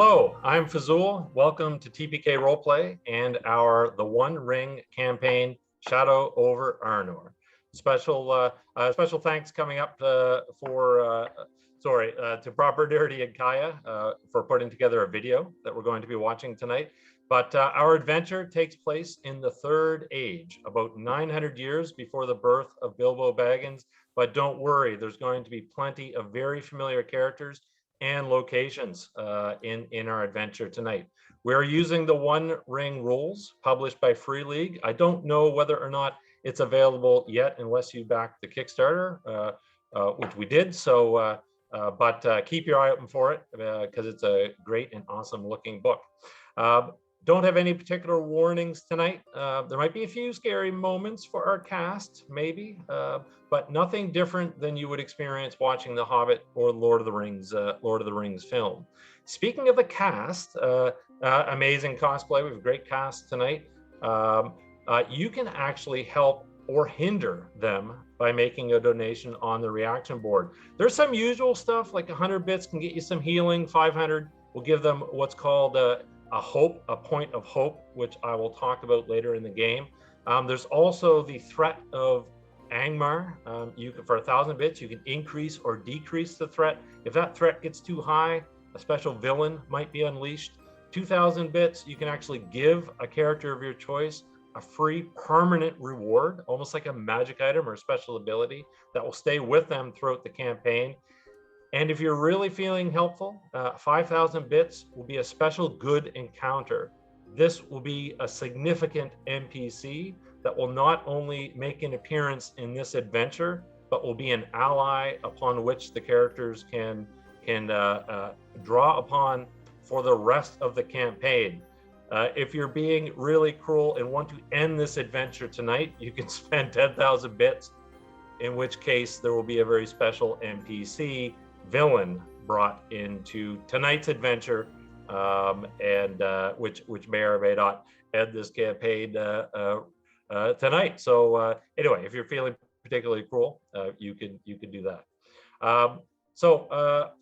Hello, I'm Phzoul. Welcome to TPK Roleplay and our The One Ring campaign, Shadow over Arnor. Special thanks coming up to Proper Dirty and Kaiya for putting together a video that we're going to be watching tonight. But our adventure takes place in the Third Age, about 900 years before the birth of Bilbo Baggins. But don't worry, there's going to be plenty of very familiar characters and locations in our adventure tonight. We're using the One Ring rules published by Free League. I don't know whether or not it's available yet unless you back the Kickstarter, which we did. So, but keep your eye open for it because it's a great and awesome looking book. Don't have any particular warnings tonight. There might be a few scary moments for our cast, maybe, but nothing different than you would experience watching The Hobbit or Lord of the Rings film. Speaking of the cast, amazing cosplay. We have a great cast tonight. You can actually help or hinder them by making a donation on the reaction board. There's some usual stuff, like 100 bits can get you some healing, 500 will give them what's called a point of hope, which I will talk about later in the game. There's also the threat of Angmar. You can, for 1,000 bits, you can increase or decrease the threat. If that threat gets too high, a special villain might be unleashed. 2,000 bits, you can actually give a character of your choice a free permanent reward, almost like a magic item or a special ability that will stay with them throughout the campaign. And if you're really feeling helpful, 5,000 bits will be a special good encounter. This will be a significant NPC that will not only make an appearance in this adventure, but will be an ally upon which the characters can draw upon for the rest of the campaign. If you're being really cruel and want to end this adventure tonight, you can spend 10,000 bits, in which case there will be a very special NPC villain brought into tonight's adventure, which may or may not end this campaign tonight. So anyway, if you're feeling particularly cruel, you can do that.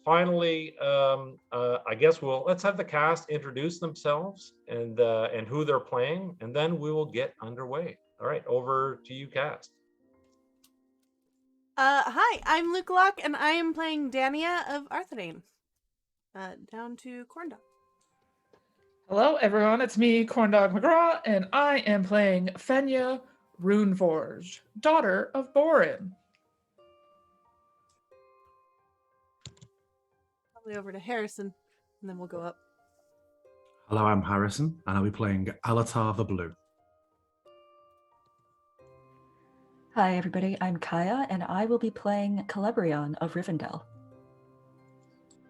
Finally, I guess let's have the cast introduce themselves and who they're playing, and then we will get underway. All right, over to you, cast. Hi, I'm Lukalock, and I am playing Dania of Arthedain. Down to Corndog. Hello, everyone. It's me, CorndoggMcGraw, and I am playing Fenja Runeforge, daughter of Borin. Probably over to Harrison, and then we'll go up. Hello, I'm Harrison, and I'll be playing Alatar the Blue. Hi everybody, I'm Kaiya, and I will be playing Celebrian of Rivendell.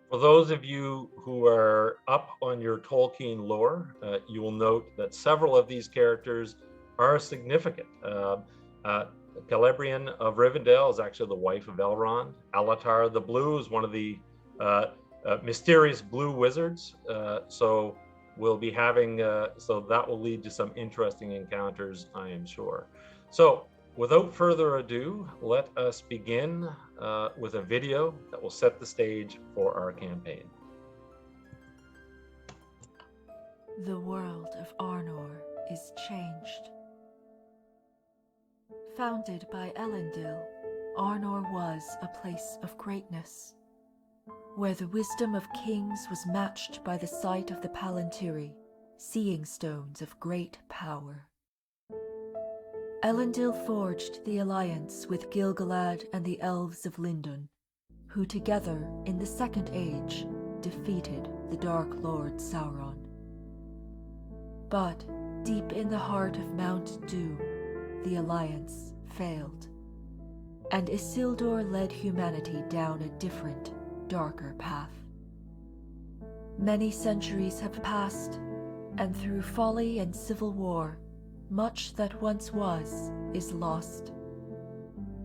For those of you who are up on your Tolkien lore, you will note that several of these characters are significant. Celebrian of Rivendell is actually the wife of Elrond. Alatar the Blue is one of the mysterious blue wizards. So we'll be having, so that will lead to some interesting encounters, I am sure. So, without further ado, let us begin with a video that will set the stage for our campaign. The world of Arnor is changed. Founded by Elendil, Arnor was a place of greatness, where the wisdom of kings was matched by the sight of the Palantiri, seeing stones of great power. Elendil forged the alliance with Gil-galad and the elves of Lindon, who together, in the Second Age, defeated the Dark Lord Sauron. But, deep in the heart of Mount Doom, the alliance failed, and Isildur led humanity down a different, darker path. Many centuries have passed, and through folly and civil war, much that once was is lost.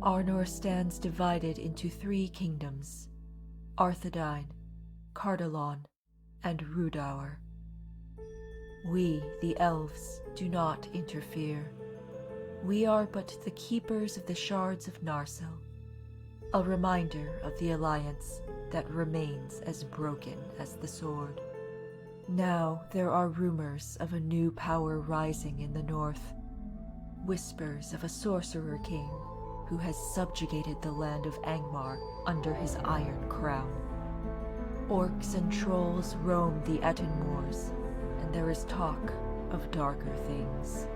Arnor stands divided into 3 kingdoms: Arthedain, Cardolan, and Rhudaur. We, the elves, do not interfere. We are but the keepers of the shards of Narsil, a reminder of the alliance that remains as broken as the sword. Now there are rumors of a new power rising in the north. Whispers of a sorcerer king who has subjugated the land of Angmar under his iron crown. Orcs and trolls roam the Etten moors, and there is talk of darker things.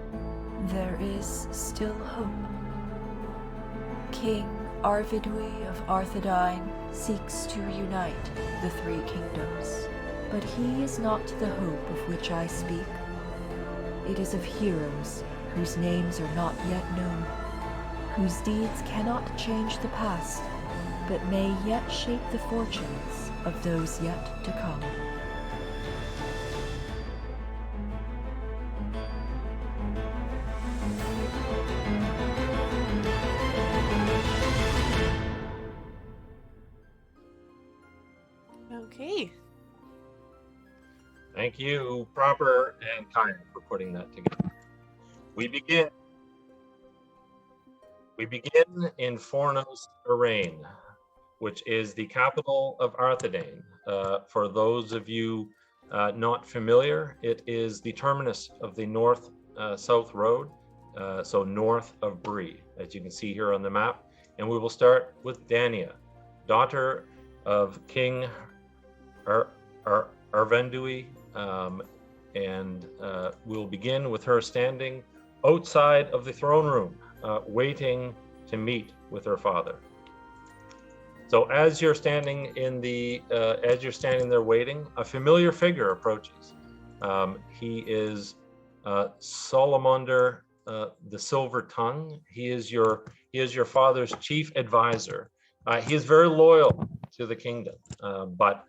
There is still hope. King Arvedui of Arthedain seeks to reunite the three kingdoms, but he is not the hope of which I speak. It is of heroes whose names are not yet known, whose deeds cannot change the past, but may yet shape the fortunes of those yet to come. Okay. Thank you, Proper and Kaiya, for putting that together. We begin in Fornost Erain, which is the capital of Arthedain. For those of you not familiar, it is the terminus of the north-south road, so north of Bree, as you can see here on the map. And we will start with Dania, daughter of King Arvedui, and we'll begin with her standing outside of the throne room, waiting to meet with her father. So as you're standing there waiting, a familiar figure approaches. He is Salamander the Silver Tongue. He is your father's chief advisor. He is very loyal to the kingdom, but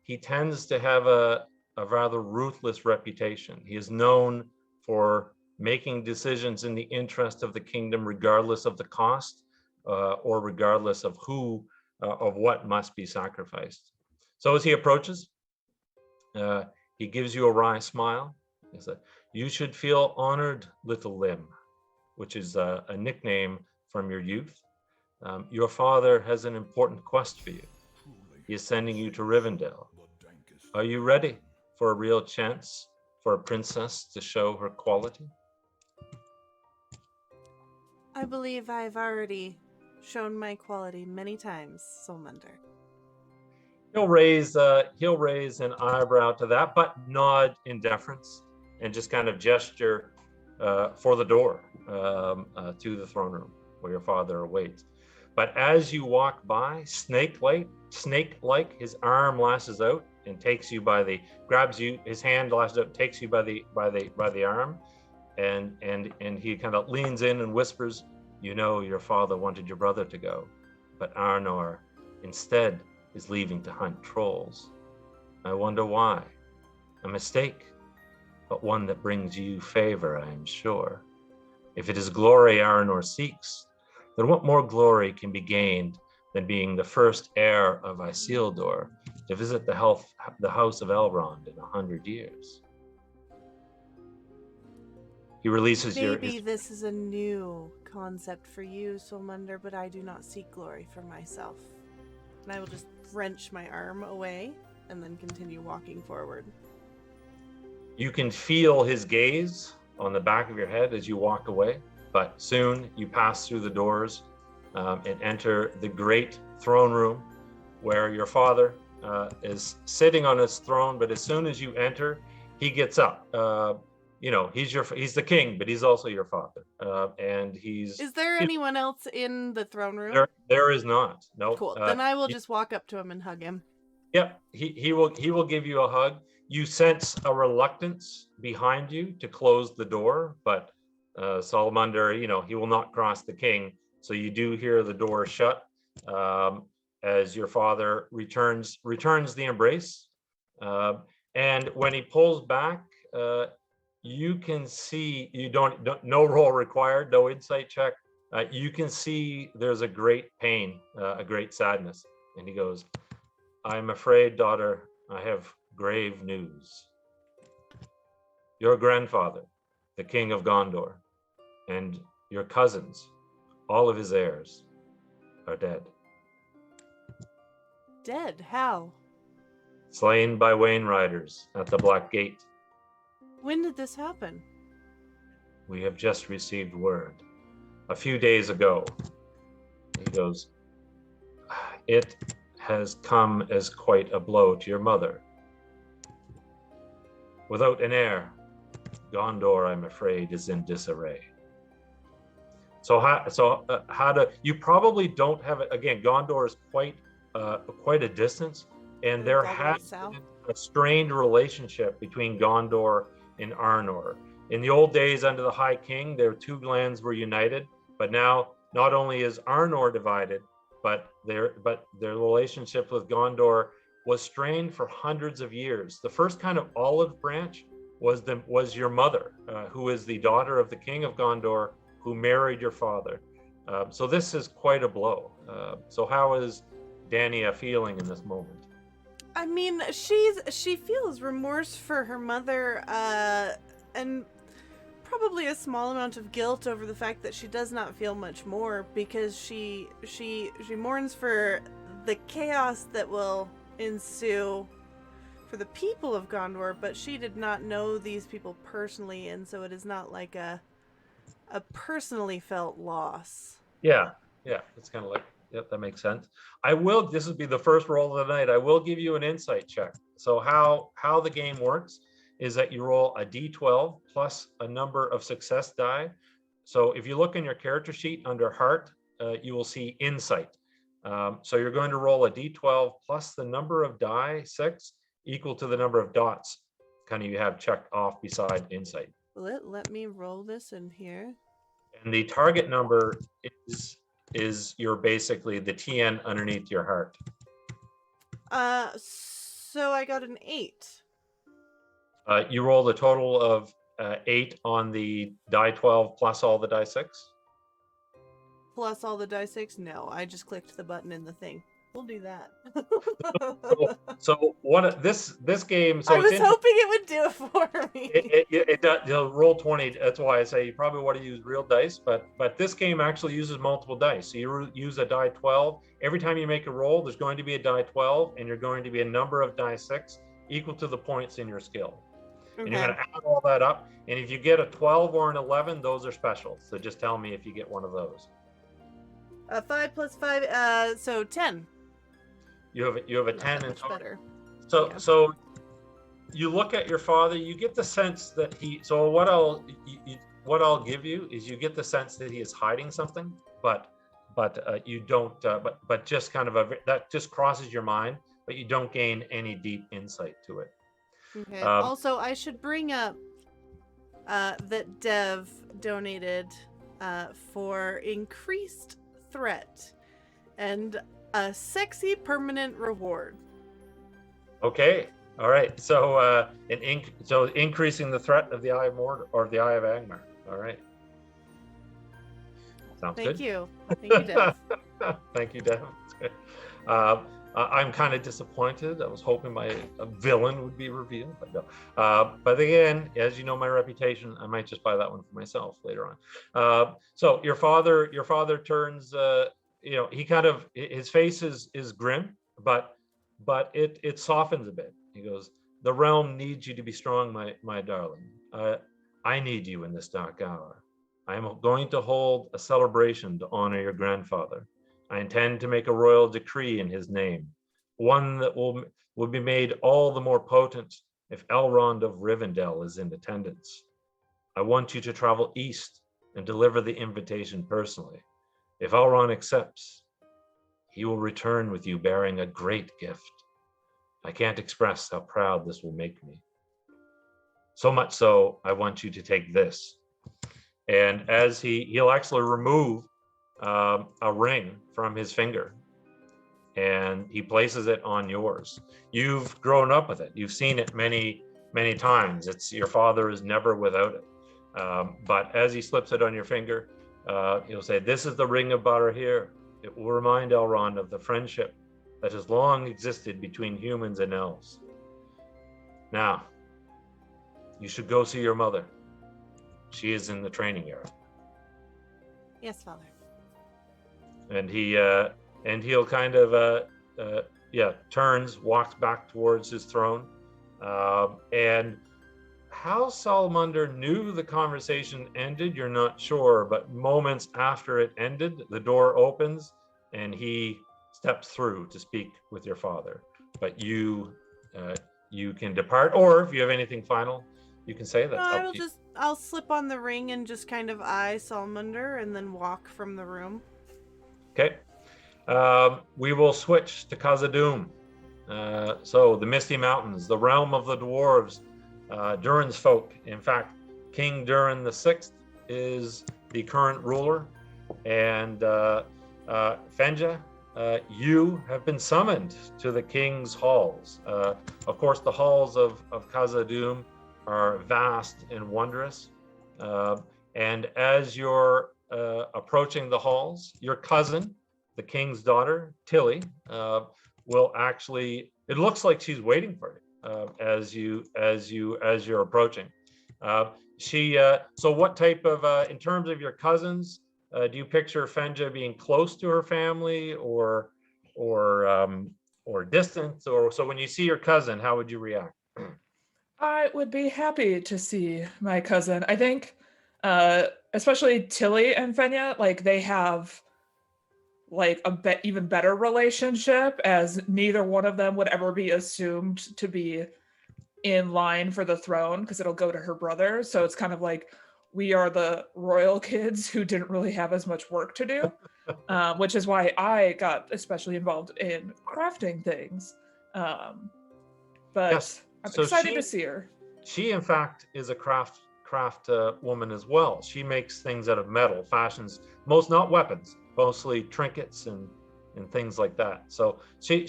he tends to have a rather ruthless reputation. He is known for making decisions in the interest of the kingdom, regardless of the cost or regardless of what must be sacrificed. So as he approaches, he gives you a wry smile. He says, "You should feel honored, little limb," which is a nickname from your youth. Your father has an important quest for you. He is sending you to Rivendell. Are you ready for a real chance for a princess to show her quality? I believe I've already shown my quality many times, Solmunder. He'll raise an eyebrow to that, but nod in deference and just kind of gesture for the door to the throne room where your father awaits. But as you walk by, snake-like, his arm lashes out and takes you grabs you. His hand lashes out, takes you by the arm, and he kind of leans in and whispers, "You know, your father wanted your brother to go, but Arnor instead is leaving to hunt trolls. I wonder why. A mistake, but one that brings you favor, I am sure. If it is glory Arnor seeks, then what more glory can be gained than being the first heir of Isildur to visit the house of Elrond in 100 years? He releases Maybe this is a new concept for you, Solmunder, but I do not seek glory for myself. And I will just wrench my arm away and then continue walking forward. You can feel his gaze on the back of your head as you walk away, but soon you pass through the doors and enter the great throne room where your father is sitting on his throne. But as soon as you enter, he gets up. He's the king, but he's also your father. And Is there anyone else in the throne room? There is not. No. Cool. Then I will just walk up to him and hug him. Yep. He will give you a hug. You sense a reluctance behind you to close the door, but Salamander, he will not cross the king. So you do hear the door shut as your father returns the embrace. And when he pulls back, you can see, no roll required, no insight check. You can see there's a great pain, a great sadness. And he goes, "I'm afraid, daughter, I have grave news. Your grandfather, the king of Gondor, and your cousins, all of his heirs, are dead." Dead? How? slain by Wain Riders at the Black Gate. When did this happen? We have just received word a few days ago. He goes, it has come as quite a blow to your mother. Without an heir, Gondor, I'm afraid, is in disarray. So how do you probably don't have it again? Gondor is quite a distance, and there has been a strained relationship between Gondor and Arnor. In the old days, under the High King, their two lands were united, but now not only is Arnor divided, but their relationship with Gondor was strained for hundreds of years. The first kind of olive branch was your mother, who is the daughter of the King of Gondor, who married your father. So this is quite a blow. So how is Dania feeling in this moment? I mean, she feels remorse for her mother, and probably a small amount of guilt over the fact that she does not feel much more, because she mourns for the chaos that will ensue for the people of Gondor, but she did not know these people personally, and so it is not like a personally felt loss. Yeah, it's kind of like, yep, that makes sense. This will be the first roll of the night. I will give you an insight check. So how the game works is that you roll a d12 plus a number of success die. So if you look in your character sheet under heart, you will see insight. So you're going to roll a d12 plus the number of die, 6, equal to the number of dots kind of you have checked off beside insight. Let me roll this in here. And the target number is your basically the TN underneath your heart. So I got an 8. You rolled a total of 8 on the die 12 plus all the die 6? Plus all the die 6? No, I just clicked the button in the thing. We'll do that. So what this game? So I was hoping it would do it for me. It does. You'll roll 20. That's why I say you probably want to use real dice. But this game actually uses multiple dice. So you use a die 12 every time you make a roll. There's going to be a die 12, and you're going to be a number of die 6 equal to the points in your skill. Okay. And you're going to add all that up. And if you get a 12 or an 11, those are special. So just tell me if you get one of those. 5 plus 5, so 10. You have a 10 and better. So you look at your father, you get the sense that what I'll give you is you get the sense that he is hiding something, but you don't but just kind of that just crosses your mind, but you don't gain any deep insight to it. Okay. Also, I should bring up that Dev donated for increased threat and a sexy permanent reward. Okay. All right. So increasing the threat of the Eye of Mordor or the Eye of Angmar. All right. Sounds good. Thank you. Thank you, Dev. Thank you, Dev. That's good. I'm kind of disappointed. I was hoping my villain would be revealed, but no. But again, as you know my reputation, I might just buy that one for myself later on. So your father turns. He kind of, his face is grim, but it softens a bit. He goes, "The realm needs you to be strong, my darling. I need you in this dark hour. I am going to hold a celebration to honor your grandfather. I intend to make a royal decree in his name, one that will be made all the more potent if Elrond of Rivendell is in attendance. I want you to travel east and deliver the invitation personally. If Elrond accepts, he will return with you bearing a great gift. I can't express how proud this will make me. So much so, I want you to take this." And as he'll actually remove a ring from his finger, and he places it on yours. You've grown up with it. You've seen it many, many times. Your father is never without it. But as he slips it on your finger, he'll say, "This is the ring of Barahir. It will remind Elrond of the friendship that has long existed between humans and elves. Now, you should go see your mother. She is in the training era." Yes, Father. And he'll kind of turns, walks back towards his throne. And how Salamander knew the conversation ended, you're not sure, but moments after it ended, the door opens and he steps through to speak with your father. But you can depart, or if you have anything final, you can say that. No, I'll slip on the ring and just kind of eye Salamander and then walk from the room. Okay. We will switch to Khazad-dûm. So the Misty Mountains, the realm of the dwarves, Durin's folk. In fact, King Durin the Sixth is the current ruler, and Fenja, you have been summoned to the king's halls. Of course, the halls of Khazad-dûm are vast and wondrous, and as you're approaching the halls, your cousin, the king's daughter, Tilly, will actually, it looks like she's waiting for you as you're approaching. So what type of, in terms of your cousins, do you picture Fenja being close to her family or distant? Or so when you see your cousin, how would you react? I would be happy to see my cousin. I think, especially Tilly and Fenja, like they have like a even better relationship, as neither one of them would ever be assumed to be in line for the throne because it'll go to her brother. So it's kind of like we are the royal kids who didn't really have as much work to do, which is why I got especially involved in crafting things. But Yes. I'm So excited to see her. She, in fact, is a craft woman as well. She makes things out of metal, fashions not weapons, mostly trinkets and things like that. So she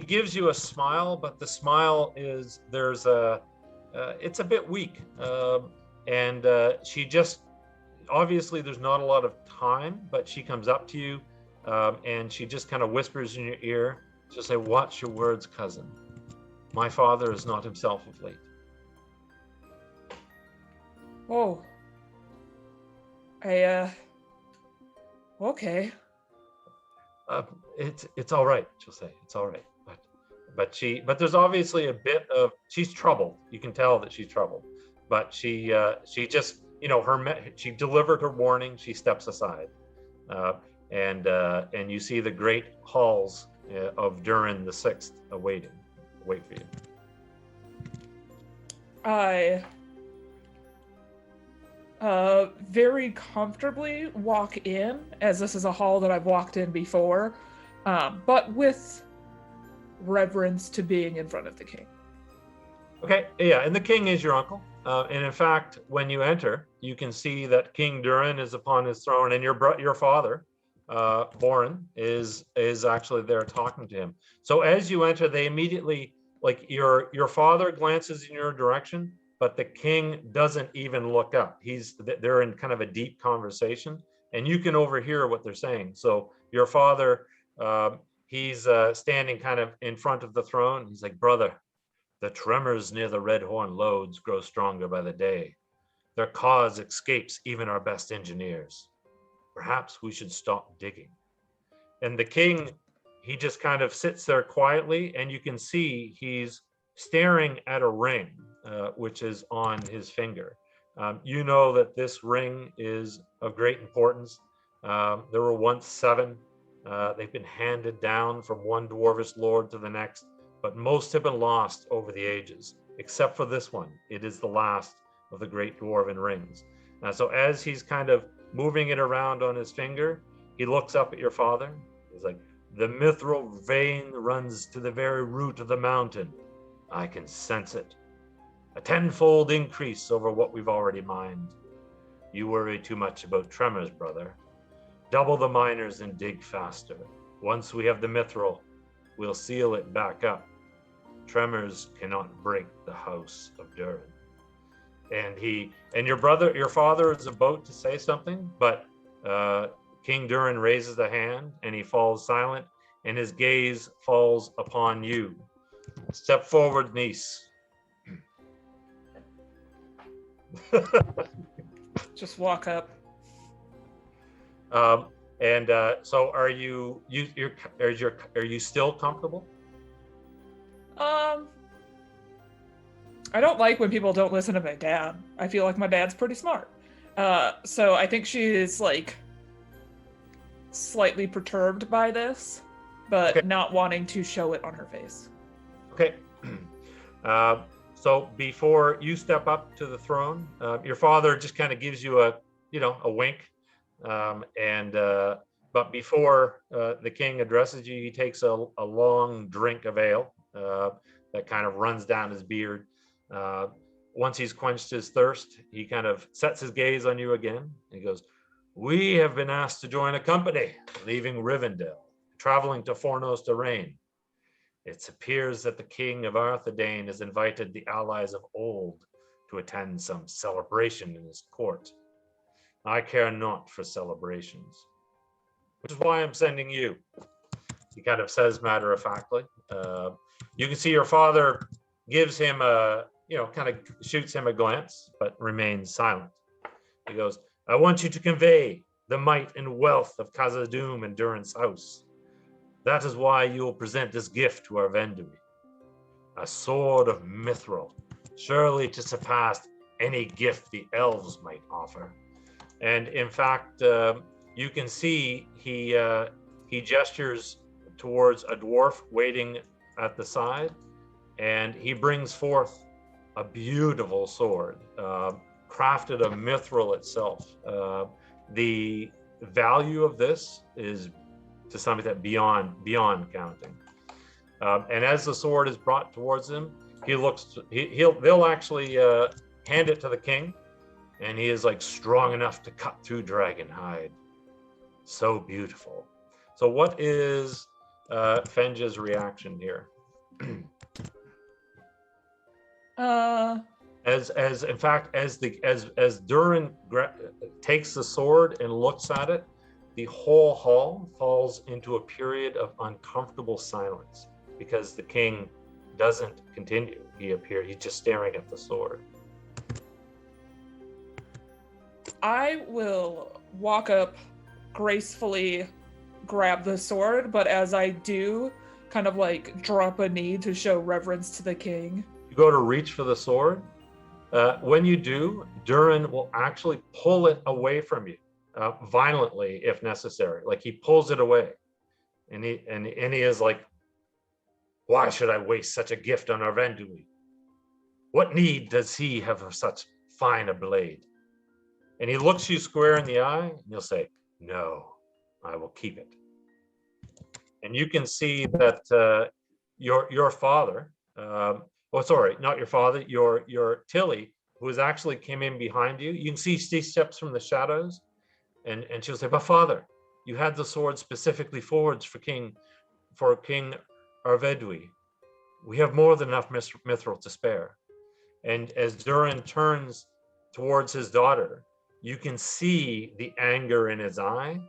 gives you a smile, but the smile is it's a bit weak, and she just obviously there's not a lot of time, but she comes up to you and she just kind of whispers in your ear. She'll say, "Watch your words, cousin. My father is not himself of late." Oh. Okay. It's all right, she'll say. It's all right. But there's obviously a bit of, she's troubled. You can tell that she's troubled. But she just, she delivered her warning. She steps aside. And you see the great halls of Durin the Sixth wait for you. I very comfortably walk in, as this is a hall that I've walked in before, but with reverence to being in front of the king. Okay, yeah, and the king is your uncle. And in fact, when you enter, you can see that King Durin is upon his throne, and your father, Borin, is actually there talking to him. So as you enter, they immediately, like your father glances in your direction, but the king doesn't even look up. They're in kind of a deep conversation, and you can overhear what they're saying. So your father, he's standing kind of in front of the throne. He's like, "Brother, the tremors near the Red Horn Lodes grow stronger by the day. Their cause escapes even our best engineers. Perhaps we should stop digging." And the king, he just kind of sits there quietly, and you can see he's staring at a ring, which is on his finger. You know that this ring is of great importance. There were once 7. They've been handed down from one dwarvish lord to the next, but most have been lost over the ages, except for this one. It is the last of the great dwarven rings. So as he's kind of moving it around on his finger, he looks up at your father. He's like, "The mithril vein runs to the very root of the mountain. I can sense it. A 10-fold increase over what we've already mined. You worry too much about tremors, brother. Double the miners and dig faster. Once we have the mithril, we'll seal it back up. Tremors cannot break the house of Durin." And your father is about to say something, but King Durin raises a hand and he falls silent, and his gaze falls upon you. "Step forward, niece." Just walk up. And so are you still comfortable? I don't like when people don't listen to my dad. I feel like my dad's pretty smart. So I think she is like slightly perturbed by this, but Okay. not wanting to show it on her face. Okay. So before you step up to the throne, your father just kind of gives you a wink. But before the king addresses you, he takes a long drink of ale that kind of runs down his beard. Once he's quenched his thirst, he kind of sets his gaze on you again. He goes, "We have been asked to join a company leaving Rivendell, traveling to Fornost Erain. It appears that the king of Arthedain has invited the allies of old to attend some celebration in his court. I care not for celebrations, which is why I'm sending you," he kind of says matter-of-factly. You can see your father gives him kind of shoots him a glance, but remains silent. He goes, "I want you to convey the might and wealth of Khazad-dûm and Durin's house. That is why you will present this gift to Arvindui, a sword of Mithril, surely to surpass any gift the elves might offer." And in fact, you can see he gestures towards a dwarf waiting at the side, and he brings forth a beautiful sword, crafted of Mithril itself. The value of this is to some extent beyond counting. And as the sword is brought towards him, they'll actually hand it to the king, and he is like strong enough to cut through dragon hide. So beautiful. So what is Fenja's reaction here? As Durin takes the sword and looks at it, the whole hall falls into a period of uncomfortable silence because the king doesn't continue. He's just staring at the sword. I will walk up, gracefully grab the sword, but as I do, kind of like drop a knee to show reverence to the king. You go to reach for the sword. When you do, Durin will actually pull it away from you, violently if necessary. Like he pulls it away, and he is like, "Why should I waste such a gift on Arvindui? What need does he have of such fine a blade?" And he looks you square in the eye, and you'll say, "No, I will keep it." And you can see that your father, sorry, not your father, your Tilly, who has actually came in behind you. You can see she steps from the shadows, and she'll say, "But father, you had the sword specifically forged for King Arvedui. We have more than enough mithril to spare." And as Durin turns towards his daughter, you can see the anger in his eye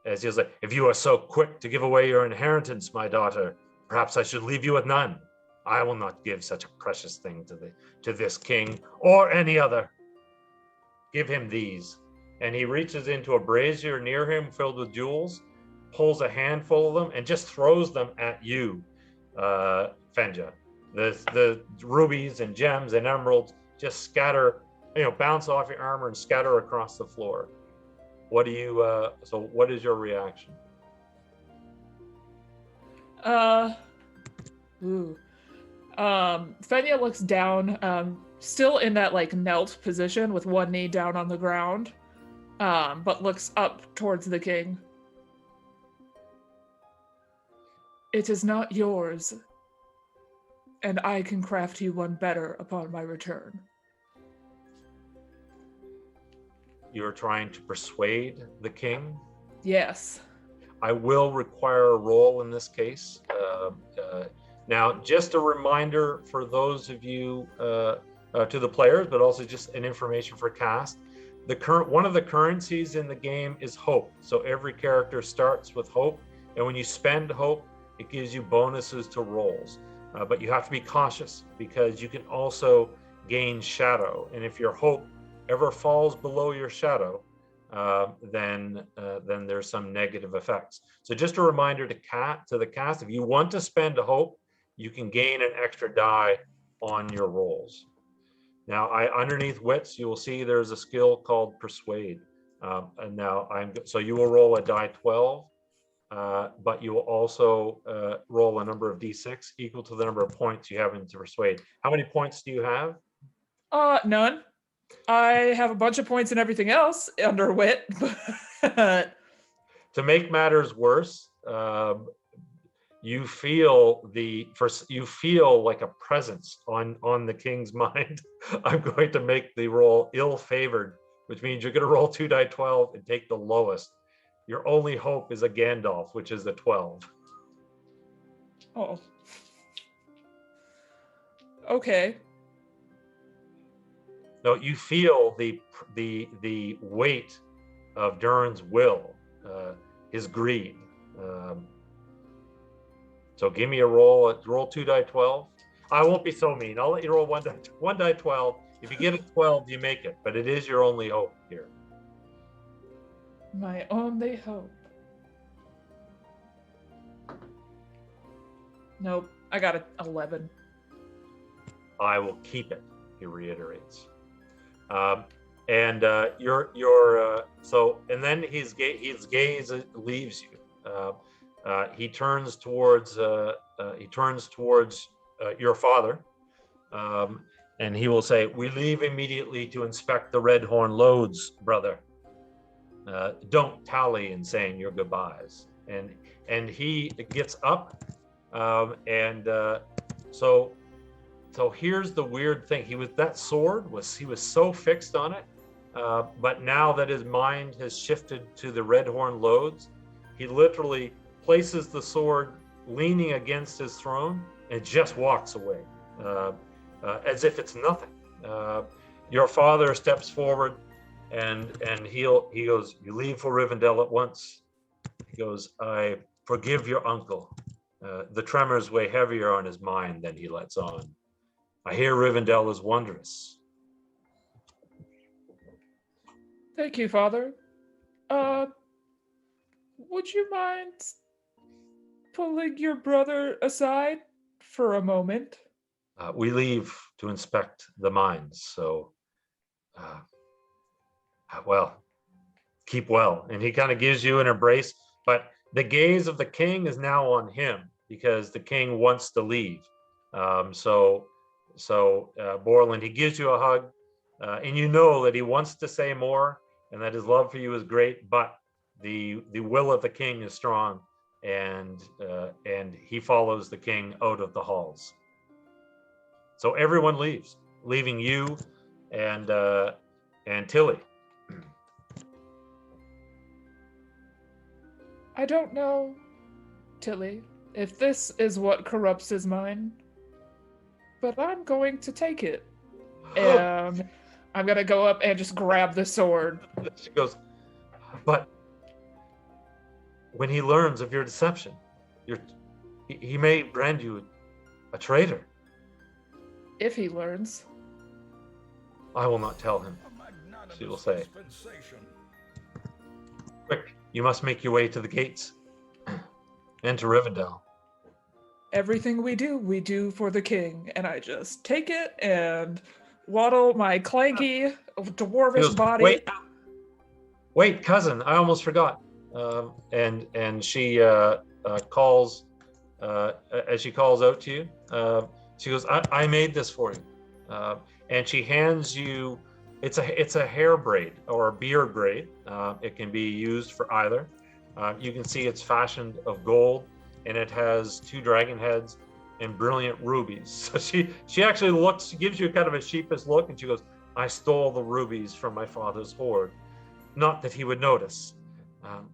as he's like, "If you are so quick to give away your inheritance, my daughter, perhaps I should leave you with none. I will not give such a precious thing to this king or any other. Give him these." And he reaches into a brazier near him filled with jewels, pulls a handful of them, and just throws them at you, Fenja. The rubies and gems and emeralds just scatter, bounce off your armor and scatter across the floor. What is your reaction? Fenja looks down, still in that like knelt position with one knee down on the ground, but looks up towards the king. "It is not yours, and I can craft you one better upon my return." You're trying to persuade the king? Yes. I will require a roll in this case. Now, just a reminder for those of you, to the players, but also just an information for cast. One of the currencies in the game is hope. So every character starts with hope, and when you spend hope, it gives you bonuses to rolls. But you have to be cautious because you can also gain shadow, and if your hope ever falls below your shadow, then there's some negative effects. So just a reminder to the cast, if you want to spend a hope, you can gain an extra die on your rolls. Now, underneath wits, you will see there's a skill called Persuade. And now so you will roll a die 12, but you will also roll a number of d6 equal to the number of points you have into Persuade. How many points do you have? None. I have a bunch of points and everything else under wit, but To make matters worse, you feel like a presence on the king's mind. I'm going to make the roll ill-favored, which means you're going to roll 2 die 12 and take the lowest. Your only hope is a Gandalf, which is a 12. oh, okay. No, you feel the weight of Durin's will, his greed. So give me a roll. Roll 2 die 12. I won't be so mean. I'll let you roll 1 die 12. If you get a 12, you make it. But it is your only hope here. My only hope. Nope, I got an 11. I will keep it, he reiterates. And then his gaze leaves you. He turns towards your father, and he will say, "We leave immediately to inspect the red horn loads, brother. Don't tally in saying your goodbyes." And he gets up, So here's the weird thing. He was so fixed on it, but now that his mind has shifted to the red horn loads, he literally places the sword leaning against his throne and just walks away, as if it's nothing. Your father steps forward, and he goes, "You leave for Rivendell at once." He goes, "I forgive your uncle." The tremors weigh heavier on his mind than he lets on. "I hear Rivendell is wondrous." Thank you, Father. Would you mind pulling your brother aside for a moment? We leave to inspect the mines, so, well, keep well. And he kind of gives you an embrace, but the gaze of the king is now on him because the king wants to leave. Borland, he gives you a hug, and you know that he wants to say more and that his love for you is great, but the will of the king is strong, and he follows the king out of the halls. So everyone leaves, leaving you and Tilly. I don't know, Tilly, if this is what corrupts his mind, but I'm going to take it. And I'm going to go up and just grab the sword. She goes, "But when he learns of your deception, he may brand you a traitor." If he learns. "I will not tell him," she will say. "Quick, you must make your way to the gates and to Rivendell." Everything we do for the king. And I just take it and waddle my clanky dwarvish body. Wait, cousin, I almost forgot. And she calls, as she calls out to you, she goes, I made this for you. And she hands you, it's a hair braid or a beard braid. It can be used for either. You can see it's fashioned of gold, and it has 2 dragon heads and brilliant rubies. So she actually looks, she gives you kind of a sheepish look, and she goes, "I stole the rubies from my father's hoard. Not that he would notice.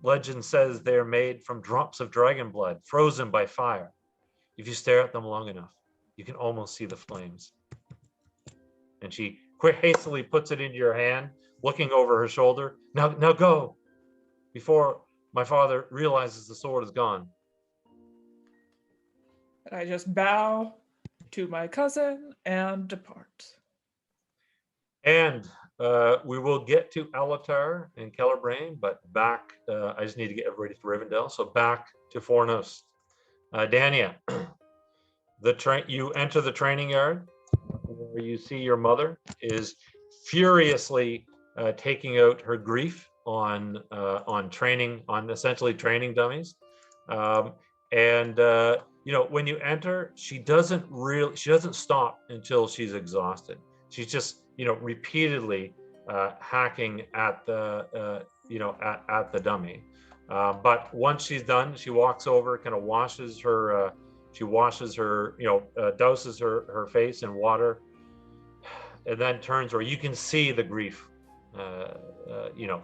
Legend says they're made from drops of dragon blood, frozen by fire. If you stare at them long enough, you can almost see the flames." And she hastily puts it into your hand, looking over her shoulder. Now go, before my father realizes the sword is gone." I just bow to my cousin and depart. And We will get to Alatar and Celebrian, but back, I just need to get everybody to Rivendell. So back to Fornost. Dania, you enter the training yard where you see your mother is furiously taking out her grief on essentially training dummies. When you enter, she doesn't stop until she's exhausted. She's just, repeatedly hacking at the at the dummy. But once she's done, she walks over, kind of washes her, douses her face in water, and then turns where you can see the grief,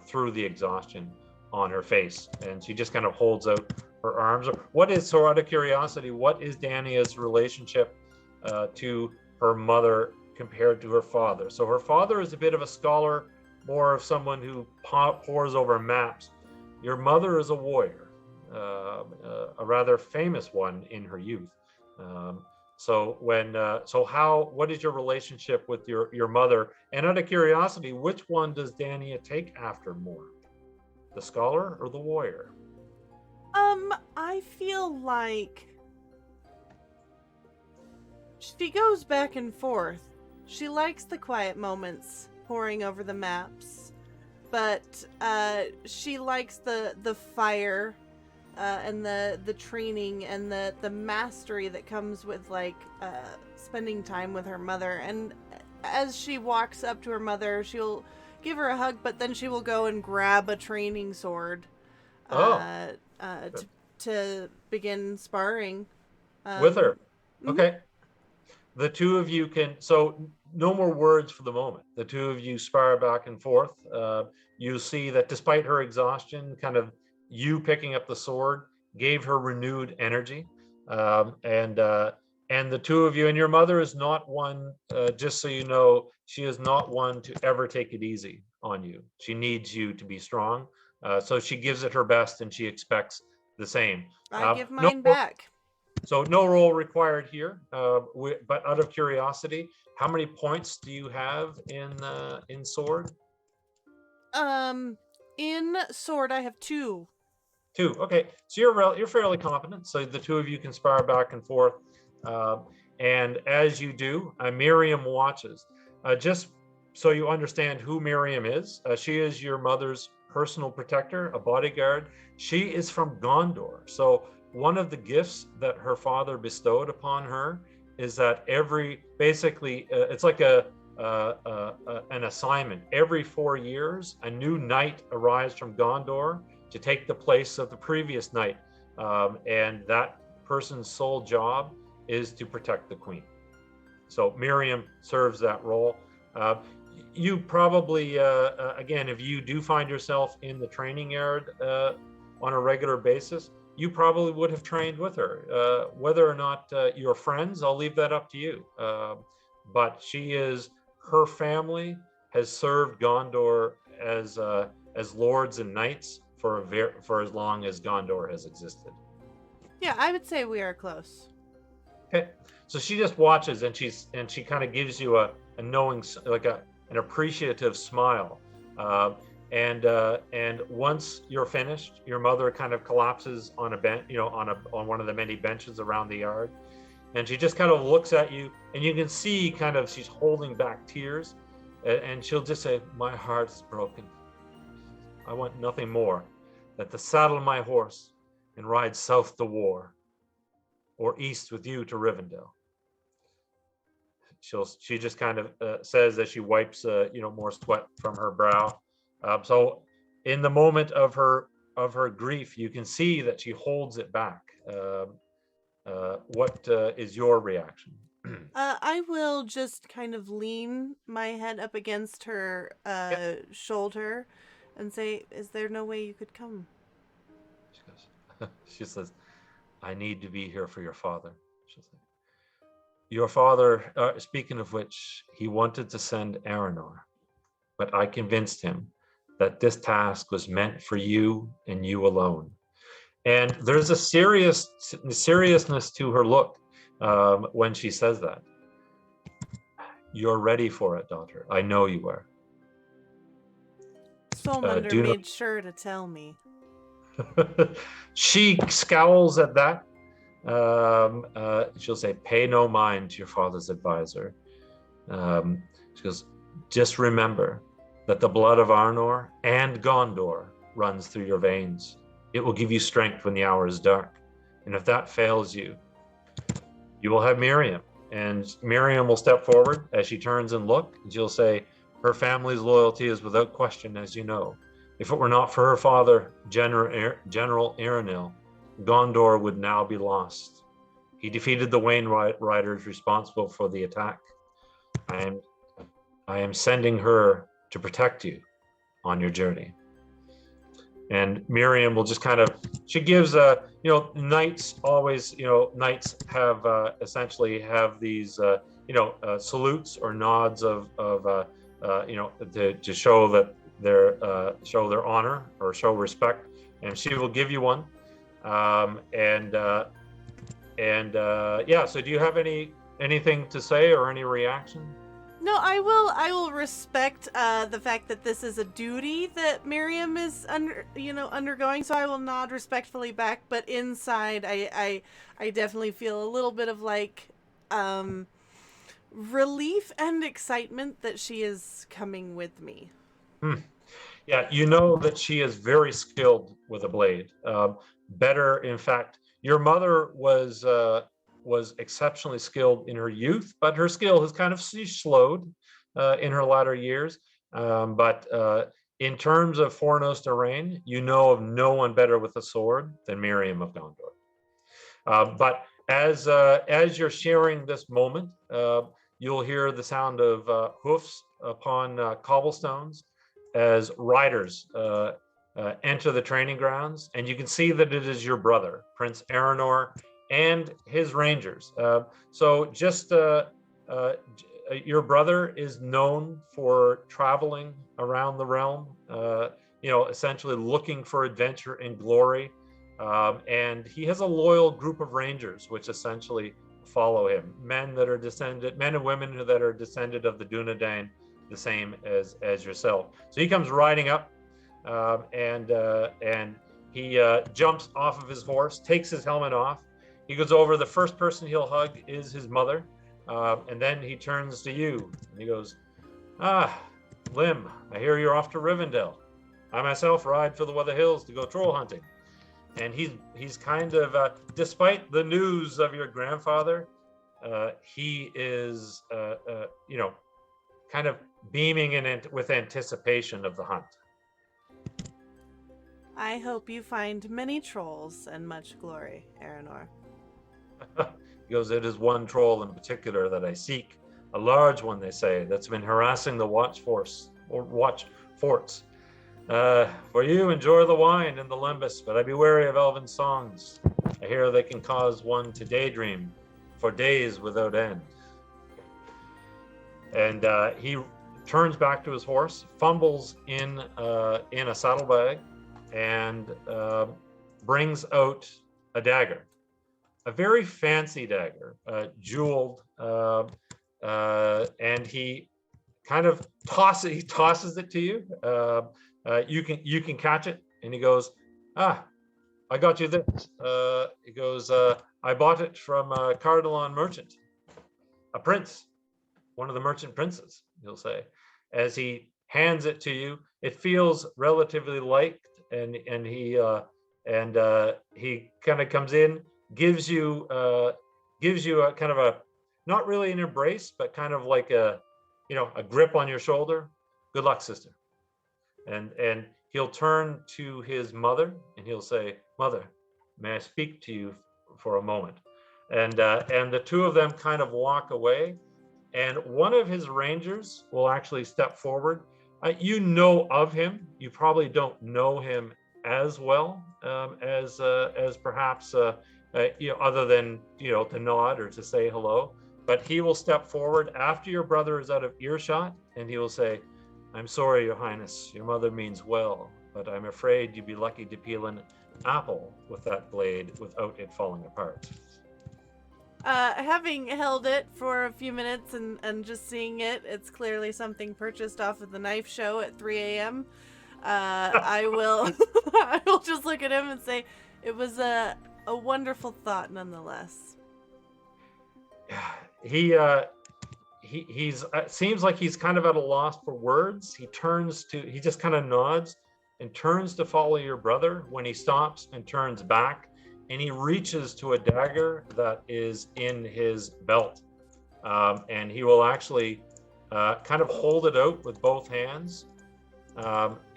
through the exhaustion on her face, and she just kind of holds out her arms. So out of curiosity, what is Dania's relationship to her mother compared to her father? So her father is a bit of a scholar, more of someone who pores over maps. Your mother is a warrior, a rather famous one in her youth. What is your relationship with your mother? And out of curiosity, which one does Dania take after more? The scholar or the warrior? I feel like she goes back and forth. She likes the quiet moments, poring over the maps, but she likes the fire and the training and the mastery that comes with spending time with her mother. And as she walks up to her mother, she'll give her a hug, but then she will go and grab a training sword to begin sparring with her. Mm-hmm. Okay. The two of you so no more words for the moment. The two of you spar back and forth. You see that despite her exhaustion, kind of you picking up the sword gave her renewed energy. And the two of you, and your mother is not one, just so you know, she is not one to ever take it easy on you. She needs you to be strong. So she gives it her best, and she expects the same. I give mine back. So no roll required here. But out of curiosity, how many points do you have in sword? In sword, I have 2. 2. Okay, so you're fairly competent. So the two of you can spar back and forth, and as you do, Miriam watches. Just so you understand who Miriam is, she is your mother's personal protector, a bodyguard. She is from Gondor. So one of the gifts that her father bestowed upon her is that it's like an assignment. Every 4 years, a new knight arrives from Gondor to take the place of the previous knight, and that person's sole job is to protect the queen. So Miriam serves that role. You probably, again, if you do find yourself in the training yard on a regular basis, you probably would have trained with her. Whether or not you're friends, I'll leave that up to you. But her family has served Gondor as lords and knights for as long as Gondor has existed. Yeah, I would say we are close. Okay, so she just watches, and she kind of gives you a knowing, like an appreciative smile. And once you're finished, your mother kind of collapses on a bench, on one of the many benches around the yard, and she just kind of looks at you, and you can see kind of she's holding back tears, and she'll just say, "My heart is broken. I want nothing more than to saddle my horse and ride south to war, or east with you to Rivendell." She just kind of says as she wipes more sweat from her brow. So in the moment of her grief, you can see that she holds it back. What is your reaction? I will just kind of lean my head up against her shoulder and say, "Is there no way you could come?" She says, "I need to be here for your father." She'll say, "Your father, speaking of which, he wanted to send Arnor, but I convinced him that this task was meant for you and you alone." And there's a seriousness to her look when she says that. "You're ready for it, daughter. I know you are. Soulmender do made sure to tell me. She scowls at that. She'll say, "Pay no mind to your father's advisor." She goes, "Just remember that the blood of Arnor and Gondor runs through your veins. It will give you strength when the hour is dark. And if that fails you, you will have Miriam." And Miriam will step forward as she turns and look, and she'll say, "Her family's loyalty is without question, as you know. If it were not for her father, General Erenil, Gondor would now be lost. He defeated the Wayne Riders responsible for the attack. I am sending her to protect you on your journey." And Miriam will just kind of, she gives knights always, knights have essentially have these, salutes or nods of to show that show their honor or show respect. And she will give you one. So do you have anything to say or any reaction? No, I will respect the fact that this is a duty that Miriam is undergoing, so I will nod respectfully back, but inside I definitely feel a little bit of relief and excitement that she is coming with me. Yeah, you know that she is very skilled with a blade. Better, in fact, your mother was exceptionally skilled in her youth, but her skill has kind of slowed in her latter years. But in terms of Fornost Erain, you know of no one better with a sword than Miriam of Gondor. But as you're sharing this moment, you'll hear the sound of hoofs upon cobblestones as riders enter the training grounds, and you can see that it is your brother, Prince Arnor, and his rangers. Your brother is known for traveling around the realm, essentially looking for adventure and glory. And he has a loyal group of rangers, which essentially follow him. Men and women that are descended of the Dunedain, the same as yourself. So he comes riding up, and he jumps off of his horse, takes his helmet off. He goes over, the first person he'll hug is his mother, and then he turns to you, and he goes, Lim, I hear you're off to Rivendell. I myself ride for the Weather Hills to go troll hunting. And he's kind of, despite the news of your grandfather, he is, kind of beaming with anticipation of the hunt. I hope you find many trolls and much glory, Arnor. He goes, it is one troll in particular that I seek, a large one, they say, that's been harassing the watch forts. For you, enjoy the wine and the limbus, but I be wary of elven songs. I hear they can cause one to daydream for days without end. And he turns back to his horse, fumbles in a saddlebag, and brings out a dagger. A very fancy dagger, jeweled, and he kind of tosses it to you. You can catch it, and he goes, I got you this. He goes, I bought it from a Cardalon merchant, a prince, one of the merchant princes, he'll say. As he hands it to you, it feels relatively light, and he kind of comes in, gives you a kind of a, not really an embrace, but kind of like a grip on your shoulder. Good luck, sister. And he'll turn to his mother and he'll say, Mother, may I speak to you for a moment? And the two of them kind of walk away, and one of his rangers will actually step forward. You know of him. You probably don't know him as well as perhaps other than to nod or to say hello. But he will step forward after your brother is out of earshot, and he will say, I'm sorry, Your Highness, your mother means well, but I'm afraid you'd be lucky to peel an apple with that blade without it falling apart. Having held it for a few minutes and just seeing it, it's clearly something purchased off of the knife show at 3 a.m. I will I will just look at him and say it was a wonderful thought nonetheless. He's seems like he's kind of at a loss for words. He just kind of nods and turns to follow your brother when he stops and turns back, and he reaches to a dagger that is in his belt, and he will actually kind of hold it out with both hands,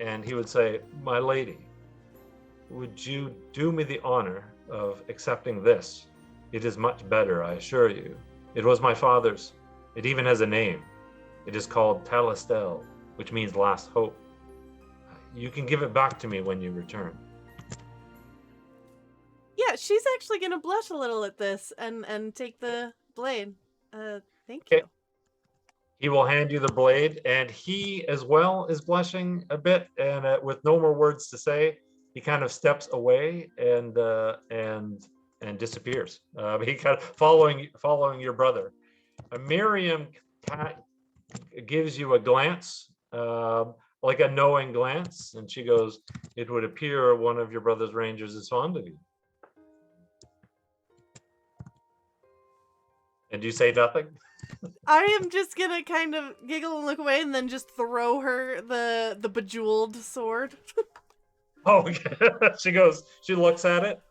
and he would say, "My lady, would you do me the honor of accepting this? It is much better, I assure you. It was my father's. It even has a name. It is called Talistel, which means last hope. You can give it back to me when you return." Yeah, she's actually gonna blush a little at this and take the blade. Thank Okay. you. He will hand you the blade, and he as well is blushing a bit, and with no more words to say, he kind of steps away and disappears. He kind of following your brother. Miriam gives you a glance, like a knowing glance, and she goes, "It would appear one of your brother's rangers is fond of you." And you say nothing? I am just gonna kind of giggle and look away and then just throw her the bejeweled sword. Oh, she looks at it,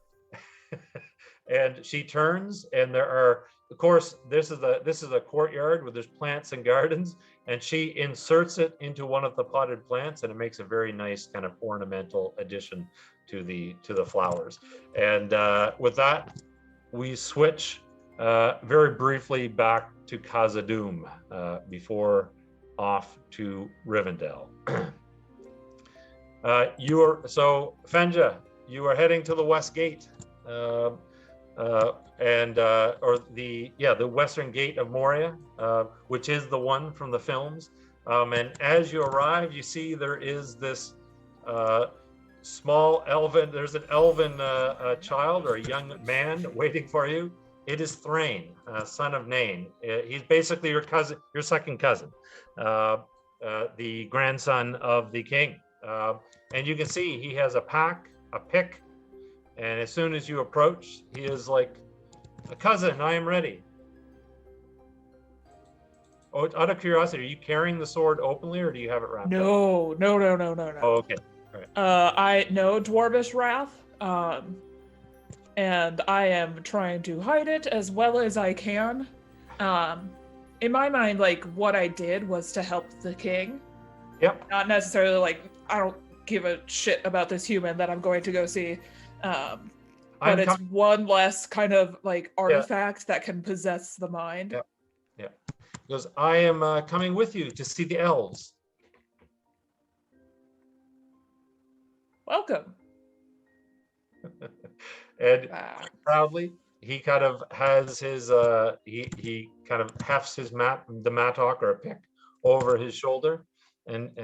and she turns, and there are, of course, this is a courtyard where there's plants and gardens, and she inserts it into one of the potted plants, and it makes a very nice kind of ornamental addition to the flowers. And with that, we switch very briefly back to Khazad-dûm before off to Rivendell. Fenja, you are heading to the West Gate, the Western Gate of Moria, which is the one from the films. And as you arrive, you see there is this small elven. There's an elven child or a young man waiting for you. It is Thrain, son of Nain. He's basically your cousin, your second cousin, the grandson of the king. And you can see he has a pick, and as soon as you approach, he is like, "A cousin, I am ready." Oh, out of curiosity, are you carrying the sword openly, or do you have it wrapped up? No. Oh, okay. All right. I know Dwarvish Wrath, and I am trying to hide it as well as I can. In my mind, like, what I did was to help the king. Yep. Not necessarily like, I don't give a shit about this human that I'm going to go see. But it's one less kind of like artifact that can possess the mind. Yep. Yeah. Because I am coming with you to see the elves. Welcome. And proudly, he kind of has his he kind of hefts his the mattock or a pick over his shoulder, and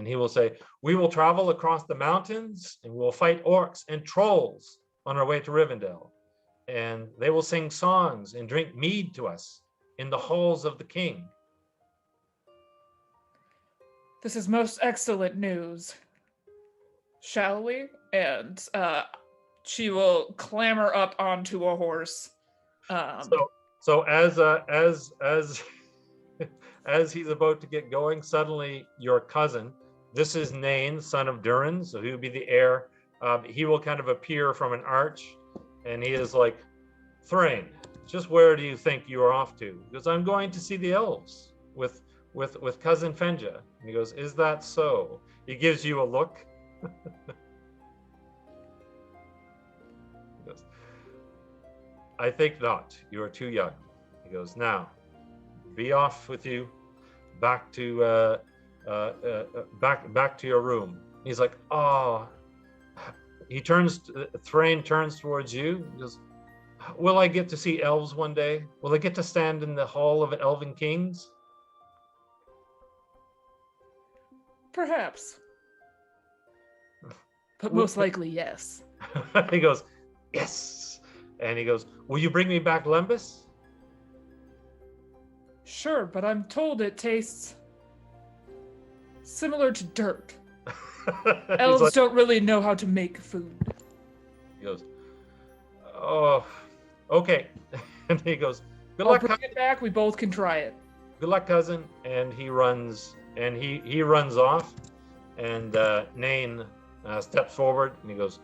he will say, "We will travel across the mountains, and we will fight orcs and trolls on our way to Rivendell, and they will sing songs and drink mead to us in the halls of the king." This is most excellent news. Shall we? And she will clamber up onto a horse. So as as he's about to get going, suddenly your cousin, this is Nain, son of Durin, so he would be the heir. He will kind of appear from an arch, and he is like, "Thrain, just where do you think you are off to?" Because I'm going to see the elves with cousin Fenja. And he goes, "Is that so?" He gives you a look. He goes, "I think not. You are too young." He goes, "Now, be off with you, back to back to your room." He's like, "Oh." Thrain turns towards you. He goes, "Will I get to see elves one day? Will I get to stand in the hall of elven kings?" Perhaps. But most likely, yes. He goes, "Yes." And he goes, "Will you bring me back Lembas?" Sure, but I'm told it tastes similar to dirt. Elves like, don't really know how to make food. he goes, oh, okay. And he goes, good I'll luck, bring it back. We both can try it. good luck, cousin. And he runs, and he runs off. And Nain steps forward and he goes,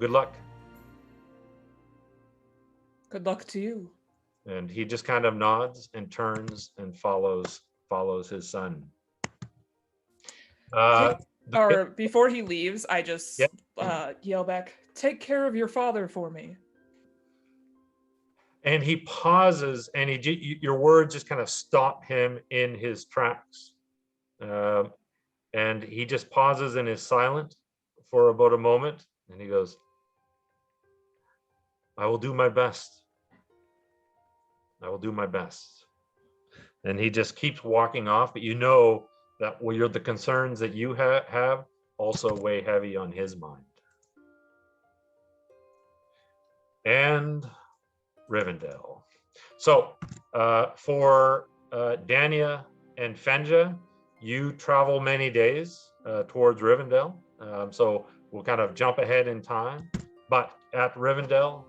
good luck. Good luck to you. And he just kind of nods and turns and follows his son. Or before he leaves, I just Yep. yell back, take care of your father for me. And he pauses, and your words just kind of stop him in his tracks. And he just pauses and is silent for about a moment. And he goes, I will do my best. I will do my best. And he just keeps walking off, but you know that the concerns that you have also weigh heavy on his mind. And Rivendell. So for Dania and Fenja, you travel many days towards Rivendell. So we'll kind of jump ahead in time. But at Rivendell,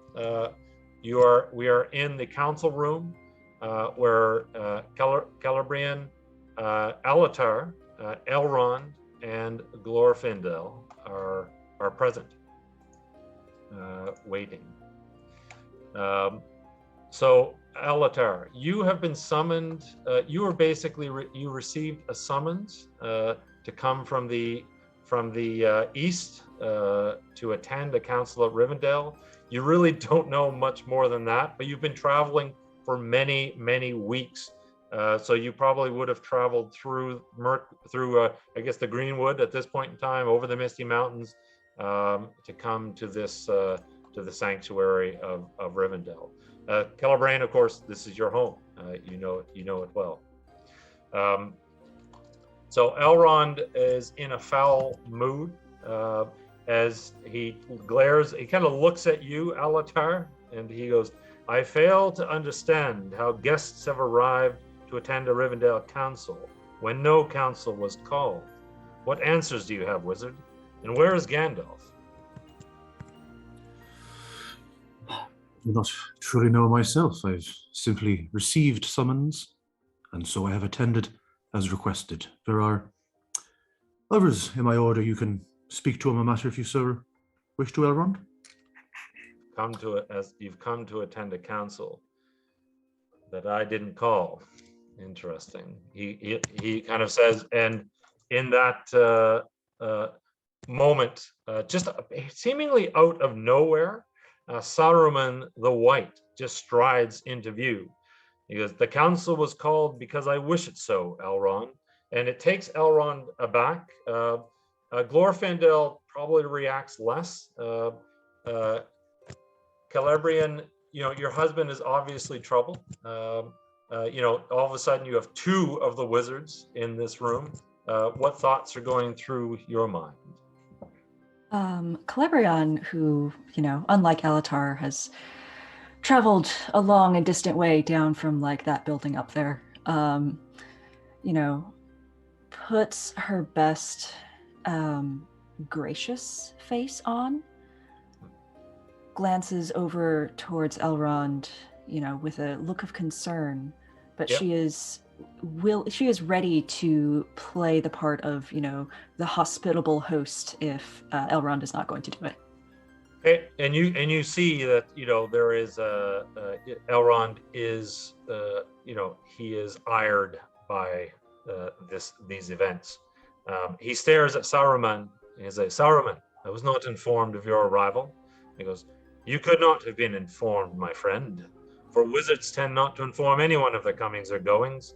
we are in the council room where Celebrian, Alatar, Elrond, and Glorfindel are present, waiting. So Alatar, you have been summoned. You were basically you received a summons to come from the east to attend a council at Rivendell. You really don't know much more than that, but you've been traveling for many, many weeks. So you probably would have traveled through I guess the Greenwood at this point in time, over the Misty Mountains, to come to this to the sanctuary of Rivendell. Celebrian, of course, this is your home. You know it well. So Elrond is in a foul mood as he glares. He kind of looks at you, Alatar, and he goes, I fail to understand how guests have arrived to attend a Rivendell council when no council was called. What answers do you have, wizard? And where is Gandalf? I do not truly know myself. I've simply received summons, and so I have attended as requested. There are others in my order. You can speak to on a matter if you so wish to, Elrond. You've come to attend a council that I didn't call. Interesting. He kind of says, and in that moment, just seemingly out of nowhere, Saruman the White just strides into view. He goes, the council was called because I wish it so, Elrond. And it takes Elrond aback. Glorfindel probably reacts less. Celebrian, your husband is obviously troubled. All of a sudden you have two of the wizards in this room. What thoughts are going through your mind? Celebrian, who, unlike Alatar, has traveled a long and distant way down from that building up there, puts her best gracious face on, glances over towards Elrond, with a look of concern, but Yep. she is ready to play the part of, the hospitable host if Elrond is not going to do it. And you see that there is Elrond is he is ired by these events. He stares at Saruman and he says, Saruman, I was not informed of your arrival. He goes, you could not have been informed, my friend, for wizards tend not to inform anyone of their comings or goings.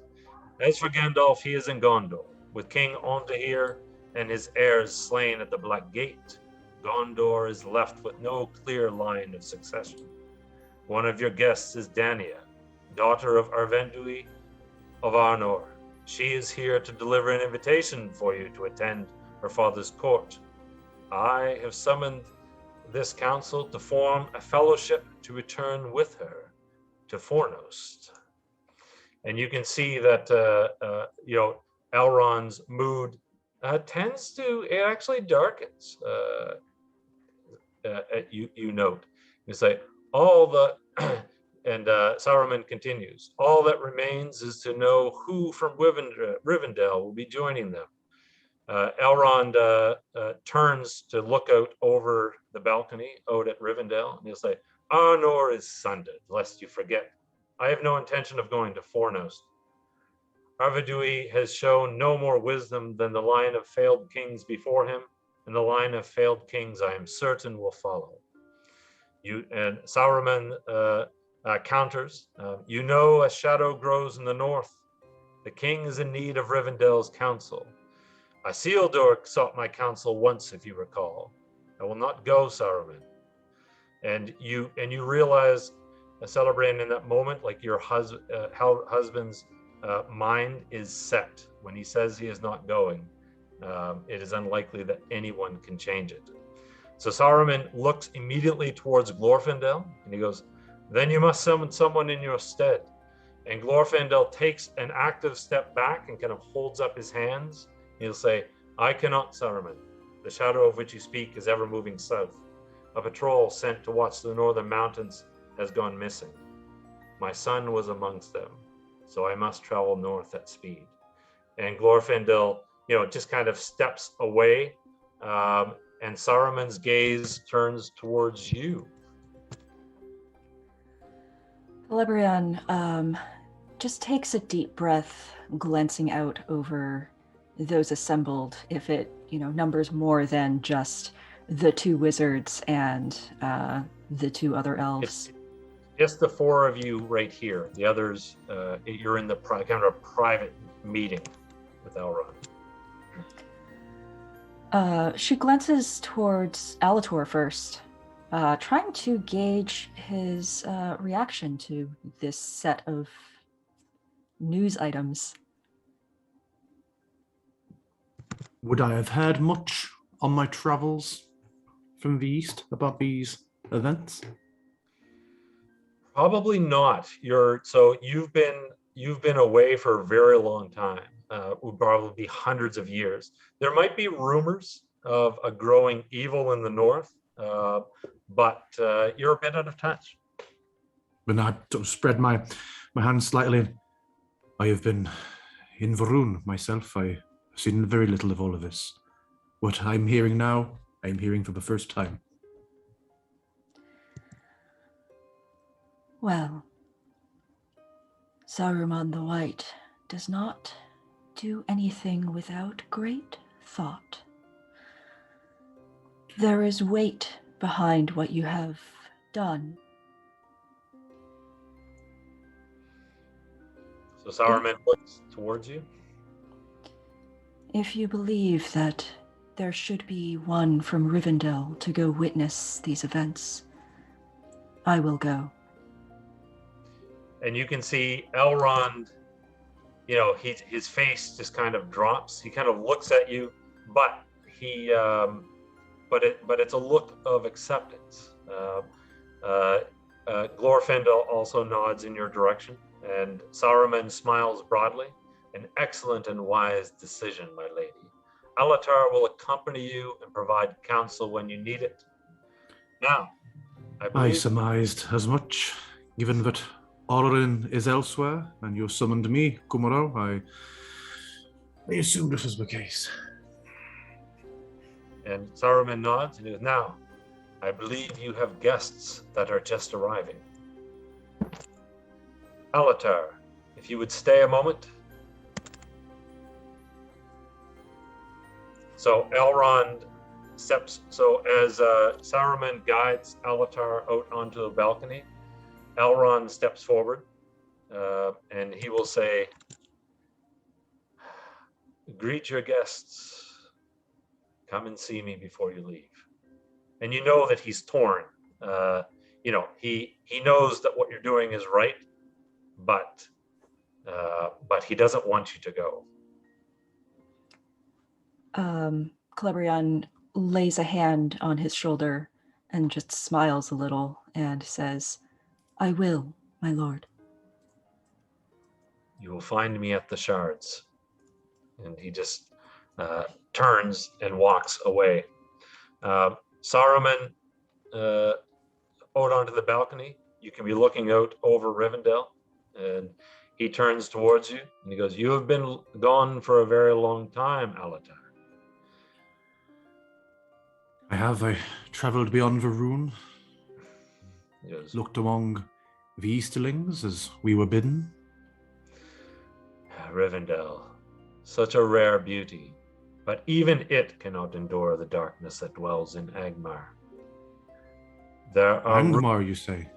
As for Gandalf, he is in Gondor, with King Arvedui and his heirs slain at the Black Gate. Gondor is left with no clear line of succession. One of your guests is Dania, daughter of Arvindui of Arnor. She is here to deliver an invitation for you to attend her father's court. I have summoned this council to form a fellowship to return with her to Fornost. And you can see that Elrond's mood it actually darkens. You note. You say, all the, and Saruman continues, all that remains is to know who from Rivendell will be joining them. Elrond turns to look out over the balcony out at Rivendell, and he'll say, Arnor is sundered, lest you forget. I have no intention of going to Fornost. Arvedui has shown no more wisdom than the line of failed kings before him, and the line of failed kings I am certain will follow. And Saruman counters, you know a shadow grows in the north. The king is in need of Rivendell's counsel. Isildur sought my counsel once, if you recall. I will not go, Saruman. And you realize, Celebrian, in that moment, like your husband's mind is set. When he says he is not going, it is unlikely that anyone can change it. So Saruman looks immediately towards Glorfindel, and he goes, then you must summon someone in your stead. And Glorfindel takes an active step back and kind of holds up his hands. He'll say, I cannot, Saruman. The shadow of which you speak is ever moving south. A patrol sent to watch the northern mountains has gone missing. My son was amongst them, so I must travel north at speed. And Glorfindel, just kind of steps away, and Saruman's gaze turns towards you. Celebrian just takes a deep breath, glancing out over those assembled, if it, numbers more than just the two wizards and the two other elves. It's just the four of you right here. The others, you're in the kind of a private meeting with Elrond. She glances towards Alatar first, trying to gauge his reaction to this set of news items. Would I have heard much on my travels from the east about these events? Probably not. You've been away for a very long time. Would probably be hundreds of years. There might be rumors of a growing evil in the north, but you're a bit out of touch. When I spread my hands slightly, I have been in Varun myself. I've seen very little of all of this. What I'm hearing now, I'm hearing for the first time. Well, Saruman the White does not do anything without great thought. There is weight behind what you have done. So Saruman looks towards you. If you believe that there should be one from Rivendell to go witness these events, I will go. And you can see Elrond, his face just kind of drops. He kind of looks at you, but it's a look of acceptance. Glorfindel also nods in your direction, and Saruman smiles broadly. An excellent and wise decision, my lady. Alatar will accompany you and provide counsel when you need it. Now, I surmised as much, given that Arain is elsewhere, and you summoned me, Kumaro. I assumed this was the case. And Saruman nods and he goes, now, I believe you have guests that are just arriving. Alatar, if you would stay a moment. So Elrond steps, as Saruman guides Alatar out onto the balcony, Elrond steps forward, and he will say, greet your guests. Come and see me before you leave. And you know that he's torn. He knows that what you're doing is right, but he doesn't want you to go. Celebrian lays a hand on his shoulder and just smiles a little and says, I will, my lord. You will find me at the shards. And he just turns and walks away. Saruman, out onto the balcony. You can be looking out over Rivendell, and he turns towards you and he goes, "You have been gone for a very long time, Alatar." I traveled beyond Varun, He goes, looked among the Easterlings as we were bidden. "Rivendell, such a rare beauty, but even it cannot endure the darkness that dwells in Angmar. There are Angmar, you say?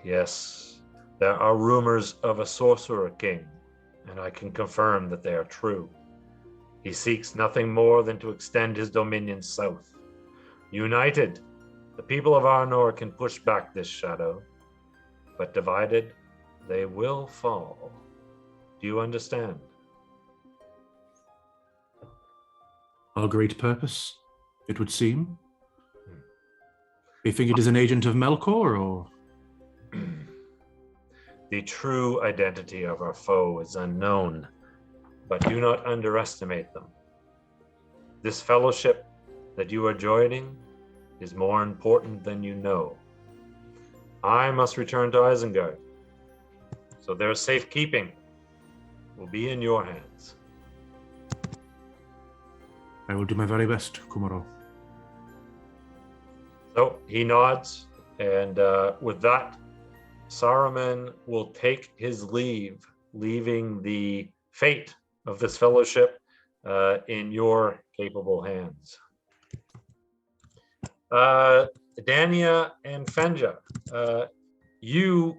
Yes, there are rumors of a sorcerer king, and I can confirm that they are true. He seeks nothing more than to extend his dominion south. United, the people of Arnor can push back this shadow, but divided, they will fall. Do you understand?" Our great purpose, it would seem. You think it is an agent of Melkor, or? The true identity of our foe is unknown, but do not underestimate them. This fellowship that you are joining is more important than you know. I must return to Isengard, so their safekeeping will be in your hands. I will do my very best, Kumaro. So he nods, and with that, Saruman will take his leave, leaving the fate of this fellowship in your capable hands. Dania and Fenja, you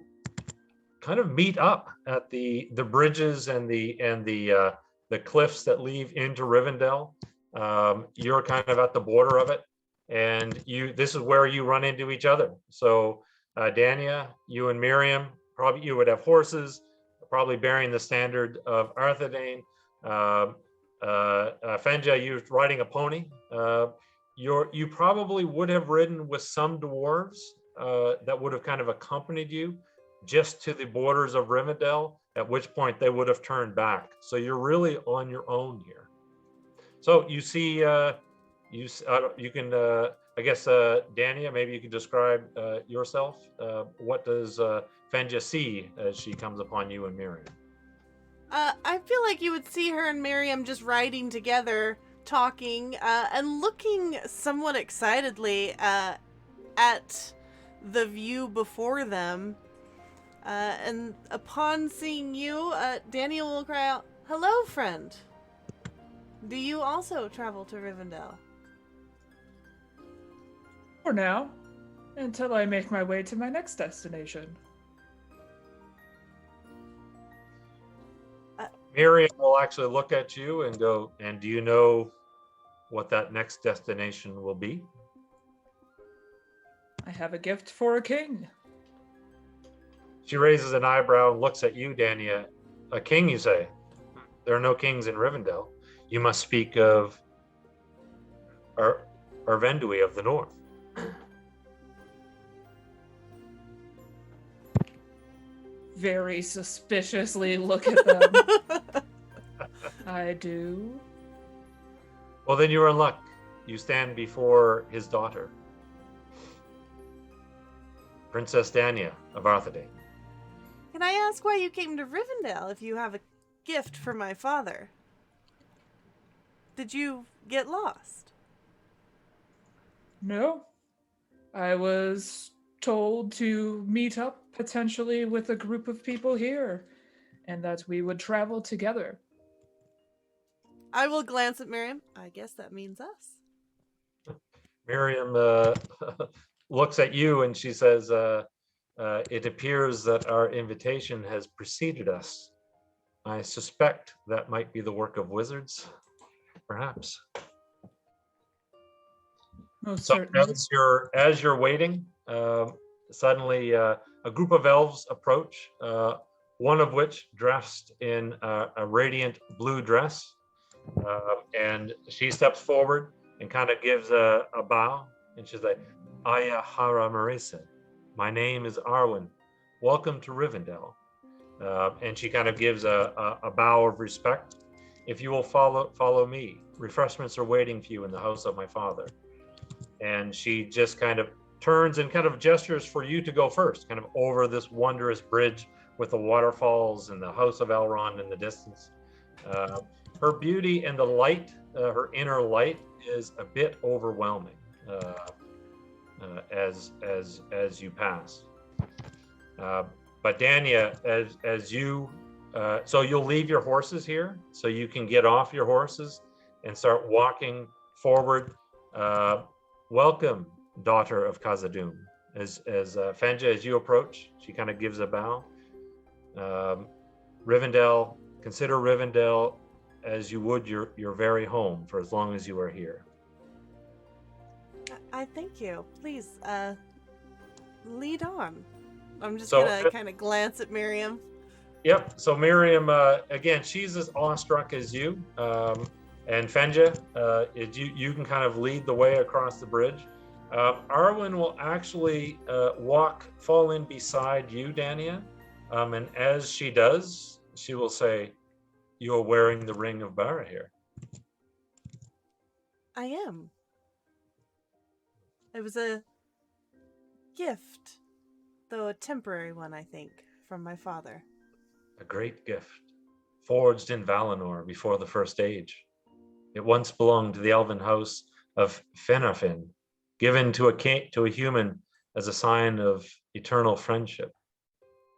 kind of meet up at the bridges and the cliffs that lead into Rivendell. You're kind of at the border of it, and this is where you run into each other. So Dania, you and Miriam, probably you would have horses, probably bearing the standard of Arthedain. Fenja, you're riding a pony. You probably would have ridden with some dwarves that would have kind of accompanied you just to the borders of Rivendell, at which point they would have turned back. So you're really on your own here. So you see, you can, I guess, Dania, maybe you can describe yourself. What does Fenja see as she comes upon you and Miriam? I feel like you would see her and Miriam just riding together, talking, and looking somewhat excitedly at the view before them. And upon seeing you, Daniel will cry out, "Hello, friend. Do you also travel to Rivendell?" For now, until I make my way to my next destination. Miriam will actually look at you and go, "And do you know what that next destination will be?" I have a gift for a king. She raises an eyebrow and looks at you, Dania. "A king, you say? There are no kings in Rivendell. You must speak of Arvindui of the North." Very suspiciously look at them. I do. Well, then you're in luck. You stand before his daughter, Princess Dania of Arthedain. Can I ask why you came to Rivendell if you have a gift for my father? Did you get lost? No. I was told to meet up potentially with a group of people here, and that we would travel together. I will glance at Miriam. I guess that means us. Miriam looks at you and she says, "It appears that our invitation has preceded us. I suspect that might be the work of wizards, perhaps." Most So certainly. as you're waiting, suddenly a group of elves approach, one of which dressed in a radiant blue dress, and she steps forward and kind of gives a bow, and she's like, "Aya Hara Marisa, my name is Arwen. Welcome to Rivendell." And she kind of gives a bow of respect, if you will follow me. Refreshments are waiting for you in the house of my father. And she just kind of turns and kind of gestures for you to go first, kind of over this wondrous bridge with the waterfalls and the house of Elrond in the distance. Her beauty and the light, her inner light, is a bit overwhelming as you pass. But Dania, as you, so you'll leave your horses here, so you can get off your horses and start walking forward. Welcome, daughter of Khazad-dûm. As Fenja, as you approach, she kind of gives a bow. Rivendell, consider Rivendell as you would your very home for as long as you are here. I thank you. Please, lead on. I'm just So, gonna kind of glance at Miriam. Yep. So Miriam, again, she's as awestruck as you. And Fenja, you can kind of lead the way across the bridge. Arwen will actually fall in beside you, Dania. And as she does, she will say, "You are wearing the ring of Barahir." I am. It was a gift, though a temporary one, I think, from my father. A great gift, forged in Valinor before the First Age. It once belonged to the elven house of Fenafin, given to a human as a sign of eternal friendship.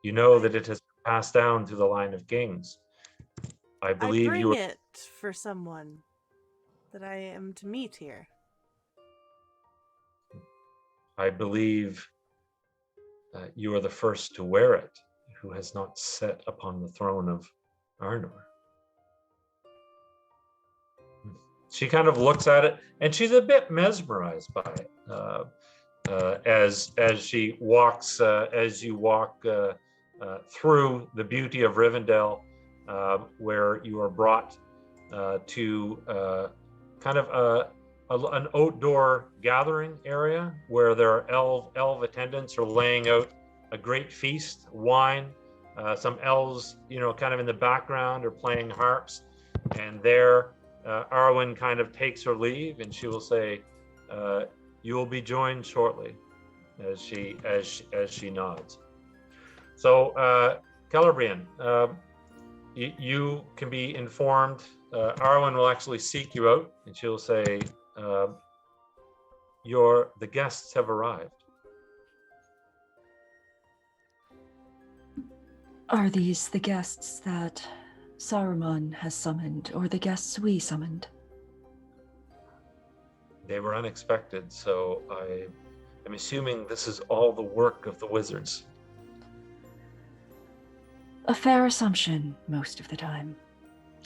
You know that it has passed down through the line of kings. I believe I you bring were... it for someone that I am to meet here. I believe you are the first to wear it, who has not sat upon the throne of Arnor. She kind of looks at it, and she's a bit mesmerized by it as you walk through the beauty of Rivendell, where you are brought to kind of an outdoor gathering area where there are elf attendants are laying out a great feast, wine. Some elves, kind of in the background are playing harps, and there Arwen kind of takes her leave, and she will say, "You will be joined shortly," as she nods. So, Celebrian, you can be informed. Arwen will actually seek you out, and she'll say, "The guests have arrived." Are these the guests that Saruman has summoned, or the guests we summoned? They were unexpected, so I'm assuming this is all the work of the wizards. A fair assumption most of the time.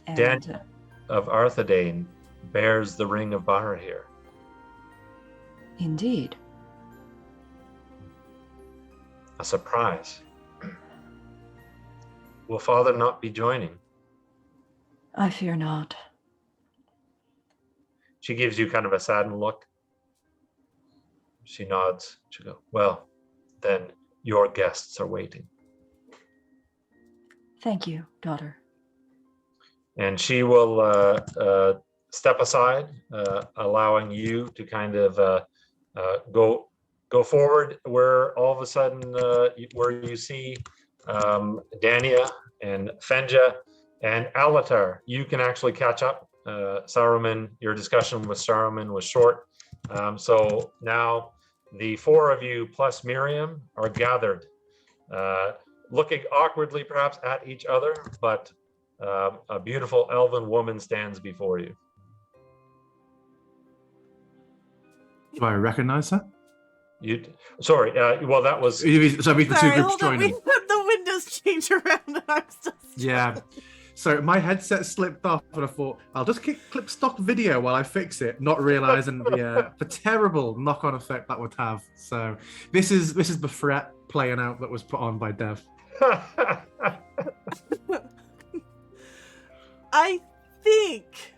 And Dania of Arthedain bears the ring of Barahir. Indeed. A surprise. Will Father not be joining? I fear not. She gives you kind of a saddened look. She nods. She goes, "Well, then your guests are waiting." Thank you, daughter. And she will step aside, allowing you to kind of go forward, where all of a sudden, where you see Dania and Fenja and Alatar. You can actually catch up. Saruman, your discussion with Saruman was short. So now the four of you plus Miriam are gathered, looking awkwardly perhaps at each other, but a beautiful elven woman stands before you. Do I recognize her? Sorry, well, that was... So the two Sorry, groups hold on. joining. The windows change around and I'm still Yeah. So my headset slipped off, and I thought I'll just clip stock video while I fix it, not realizing the terrible knock-on effect that would have. So this is the threat playing out that was put on by Dev. I think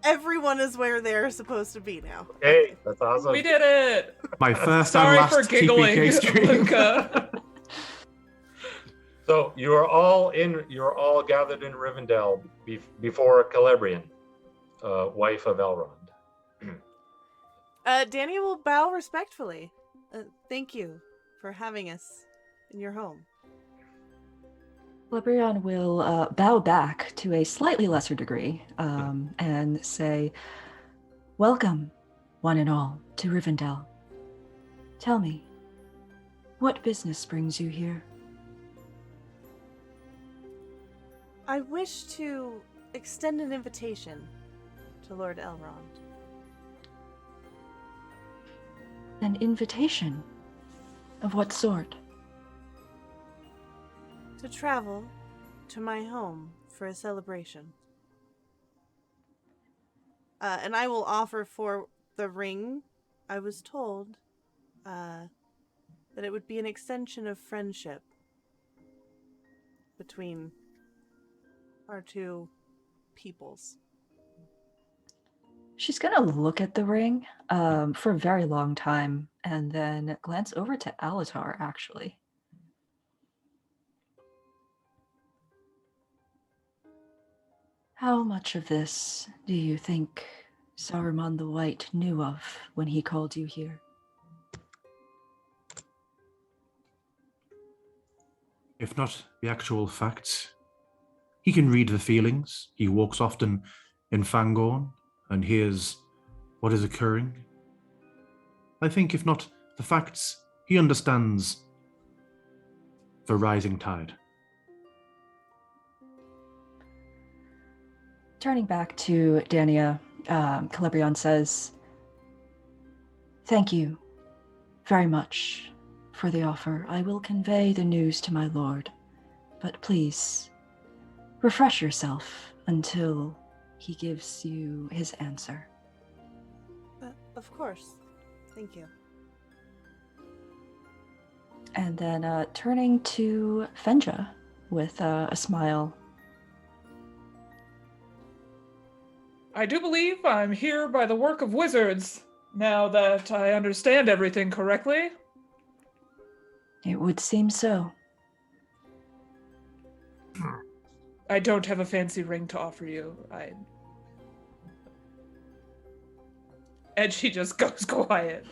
everyone is where they're supposed to be now. Hey, that's awesome. We did it! My first Sorry and last for giggling, TPK stream. Luca. So you're all gathered in Rivendell before Celebrian, wife of Elrond. Dania will bow respectfully. Thank you for having us in your home. Celebrian will bow back to a slightly lesser degree and say, "Welcome, one and all, to Rivendell. Tell me, what business brings you here?" I wish to extend an invitation to Lord Elrond. An invitation? Of what sort? To travel to my home for a celebration. And I will offer for the ring. I was told that it would be an extension of friendship between our two peoples. She's gonna look at the ring for a very long time and then glance over to Alatar, actually. How much of this do you think Saruman the White knew of when he called you here? If not the actual facts, he can read the feelings. He walks often in Fangorn and hears what is occurring. I think if not the facts, he understands the rising tide. Turning back to Dania, Celebrian says, "Thank you very much for the offer. I will convey the news to my lord, but please refresh yourself until he gives you his answer." Of course. Thank you. And then turning to Fenja with a smile. I do believe I'm here by the work of wizards, now that I understand everything correctly. It would seem so. I don't have a fancy ring to offer you. And she just goes quiet.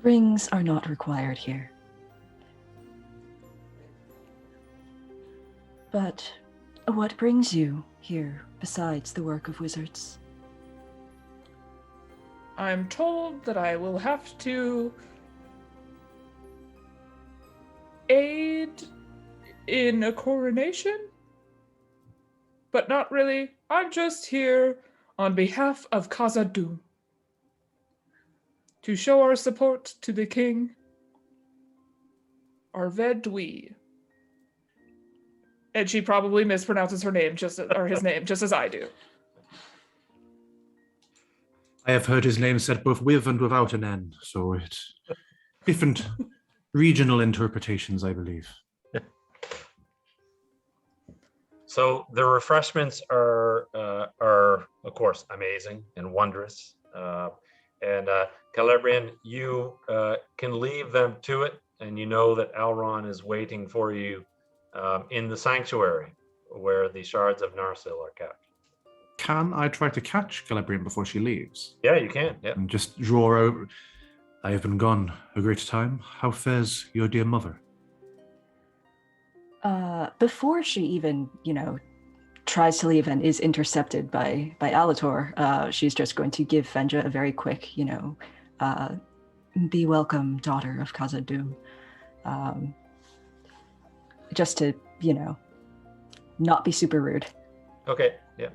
Rings are not required here. But what brings you here besides the work of wizards? I'm told that I will have to aid in a coronation, but not really. I'm just here on behalf of Khazad-dûm to show our support to the King Arvedui. And she probably mispronounces her name, his name, just as I do. I have heard his name said both with and without an N, so it's different regional interpretations, I believe. So the refreshments are of course amazing and wondrous. And Celebrian, you can leave them to it, and you know that Elrond is waiting for you in the sanctuary where the shards of Narsil are kept. Can I try to catch Celebrian before she leaves? Yeah, you can. Yeah. And just draw out. I have been gone a great time. How fares your dear mother? Before she even, tries to leave and is intercepted by Alatar, she's just going to give Fenja a very quick, be welcome, daughter of Khazad-dûm. Just to, not be super rude. Okay, yeah.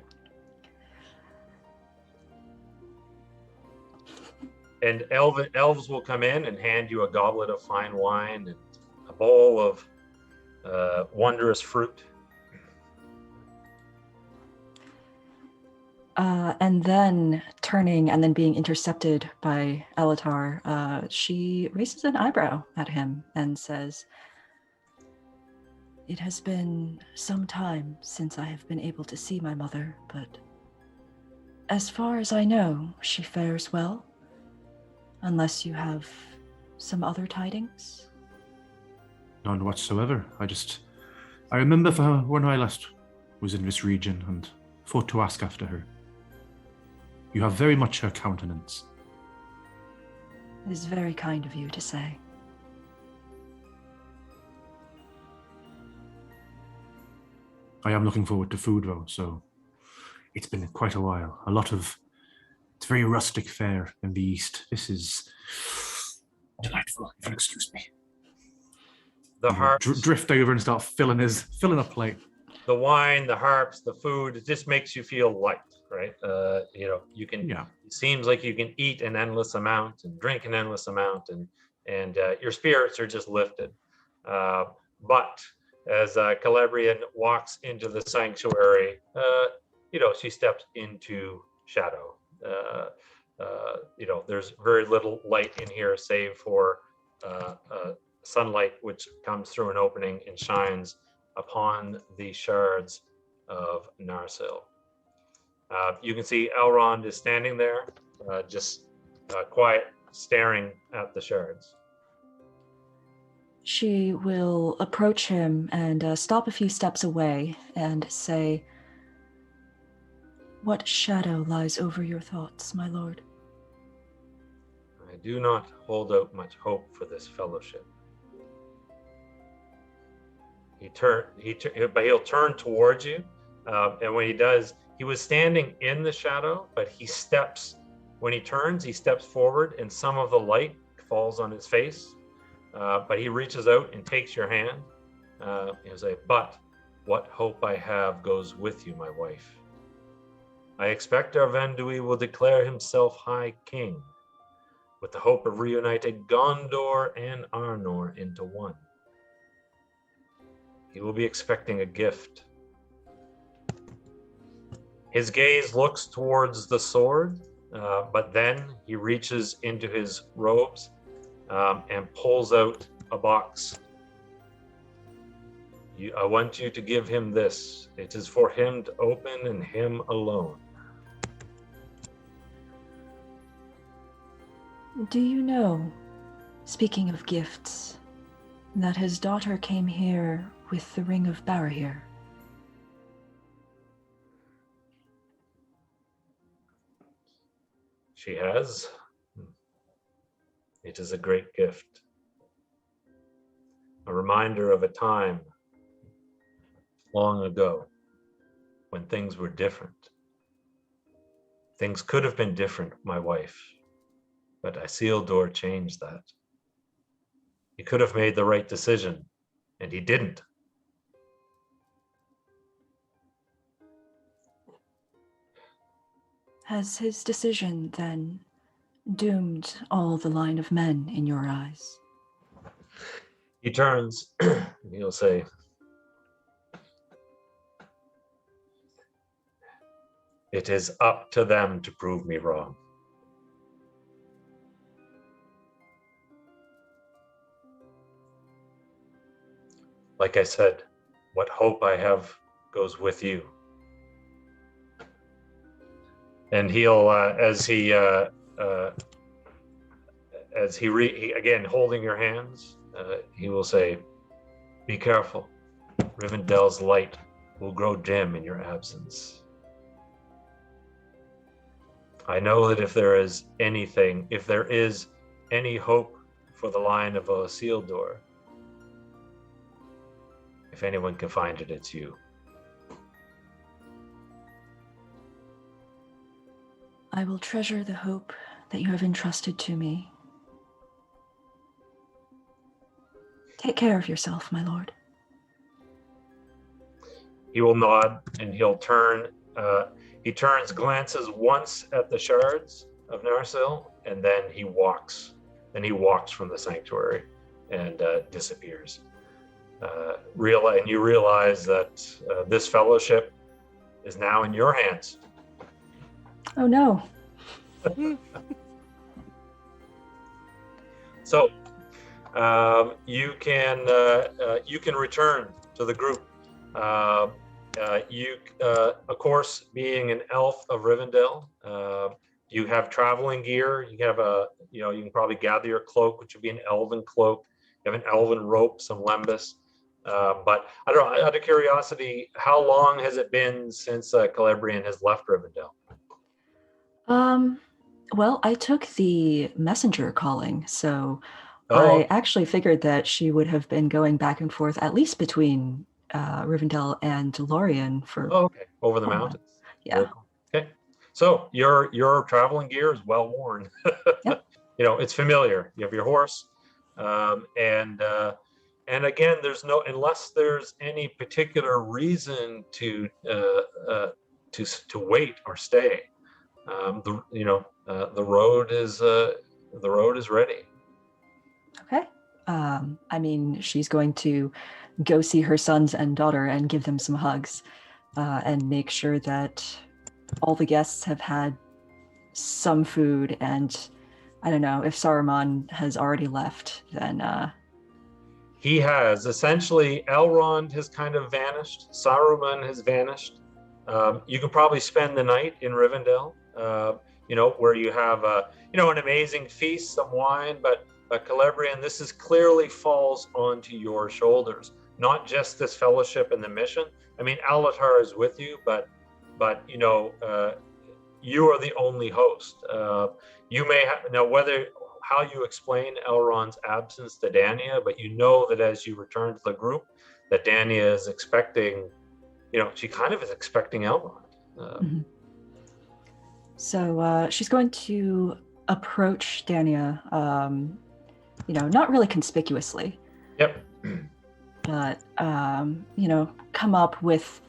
And elves will come in and hand you a goblet of fine wine and a bowl of wondrous fruit. And then turning and then being intercepted by Alatar, she raises an eyebrow at him and says, "It has been some time since I have been able to see my mother, but as far as I know, she fares well, unless you have some other tidings." None whatsoever. I remember when I last was in this region and thought to ask after her. You have very much her countenance. It is very kind of you to say. I am looking forward to food, though, so it's been quite a while. It's very rustic fare in the east. This is delightful, if you'll excuse me. The harps, Drift over and start filling a plate. the wine, the harps, the food, it just makes you feel light, right? You can, Yeah. it seems like you can eat an endless amount and drink an endless amount and your spirits are just lifted. But as Celebrian walks into the sanctuary, she steps into shadow. There's very little light in here save for sunlight which comes through an opening and shines upon the shards of Narsil. You can see Elrond is standing there, just quiet, staring at the shards. She will approach him and stop a few steps away and say, "What shadow lies over your thoughts, my lord?" I do not hold out much hope for this fellowship. But he'll turn towards you, and when he does, he was standing in the shadow, but when he turns, he steps forward, and some of the light falls on his face. But he reaches out and takes your hand. He'll say, "But what hope I have goes with you, my wife. I expect Arvindui will declare himself High King, with the hope of reuniting Gondor and Arnor into one. He will be expecting a gift." His gaze looks towards the sword, but then he reaches into his robes and pulls out a box. I want you to give him this. It is for him to open and him alone. Do you know, speaking of gifts, that his daughter came here with the Ring of Barahir? She has. It is a great gift. A reminder of a time long ago when things were different. Things could have been different, my wife, but Isildur changed that. He could have made the right decision, and he didn't. Has his decision, then, doomed all the line of men in your eyes? He turns and he'll say, "It is up to them to prove me wrong." Like I said, what hope I have goes with you. And he'll, again holding your hands, he will say, "Be careful. Rivendell's light will grow dim in your absence. I know that if there is any hope for the line of Isildur, if anyone can find it, it's you." I will treasure the hope that you have entrusted to me. Take care of yourself, my lord. He will nod and he'll turn. He turns, glances once at the shards of Narsil, and then he walks. Then he walks from the sanctuary and disappears. And you realize that this fellowship is now in your hands. Oh no. So you can return to the group. Of course, being an elf of Rivendell, you have traveling gear. You have you can probably gather your cloak, which would be an elven cloak. You have an elven rope, some lembas. But I don't know, out of curiosity, how long has it been since Celebrian has left Rivendell? Well, I took the messenger calling, so Oh, I actually figured that she would have been going back and forth at least between Rivendell and Lorien for. oh, okay. Over the Oh, mountains. yeah. Very cool. Okay. So your traveling gear is well worn. Yep. You know, it's familiar. You have your horse. And again, there's no, unless there's any particular reason to wait or stay. The road is ready. Okay. I mean, she's going to go see her sons and daughter and give them some hugs, and make sure that all the guests have had some food. And I don't know if Saruman has already left, then. He has. Essentially, Elrond has kind of vanished. Saruman has vanished. You can probably spend the night in Rivendell, where you have an amazing feast, some wine, but Celebrian, this is clearly falls onto your shoulders, not just this fellowship and the mission. I mean, Alatar is with you, but you are the only host. You may have now how you explain Elrond's absence to Dania, but you know that as you return to the group, that Dania is expecting, she kind of is expecting Elrond. So she's going to approach Dania, not really conspicuously. Yep. But, come up with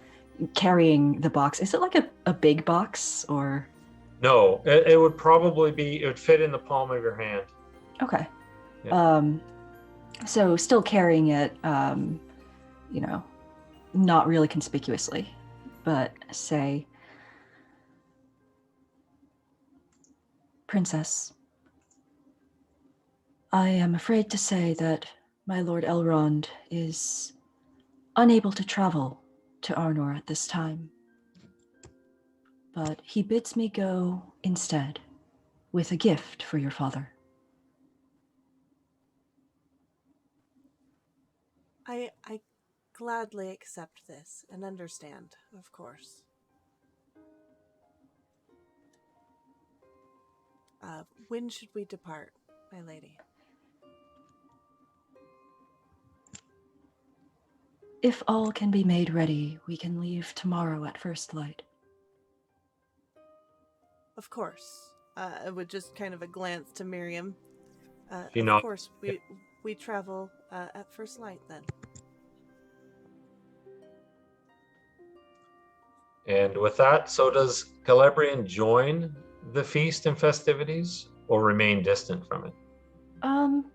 carrying the box. Is it like a big box or? No, it would probably it would fit in the palm of your hand. Okay. Yeah. So still carrying it, not really conspicuously, but say, Princess, I am afraid to say that my Lord Elrond is unable to travel to Arnor at this time. But he bids me go instead with a gift for your father. I gladly accept this and understand, of course. When should we depart, my lady? If all can be made ready, we can leave tomorrow at first light. Of course. With just kind of a glance to Miriam. She of nods. course, we travel at first light then. And with that, so does Celebrian join the feast and festivities or remain distant from it?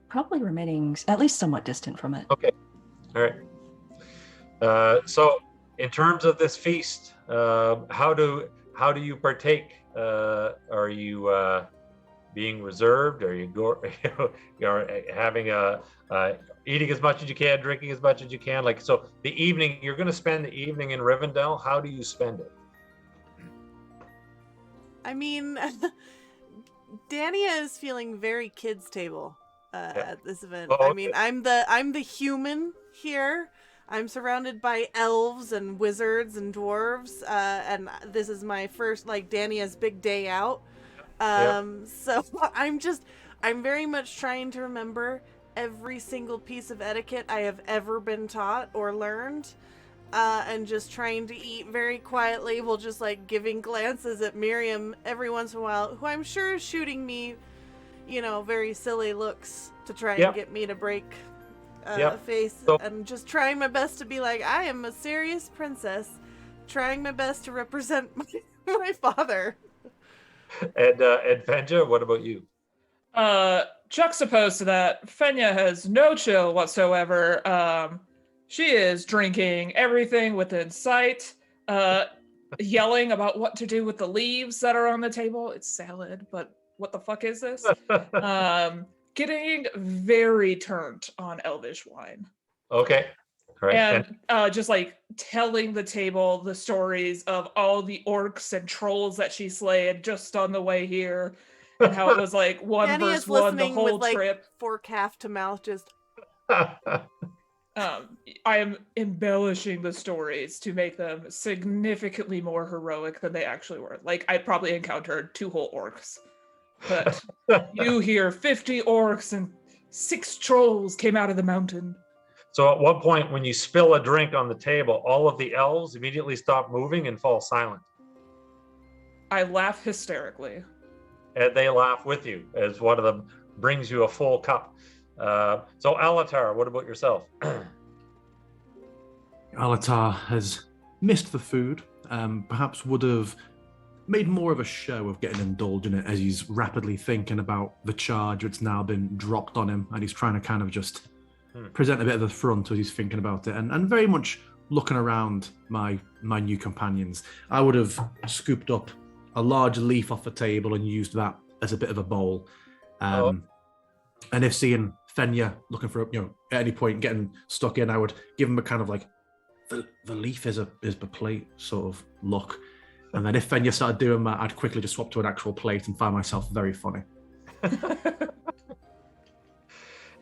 Probably remaining at least somewhat distant from it. Okay. All right. So in terms of this feast, how do you partake? Are you being reserved? Are you're having eating as much as you can, drinking as much as you can? Like, so the evening, you're going to spend the evening in Rivendell. How do you spend it? I mean, Dania is feeling very kids' table at this event. Oh, I mean, I'm the human here. I'm surrounded by elves and wizards and dwarves, and this is my first, Dania's big day out. So I'm very much trying to remember every single piece of etiquette I have ever been taught or learned, and just trying to eat very quietly while just giving glances at Miriam every once in a while, who I'm sure is shooting me, very silly looks to try and get me to break face, and just trying my best to be like, I am a serious princess, trying my best to represent my father. And Fenja, what about you? Juxtaposed to that, Fenja has no chill whatsoever. She is drinking everything within sight, yelling about what to do with the leaves that are on the table. It's salad, but what the fuck is this? Getting very turned on elvish wine. Okay. All right. And just telling the table the stories of all the orcs and trolls that she slayed just on the way here, and how it was one Danny versus is one the listening whole with, trip. fork half to mouth, just I am embellishing the stories to make them significantly more heroic than they actually were. Like, I probably encountered 2 whole orcs. But you hear 50 orcs and 6 trolls came out of the mountain. So at one point, when you spill a drink on the table, all of the elves immediately stop moving and fall silent. I laugh hysterically. And they laugh with you as one of them brings you a full cup. So Alatar, what about yourself? Alatar has missed the food, perhaps would have made more of a show of getting indulged in it as he's rapidly thinking about the charge that's now been dropped on him, and he's trying to kind of just present a bit of a front as he's thinking about it, and very much looking around my new companions. I would have scooped up a large leaf off the table and used that as a bit of a bowl. And if seeing Fenja looking for, at any point getting stuck in, I would give him a kind of like, the leaf is a plate sort of look. And then if Fenja started doing that, I'd quickly just swap to an actual plate and find myself very funny.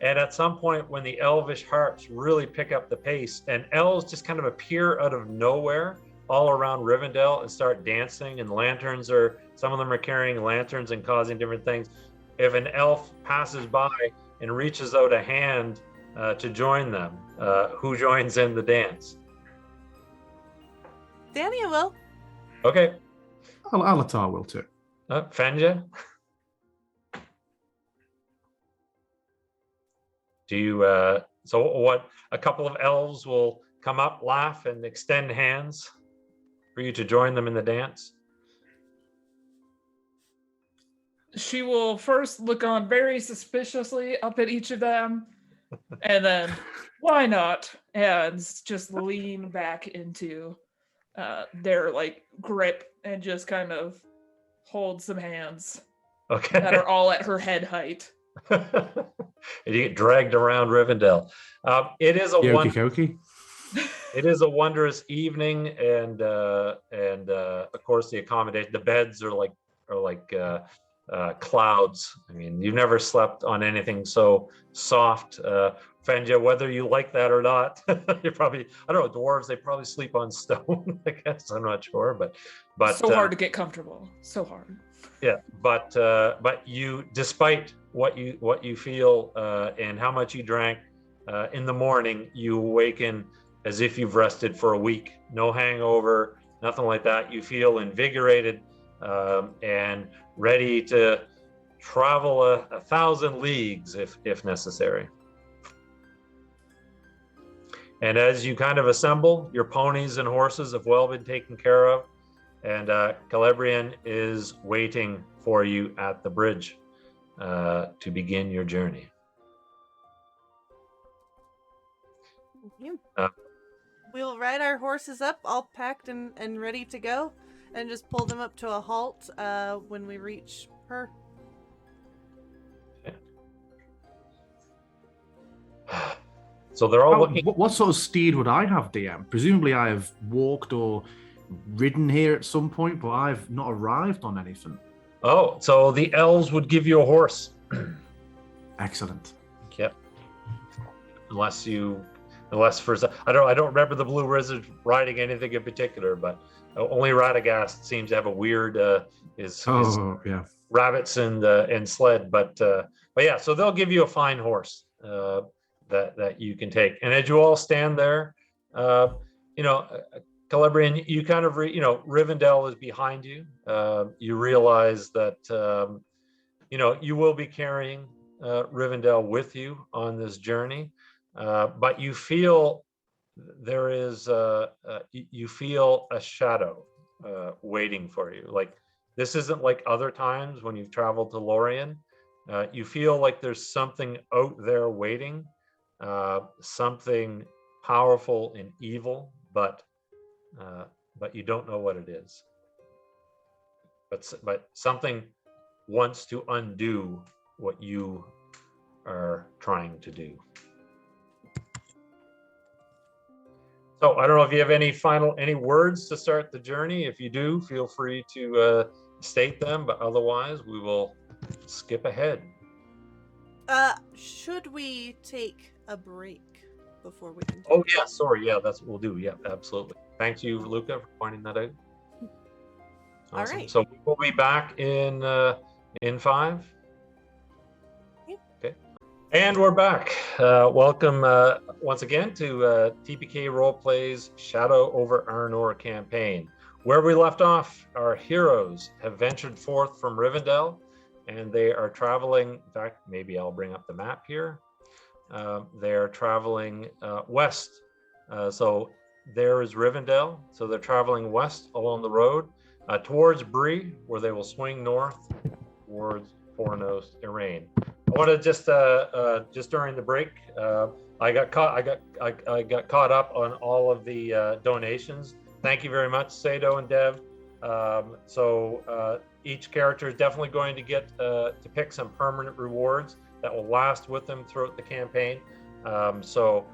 And at some point when the elvish harps really pick up the pace and elves just kind of appear out of nowhere all around Rivendell and start dancing, and some of them are carrying lanterns and causing different things. If an elf passes by and reaches out a hand to join them, who joins in the dance? Dania will. Okay. Alatar will too. Fenja? Do you, so what, a couple of elves will come up, laugh, and extend hands for you to join them in the dance? She will first look on very suspiciously up at each of them, and then, why not? And just lean back into their grip and just kind of hold some hands that are all at her head height. And you get dragged around Rivendell. It is a it is a wondrous evening, and of course the accommodation, the beds are like clouds. I mean, you've never slept on anything so soft. Fenja, whether you like that or not, you probably, I don't know, dwarves, they probably sleep on stone, I guess. I'm not sure, but so hard to get comfortable. So hard. Yeah, but you, despite what you feel and how much you drank, in the morning, you awaken as if you've rested for a week. No hangover, nothing like that. You feel invigorated and ready to travel 1,000 leagues if necessary. And as you kind of assemble, your ponies and horses have well been taken care of, and Celebrian is waiting for you at the bridge to begin your journey. We'll ride our horses up, all packed and ready to go, and just pull them up to a halt when we reach her. So they're all looking. What sort of steed would I have, DM? Presumably I have walked or ridden here at some point, but I've not arrived on anything. Oh, so the elves would give you a horse. Excellent. Yep. Unless for I don't remember the Blue Wizard riding anything in particular, but only Radagast seems to have a weird rabbits and sled, but yeah, so they'll give you a fine horse that you can take. And as you all stand there, Celebrian, you kind of Rivendell is behind you. You realize that you will be carrying Rivendell with you on this journey, but you feel there is you feel a shadow waiting for you. Like, this isn't like other times when you've traveled to Lorien. You feel like there's something out there waiting, something powerful and evil, but you don't know what it is. But something wants to undo what you are trying to do. So I don't know if you have any words to start the journey. If you do, feel free to state them, but otherwise we will skip ahead. Should we take a break before we continue. Oh yeah, sorry. Yeah, that's what we'll do. Yeah, absolutely. Thank you, Luca, for pointing that out. All Awesome. right. So we'll be back in 5. Yep. Okay. And we're back. Welcome once again to TPK Roleplay's Shadow over Arnor campaign. Where we left off, our heroes have ventured forth from Rivendell, and they are traveling. In fact, maybe I'll bring up the map here. They're traveling west. So there is Rivendell. So they're traveling west along the road towards Bree, where they will swing north towards Fornost Erain. I want to just during the break, I got caught up on all of the donations. Thank you very much, Sado and Dev. So each character is definitely going to get to pick some permanent rewards that will last with them throughout the campaign. So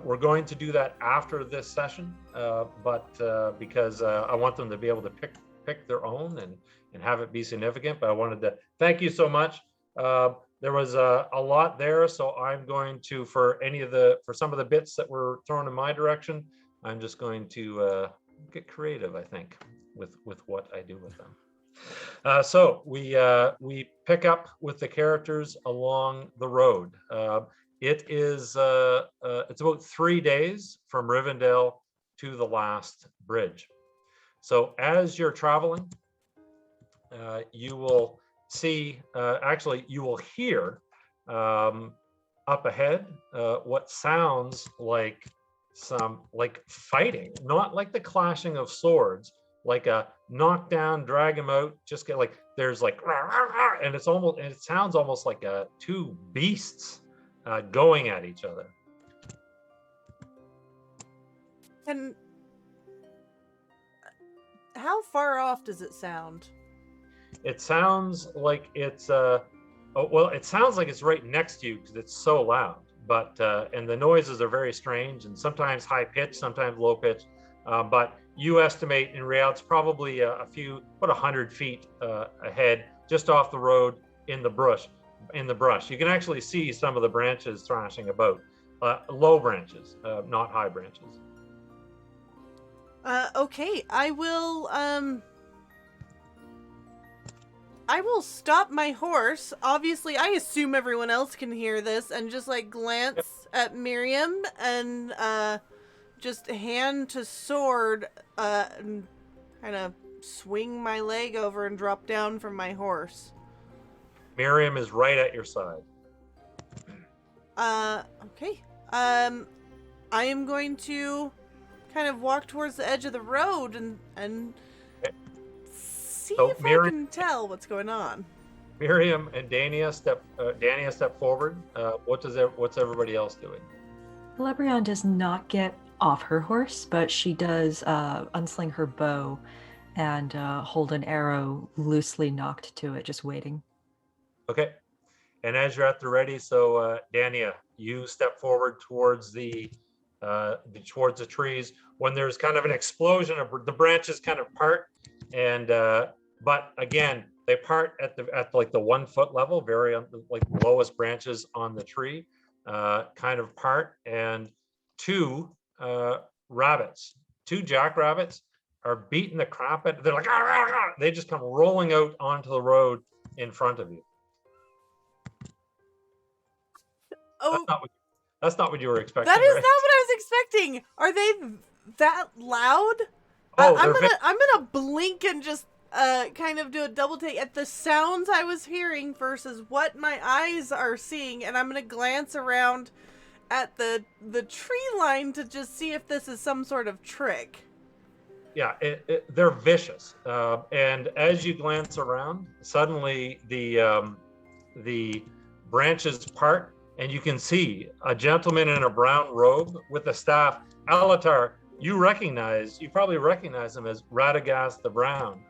we're going to do that after this session, but because I want them to be able to pick their own and have it be significant. But I wanted to thank you so much. There was a lot there, so I'm going to, for some of the bits that were thrown in my direction, I'm just going to get creative, I think, with what I do with them. So we pick up with the characters along the road. It's about 3 days from Rivendell to the last bridge. So as you're traveling, you will see, actually you will hear up ahead what sounds like fighting, not like the clashing of swords, like a knock down, drag him out, just get like, there's like, and it sounds almost like two beasts going at each other. And how far off does it sound? It sounds like it sounds like it's right next to you because it's so loud. But and the noises are very strange and sometimes high pitched, sometimes low pitched. But you estimate in reality it's probably about 100 feet ahead, just off the road in the brush. You can actually see some of the branches thrashing about, low branches, not high branches. Okay, I will stop my horse. Obviously, I assume everyone else can hear this, and just like glance at Miriam and just hand to sword and kind of swing my leg over and drop down from my horse. Miriam is right at your side. Okay. I am going to kind of walk towards the edge of the road and see if I can tell what's going on. Miriam and Dania step forward. What's everybody else doing? Celebrian does not get off her horse, but she does unsling her bow and hold an arrow loosely nocked to it, just waiting. Okay. And as you're at the ready, so Dania, you step forward towards the trees when there's kind of an explosion of the branches kind of part, and but again they part at like the 1 foot level, very like the lowest branches on the tree, kind of part, and two jackrabbits are beating the crap at. They're like, "Ah, ah, ah." They just come rolling out onto the road in front of you. Oh, that's not what you were expecting. that is right? not what I was expecting. Are they that loud? Oh, I'm gonna blink and just kind of do a double take at the sounds I was hearing versus what my eyes are seeing, and I'm gonna glance around at the tree line to just see if this is some sort of trick. Yeah, they're vicious, and as you glance around, suddenly the branches part, and you can see a gentleman in a brown robe with a staff. Alatar, you probably recognize him as Radagast the Brown.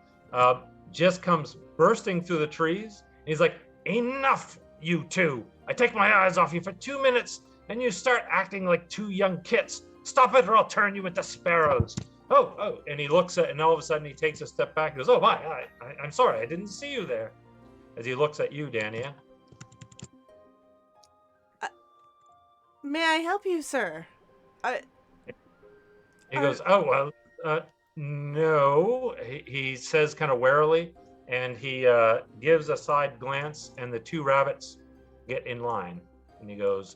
Just comes bursting through the trees. He's like, "Enough, you two! I take my eyes off you for 2 minutes, and you start acting like two young kits. Stop it, or I'll turn you into sparrows." Oh, and he looks at, and all of a sudden he takes a step back and goes, "Oh my, I'm sorry, I didn't see you there." As he looks at you, Dania. May I help you, sir? He goes, oh, well, no, he says kind of warily, and he gives a side glance, and the two rabbits get in line. And he goes,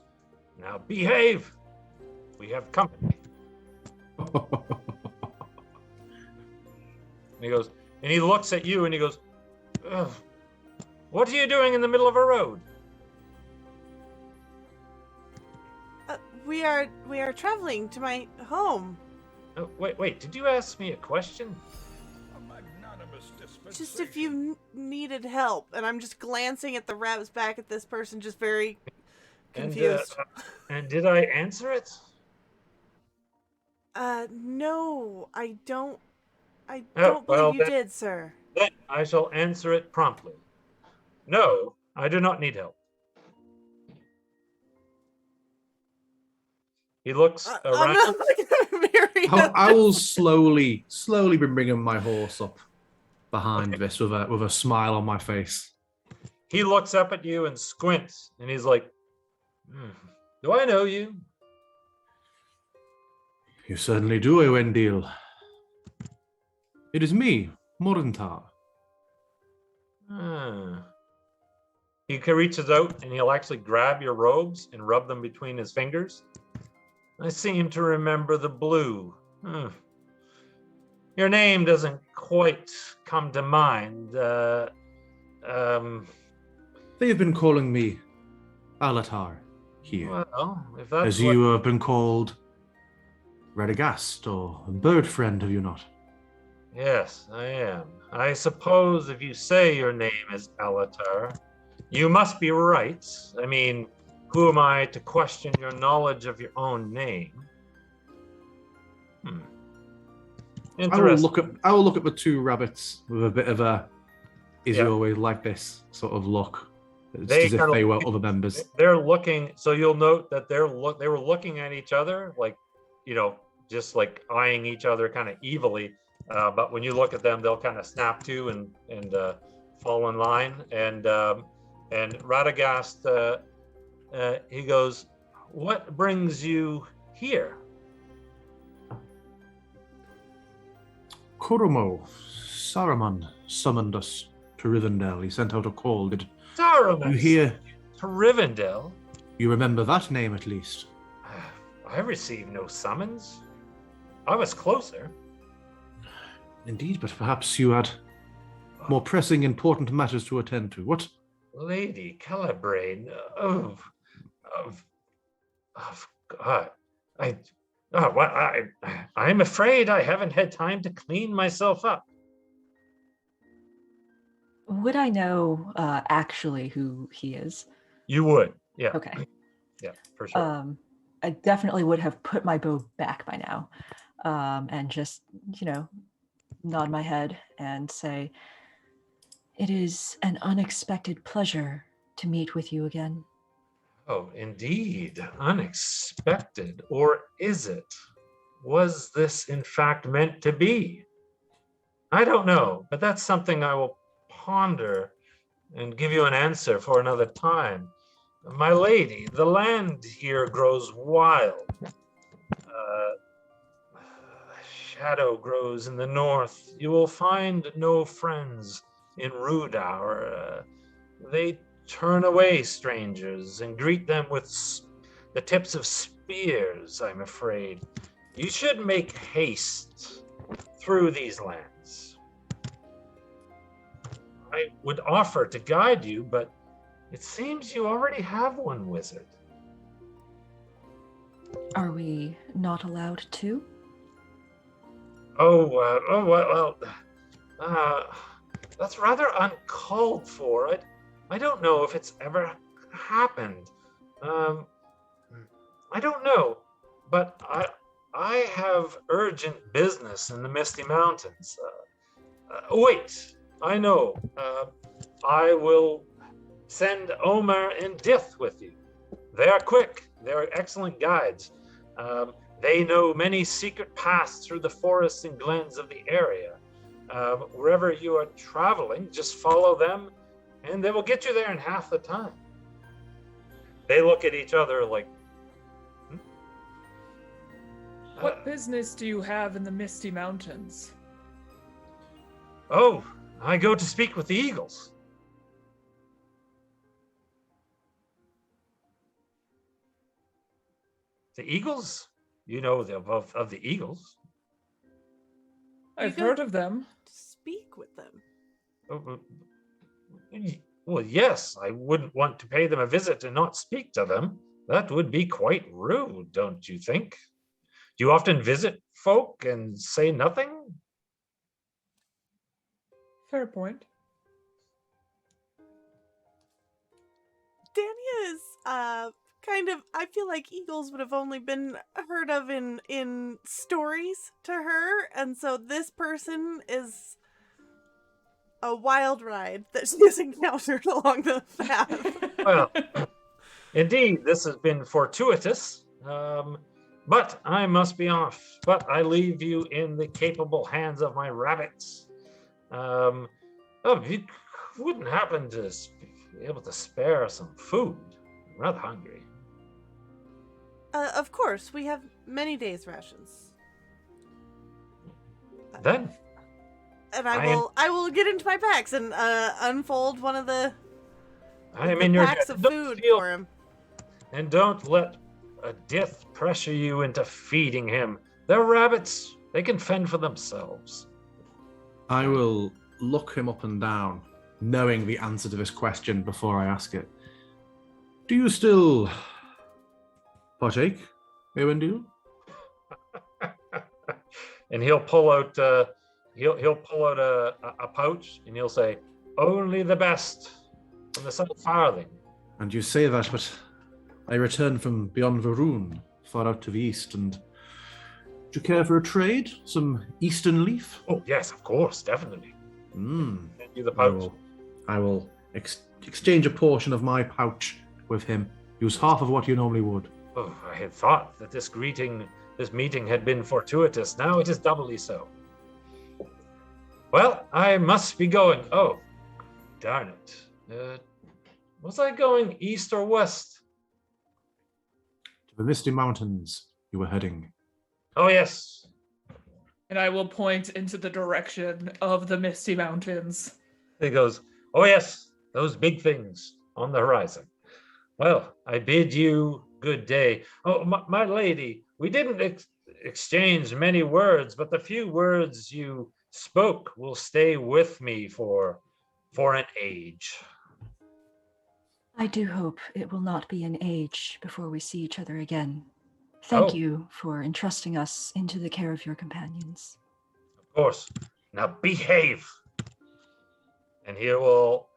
now behave. We have company. And he goes, and he looks at you and he goes, ugh, what are you doing in the middle of a road? We are traveling to my home. Oh, wait, did you ask me a question? Just if you needed help. And I'm just glancing at the rabbits back at this person, just very confused. And did I answer it? No, I don't believe you did, sir. Then I shall answer it promptly. No, I do not need help. He looks around. I will slowly be bringing my horse up behind this with a smile on my face. He looks up at you and squints, and he's like, do I know you? You certainly do, Ewendil. It is me, Morintar. He reaches out and he'll actually grab your robes and rub them between his fingers. I seem to remember the blue. Your name doesn't quite come to mind. They have been calling me Alatar here. Well, if that's as you have been called Radagast or Bird Friend, have you not? Yes, I am. I suppose if you say your name is Alatar, you must be right. I mean, who am I to question your knowledge of your own name? I will look at the two rabbits with a bit of a "is he always like this" sort of look. It's as if they were other members. They're looking, so you'll note that they were looking at each other like, just like eyeing each other kind of evilly. But when you look at them, they'll kind of snap to and fall in line. And Radagast, he goes, "What brings you here?" Saruman summoned us to Rivendell. He sent out a call. Did Saruman you hear? To Rivendell? You remember that name at least? I received no summons. I was closer. Indeed, but perhaps you had more pressing, important matters to attend to. What? Lady Celebrian, of God, I'm afraid I haven't had time to clean myself up. Would I know actually who he is? You would, yeah. Okay. Yeah, for sure. I definitely would have put my bow back by now, and just, nod my head and say, "It is an unexpected pleasure to meet with you again." Oh, indeed. Unexpected. Or is it? Was this in fact meant to be? I don't know, but that's something I will ponder and give you an answer for another time. My lady, the land here grows wild. Shadow grows in the north. You will find no friends in Rhudaur. They turn away strangers and greet them with the tips of spears, I'm afraid. You should make haste through these lands. I would offer to guide you, but it seems you already have one wizard. Are we not allowed to? That's rather uncalled for. I don't know if it's ever happened. I don't know, but I have urgent business in the Misty Mountains. Wait, I know. I will send Omer and Dith with you. They are quick. They are excellent guides. They know many secret paths through the forests and glens of the area. Wherever you are traveling, just follow them, and they will get you there in half the time. They look at each other like, What business do you have in the Misty Mountains? Oh, I go to speak with the eagles. The eagles? You know of the eagles. I've go heard of them. Speak with them. Well, yes, I wouldn't want to pay them a visit and not speak to them. That would be quite rude, don't you think? Do you often visit folk and say nothing? Fair point. Dania is kind of, I feel like eagles would have only been heard of in stories to her, and so this person is a wild ride that she has encountered along the path. Well, indeed, this has been fortuitous, but I must be off. But I leave you in the capable hands of my rabbits. Oh, you wouldn't happen to be able to spare some food? I'm rather hungry. Of course, we have many days' rations. Then, And I will get into my packs and unfold one of the I am in your packs debt. of Don't food feel- for him. And don't let a death pressure you into feeding him. They're rabbits. They can fend for themselves. I will look him up and down, knowing the answer to this question before I ask it. Do you still partake, Rivendell? And he'll pull out he'll pull out a pouch and he'll say, "Only the best from the South Farthing." And you say that, but I returned from beyond the Rune, far out to the east, and do you care for a trade? Some eastern leaf? Oh yes, of course, definitely. Hmm. Send you the pouch. I will exchange a portion of my pouch with him. Use half of what you normally would. Oh, I had thought that this meeting had been fortuitous. Now it is doubly so. Well, I must be going. Oh, darn it. Was I going east or west? To the Misty Mountains you were heading. Oh, yes. And I will point into the direction of the Misty Mountains. He goes, "Oh, yes, those big things on the horizon. Well, I bid you good day. Oh, my lady, we didn't exchange many words, but the few words you spoke will stay with me for an age." I do hope it will not be an age before we see each other again. Thank you for entrusting us into the care of your companions. Of course. Now behave. And he will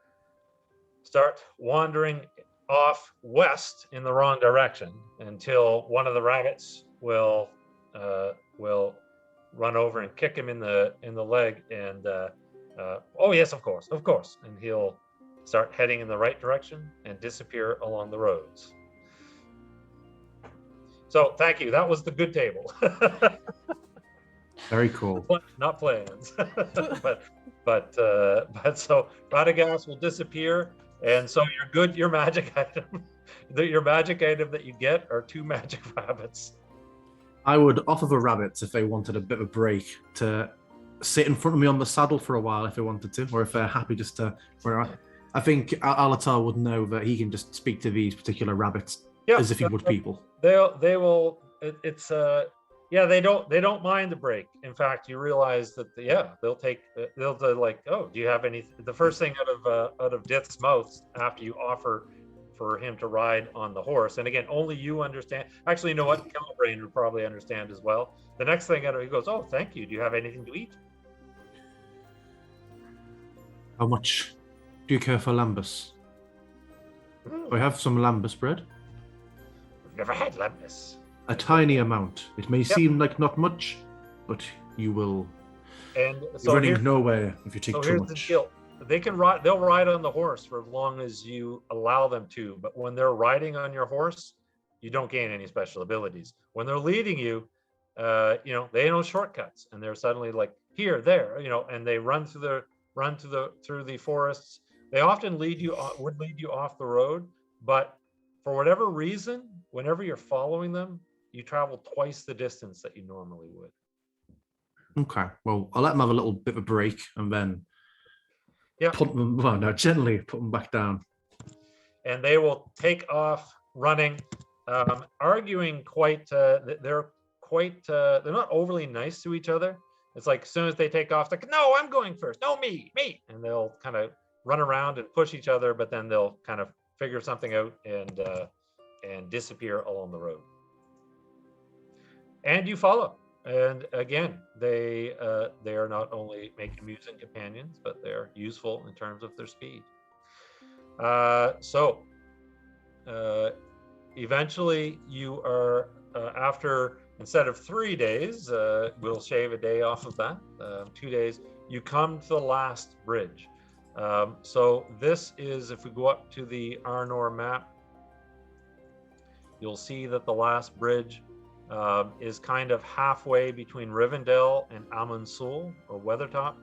start wandering off west in the wrong direction until one of the rabbits will run over and kick him in the leg and oh yes, of course, and he'll start heading in the right direction and disappear along the roads. So thank you. That was the good table. Very cool. Not plans. but so Radagast will disappear, and so your magic item, your magic item that you get are 2 magic rabbits. I would offer the rabbits if they wanted a bit of a break to sit in front of me on the saddle for a while if they wanted to, or if they're happy just to. I think Alatar would know that he can just speak to these particular rabbits as if he would people. They will. They don't mind the break. In fact, you realize that they'll like, "Oh, do you have any?" The first thing out of Dith's mouth after you offer for him to ride on the horse, and again, only you understand. Actually, you know what? Celebrian would probably understand as well. The next thing out of he goes, "Oh, thank you. Do you have anything to eat?" How much do you care for lambus? I have some lambus bread. We've never had lambus. A tiny amount. It may seem like not much, but you will. And You're so running nowhere if you take too here's much. the deal. They can ride. They'll ride on the horse for as long as you allow them to. But when they're riding on your horse, you don't gain any special abilities. When they're leading you, they know shortcuts, and they're suddenly like here, there, and they run through the forests. They often would lead you off the road, but for whatever reason, whenever you're following them, you travel twice the distance that you normally would. Okay. Well, I'll let them have a little bit of a break and then gently put them back down. And they will take off running, arguing quite. They're not overly nice to each other. It's like as soon as they take off, it's like, no, I'm going first. No, me. And they'll kind of run around and push each other, but then they'll kind of figure something out and disappear along the road. And you follow. And again, they are not only make amusing companions, but they're useful in terms of their speed. Eventually you are, after, instead of 3 days, we'll shave a day off of that, 2 days, you come to the last bridge. So this is, if we go up to the Arnor map, you'll see that the last bridge is kind of halfway between Rivendell and Phzoul or Weathertop.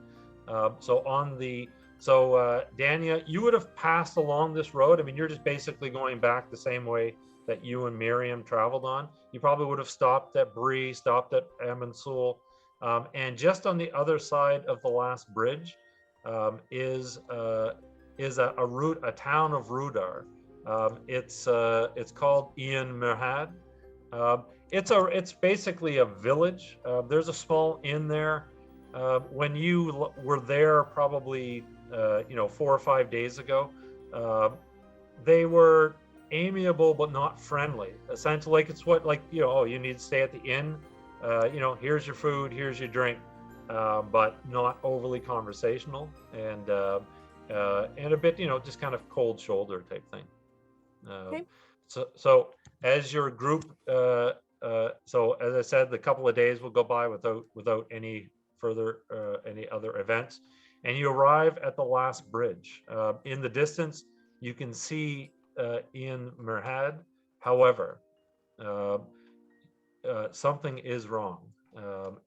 Dania, you would have passed along this road. I mean, you're just basically going back the same way that you and Miriam traveled on. You probably would have stopped at Bree, stopped at Phzoul, and just on the other side of the last bridge is a town of Rhudaur. It's called Ian Merhad. It's basically a village. There's a small inn there. When you were there, probably 4 or 5 days ago, they were amiable but not friendly. Essentially, like it's what you need to stay at the inn. Here's your food, here's your drink, but not overly conversational and a bit just kind of cold shoulder type thing. Okay. So as your group, so as I said, the couple of days will go by without any further any other events, and you arrive at the last bridge. In the distance, you can see Ian Merhad. However, something is wrong.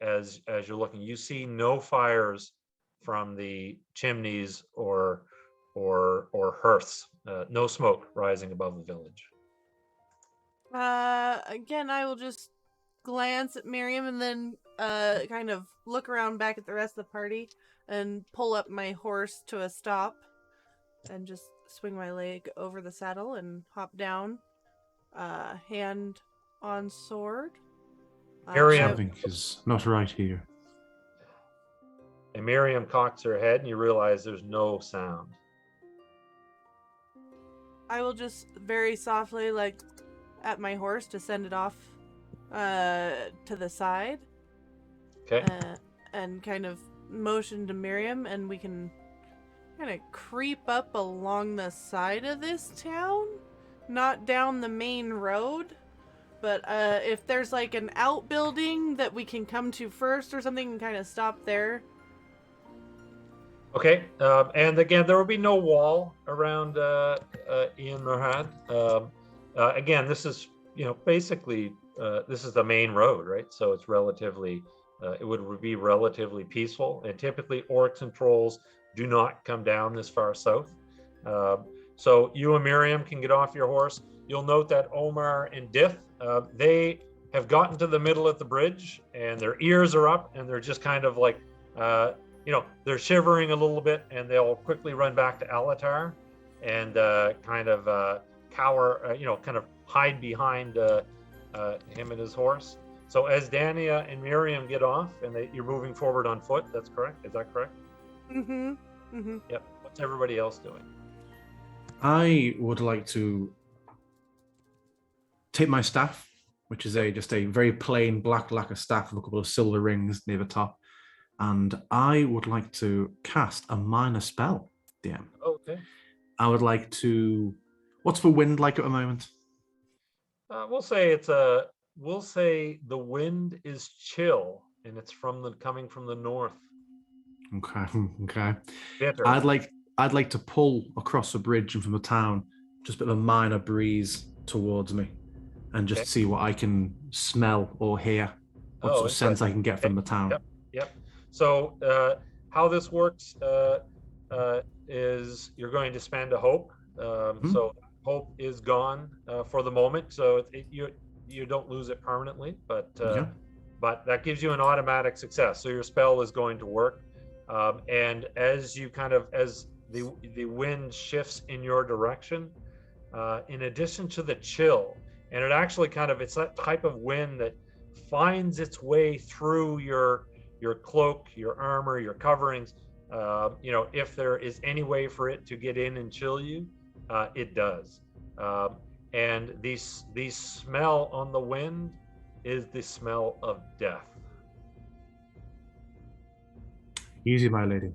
As you're looking, you see no fires from the chimneys or hearths. No smoke rising above the village. Again, I will just glance at Miriam and then kind of look around back at the rest of the party and pull up my horse to a stop and just swing my leg over the saddle and hop down, hand on sword. Miriam, Something is not right here. And Miriam cocks her head and you realize there's no sound. I will just very softly, at my horse to send it off to the side. Okay. And kind of motion to Miriam, and we can kind of creep up along the side of this town, not down the main road, but if there's an outbuilding that we can come to first or something, and kind of stop there. Okay, and again, there will be no wall around Ian Merhad. Again, this is basically this is the main road, right? So it's relatively it would be relatively peaceful, and typically orcs and trolls do not come down this far south. So you and Miriam can get off your horse. You'll note that Omar and Dith, they have gotten to the middle of the bridge and their ears are up and they're just kind of they're shivering a little bit, and they'll quickly run back to Alatar and kind of cower, kind of hide behind him and his horse. So as Dania and Miriam get off, and you're moving forward on foot, that's correct? Is that correct? Mm-hmm. Mm-hmm. Yep. What's everybody else doing? I would like to take my staff, which is just a very plain black lacquer staff with a couple of silver rings near the top, and I would like to cast a minor spell, DM. Okay. I would like to... What's the wind like at the moment? We'll say the wind is chill, and it's coming from the north. Okay. Bitter. I'd like to pull across the bridge and from the town, just a bit of a minor breeze towards me, and just see what I can smell or hear, what sort of sense I can get from the town. Yep. So how this works is you're going to spend a hope. So hope is gone for the moment. So you don't lose it permanently, but Yeah. but that gives you an automatic success. So your spell is going to work, and as you as the wind shifts in your direction, in addition to the chill, and it actually it's that type of wind that finds its way through your cloak, your armor, your coverings. If there is any way for it to get in and chill you, it does. And the smell on the wind is the smell of death. Easy, my lady.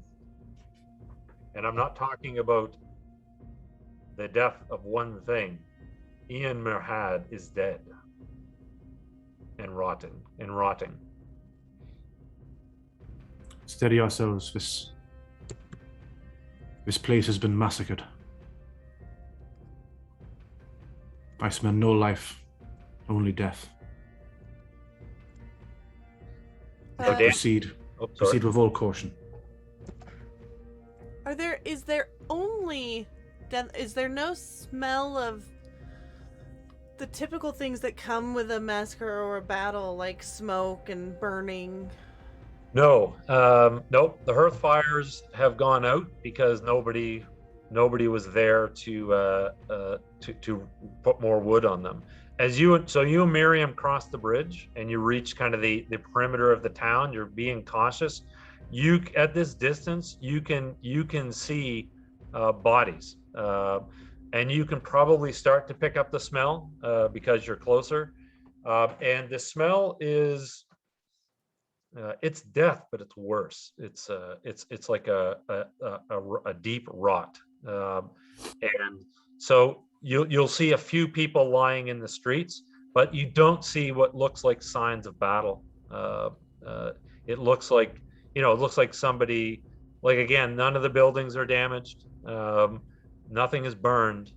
And I'm not talking about the death of one thing. Ian Merhad is dead and rotting. Steady ourselves. This place has been massacred. I smell no life, only death. Proceed with all caution. Is there no smell of the typical things that come with a massacre or a battle, like smoke and burning? No, nope. The hearth fires have gone out because nobody was there to put more wood on them. You and Miriam cross the bridge and you reach the perimeter of the town. You're being cautious. At this distance, you can see bodies, and you can probably start to pick up the smell because you're closer. And the smell is it's death, but it's worse. It's like a deep rot, and so you'll see a few people lying in the streets, but you don't see what looks like signs of battle. It looks like somebody, again, none of the buildings are damaged. Nothing is burned.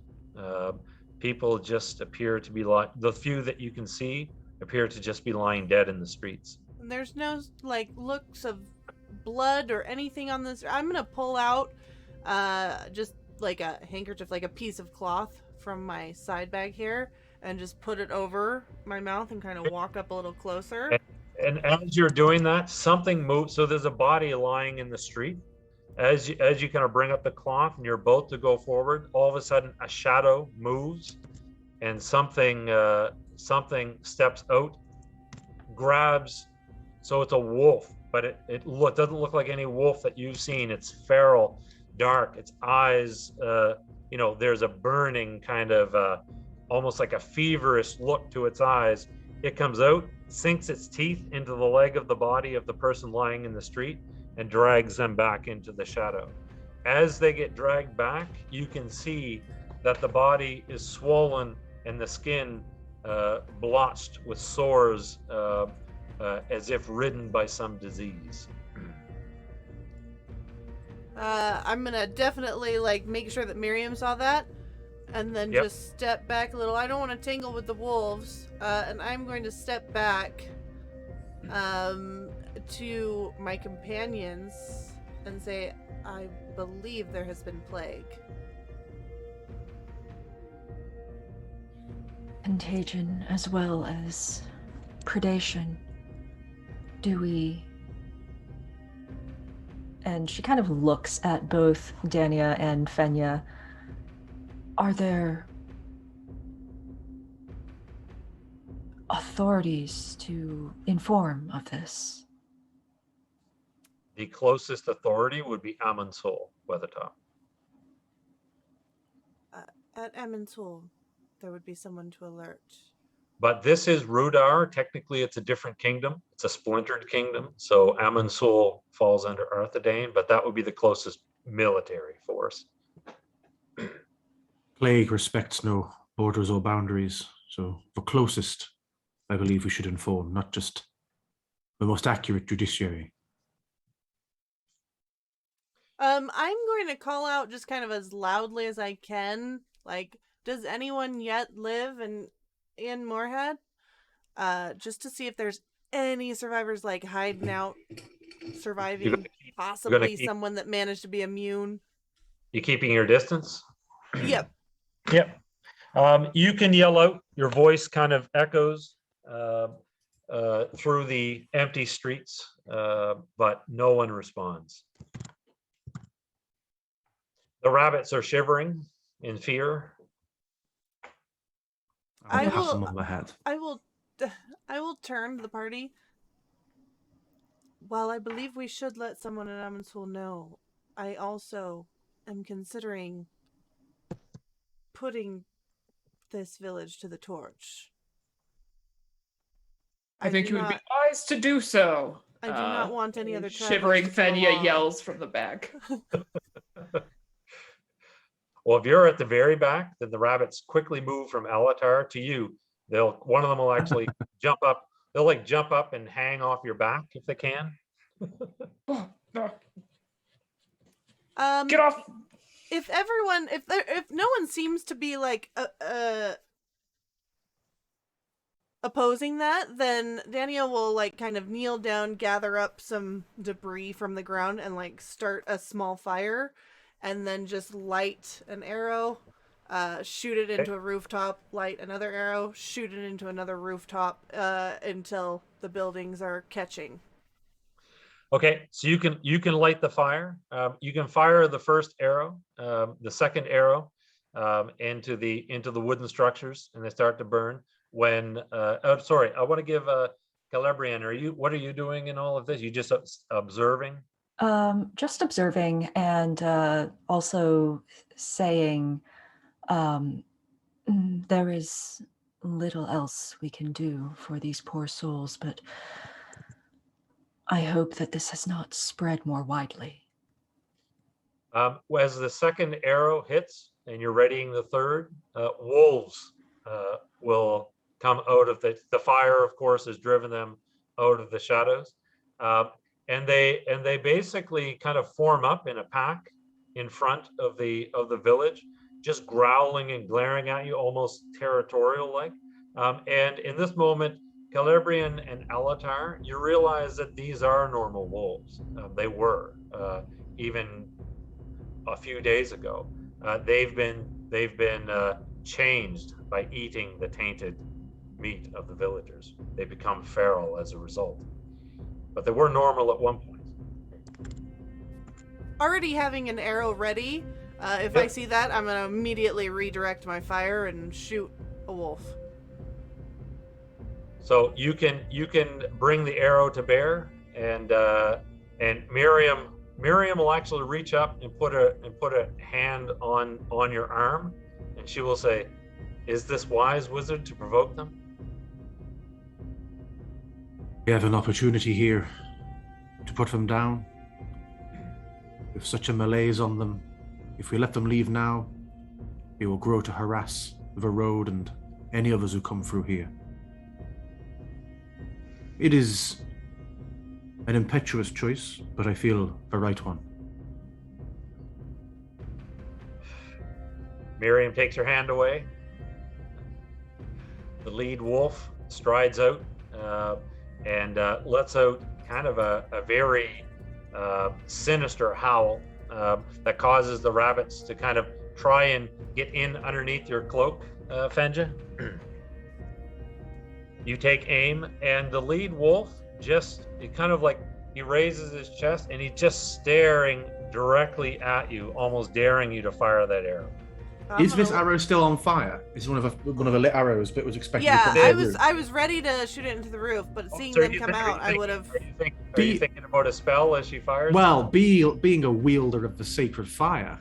People just appear to be the few that you can see appear to just be lying dead in the streets. And there's no looks of blood or anything on this. I'm gonna pull out just like a handkerchief, like a piece of cloth from my side bag here, and just put it over my mouth and kind of walk up a little closer. And as you're doing that, something moves. So there's a body lying in the street. As you kind of bring up the cloth and you're about to go forward, all of a sudden a shadow moves, and something steps out, grabs. So it's a wolf, but it doesn't look like any wolf that you've seen. It's feral, dark. Its eyes, there's a burning almost like a feverish look to its eyes. It comes out, sinks its teeth into the leg of the body of the person lying in the street, and drags them back into the shadow. As they get dragged back, you can see that the body is swollen and the skin blotched with sores, as if ridden by some disease. I'm gonna definitely make sure that Miriam saw that, and then just step back a little. I don't want to tangle with the wolves, and I'm going to step back to my companions and say, I believe there has been plague. Contagion as well as predation. Do we... And she kind of looks at both Dania and Fenja. Are there authorities to inform of this? The closest authority would be Amonsul, Weathertop. At Amonsul, there would be someone to alert. But this is Rhudaur. Technically, it's a different kingdom. It's a splintered kingdom. So Amonsul falls under Arthedain, but that would be the closest military force. Plague respects no borders or boundaries. So for closest, I believe we should inform, not just the most accurate judiciary. I'm going to call out just kind of as loudly as I can. Does anyone yet live in Moorhead? Just to see if there's any survivors hiding out, surviving, possibly someone that managed to be immune. You keeping your distance? Yep. Yep. You can yell out. Your voice kind of echoes through the empty streets, but no one responds. The rabbits are shivering in fear. I pat will- them on the head. I will turn to the party. While I believe we should let someone in Amundsen know, I also am considering putting this village to the torch. I think do you would be not- wise to do so. I do not want any other Shivering travelers to come Fenja along. yells from the back. Well, if you're at the very back, then the rabbits quickly move from Alatar to you. One of them will actually jump up. They'll like jump up and hang off your back if they can. Oh, no. Um, Get off! if no one seems to be like opposing that, then Dania will like kind of kneel down, gather up some debris from the ground, and like start a small fire, and then just light an arrow, shoot it into a rooftop, light another arrow, shoot it into another rooftop, until the buildings are catching. Okay, so you can light the fire. You can fire the first arrow, the second arrow, into the wooden structures, and they start to burn. When oh, sorry, I want to give Celebrian. What are you doing in all of this? You just observing? Just observing and also saying there is little else we can do for these poor souls, but I hope that this has not spread more widely. As the second arrow hits and you're readying the third, wolves will come out of the fire. Of course, has driven them out of the shadows, and they basically kind of form up in a pack in front of the village, just growling and glaring at you, almost territorial like. And in this moment, Celebrian and Alatar, you realize that these are normal wolves. They were even a few days ago. They've been changed by eating the tainted meat of the villagers. They become feral as a result. But they were normal at one point. Already having an arrow ready, if I see that, I'm gonna immediately redirect my fire and shoot a wolf. So you can bring the arrow to bear, and Miriam will actually reach up and put a hand on your arm, and she will say, "Is this wise, wizard, to provoke them?" We have an opportunity here to put them down. With such a malaise on them, if we let them leave now, they will grow to harass the road and any others who come through here. It is an impetuous choice, but I feel the right one. Miriam takes her hand away. The lead wolf strides out and lets out kind of a very sinister howl that causes the rabbits to kind of try and get in underneath your cloak, Fenja. You take aim, and the lead wolf he raises his chest, and he's just staring directly at you, almost daring you to fire that arrow. Is this arrow still on fire? It's one of the lit arrows, but was expected to Yeah, come through the roof. I was ready to shoot it into the roof, but seeing So them you come think- out, I would have. Are you thinking about a spell as she fires? Well, being a wielder of the sacred fire,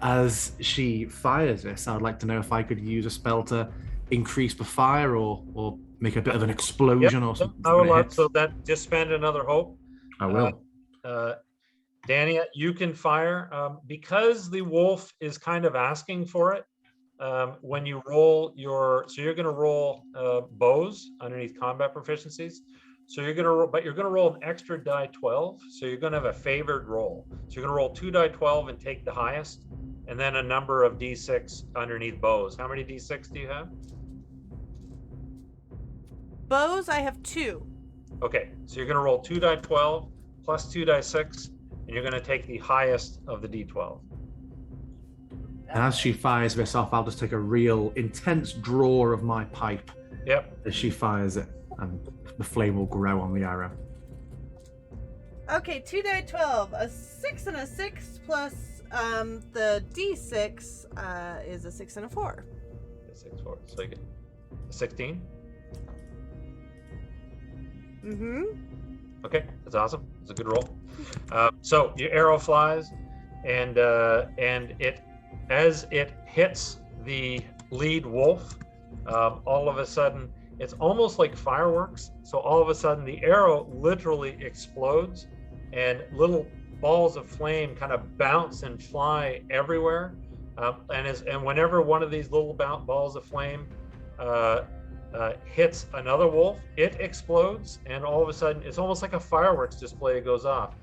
as she fires this, I'd like to know if I could use a spell to increase the fire or make a bit of an explosion or something. I when will it love, hits. so that just spend another hope. I will. Dania, you can fire because the wolf is kind of asking for it. When you roll you're going to roll bows underneath combat proficiencies. So you're going to roll an extra die 12. So you're going to have a favored roll. So you're going to roll 2 die 12 and take the highest, and then a number of d6 underneath bows. How many d6 do you have? Bows, I have 2. Okay, so you're going to roll 2 die 12 plus 2 die 6, and you're going to take the highest of the d12. And as she fires this off, I'll just take a real intense draw of my pipe. Yep. As she fires it, and the flame will grow on the arrow. Okay, 2 die 12. A 6 and a 6 plus the d6 is a 6 and a 4. 6, 4. So you get a 16. Mm-hmm. Okay, that's awesome. It's a good roll. So your arrow flies, and it, as it hits the lead wolf, all of a sudden it's almost like fireworks. So all of a sudden the arrow literally explodes, and little balls of flame kind of bounce and fly everywhere. And whenever one of these little balls of flame hits another wolf, it explodes, and all of a sudden it's almost like a fireworks display goes off.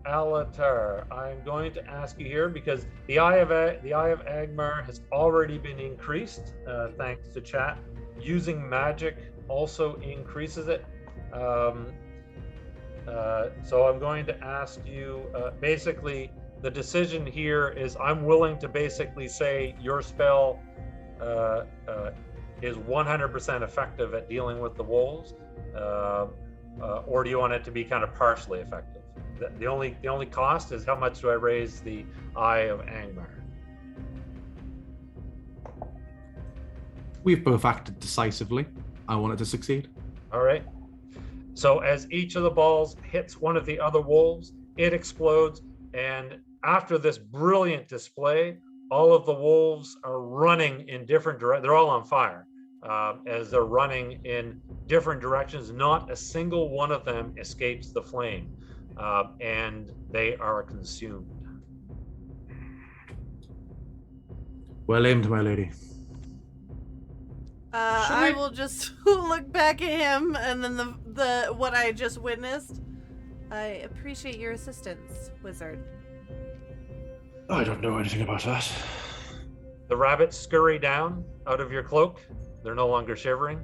Alatar, I'm going to ask you here, because the Eye of Angmar has already been increased thanks to chat. Using magic also increases it. So I'm going to ask you, basically the decision here is I'm willing to basically say your spell is 100% effective at dealing with the wolves, or do you want it to be kind of partially effective? The only cost is how much do I raise the Eye of Angmar? We've both acted decisively. I want it to succeed. All right. So as each of the balls hits one of the other wolves, it explodes, and after this brilliant display, all of the wolves are running in different directions. They're all on fire as they're running in different directions. Not a single one of them escapes the flame, and they are consumed. Well aimed, my lady. I will just look back at him, and then the what I just witnessed. I appreciate your assistance, wizard. I don't know anything about that. The rabbits scurry down out of your cloak. They're no longer shivering.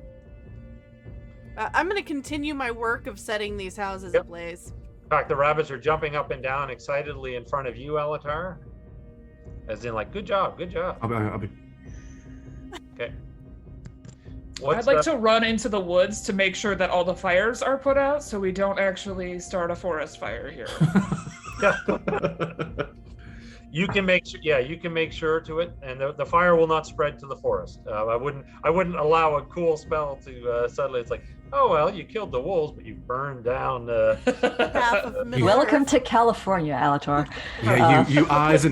I'm going to continue my work of setting these houses ablaze. In fact, the rabbits are jumping up and down excitedly in front of you, Alatar. As in, like, good job, good job. I'll be... Okay. I'd like to run into the woods to make sure that all the fires are put out, so we don't actually start a forest fire here. You can make sure. Yeah, you can make sure to it, and the fire will not spread to the forest. I wouldn't allow a cool spell to suddenly. It's like, oh well, you killed the wolves, but you burned down. Half of Middle Welcome Earth. to California, Alatar. Yeah, you eyes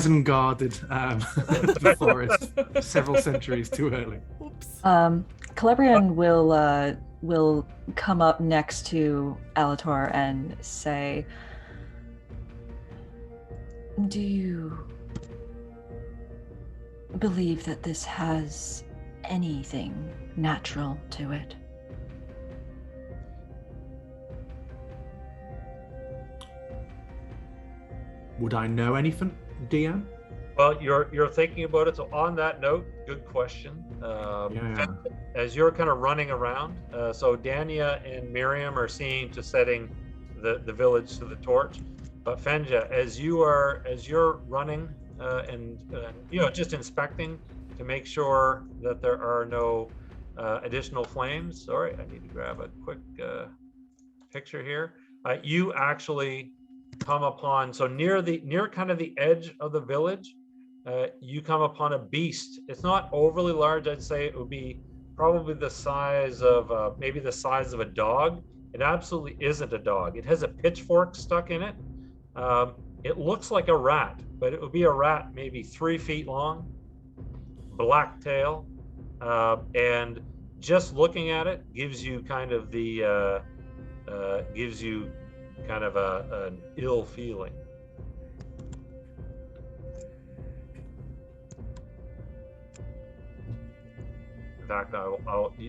and guarded the forest several centuries too early. Oops. Celebrian will come up next to Alatar and say, "Do you believe that this has anything natural to it?" Would I know anything, DM? Well, you're thinking about it. So on that note, good question. As you're kind of running around, so Dania and Miriam are seeing to setting the village to the torch. But Fenja, as you're running and just inspecting to make sure that there are no additional flames. Sorry, I need to grab a quick picture here. You actually come upon, so near kind of the edge of the village, you come upon a beast. It's not overly large. I'd say it would be probably the size of maybe the size of a dog. It absolutely isn't a dog. It has a pitchfork stuck in it. It looks like a rat, but it would be a rat maybe 3 feet long, black tail, and just looking at it gives you kind of an ill feeling. In fact,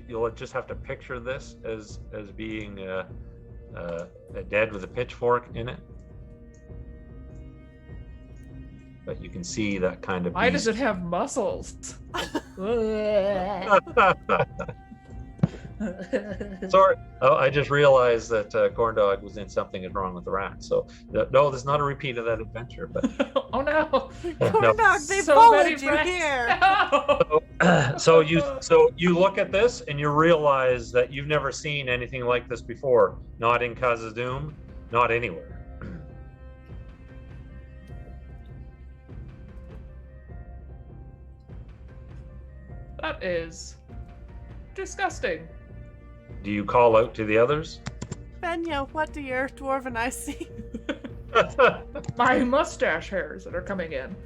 you'll just have to picture this as being a dead with a pitchfork in it. But you can see that kind of. Why does it have muscles? Sorry. Oh, I just realized that Corndog was in Something Is Wrong with the Rat. So, no, there's not a repeat of that adventure. But Oh no! Corndog, they So followed many you friends. here. No! so you look at this and you realize that you've never seen anything like this before. Not in Khazad-dûm, not anywhere. That is disgusting. Do you call out to the others? Fenja, what do your dwarven eyes see? My mustache hairs that are coming in.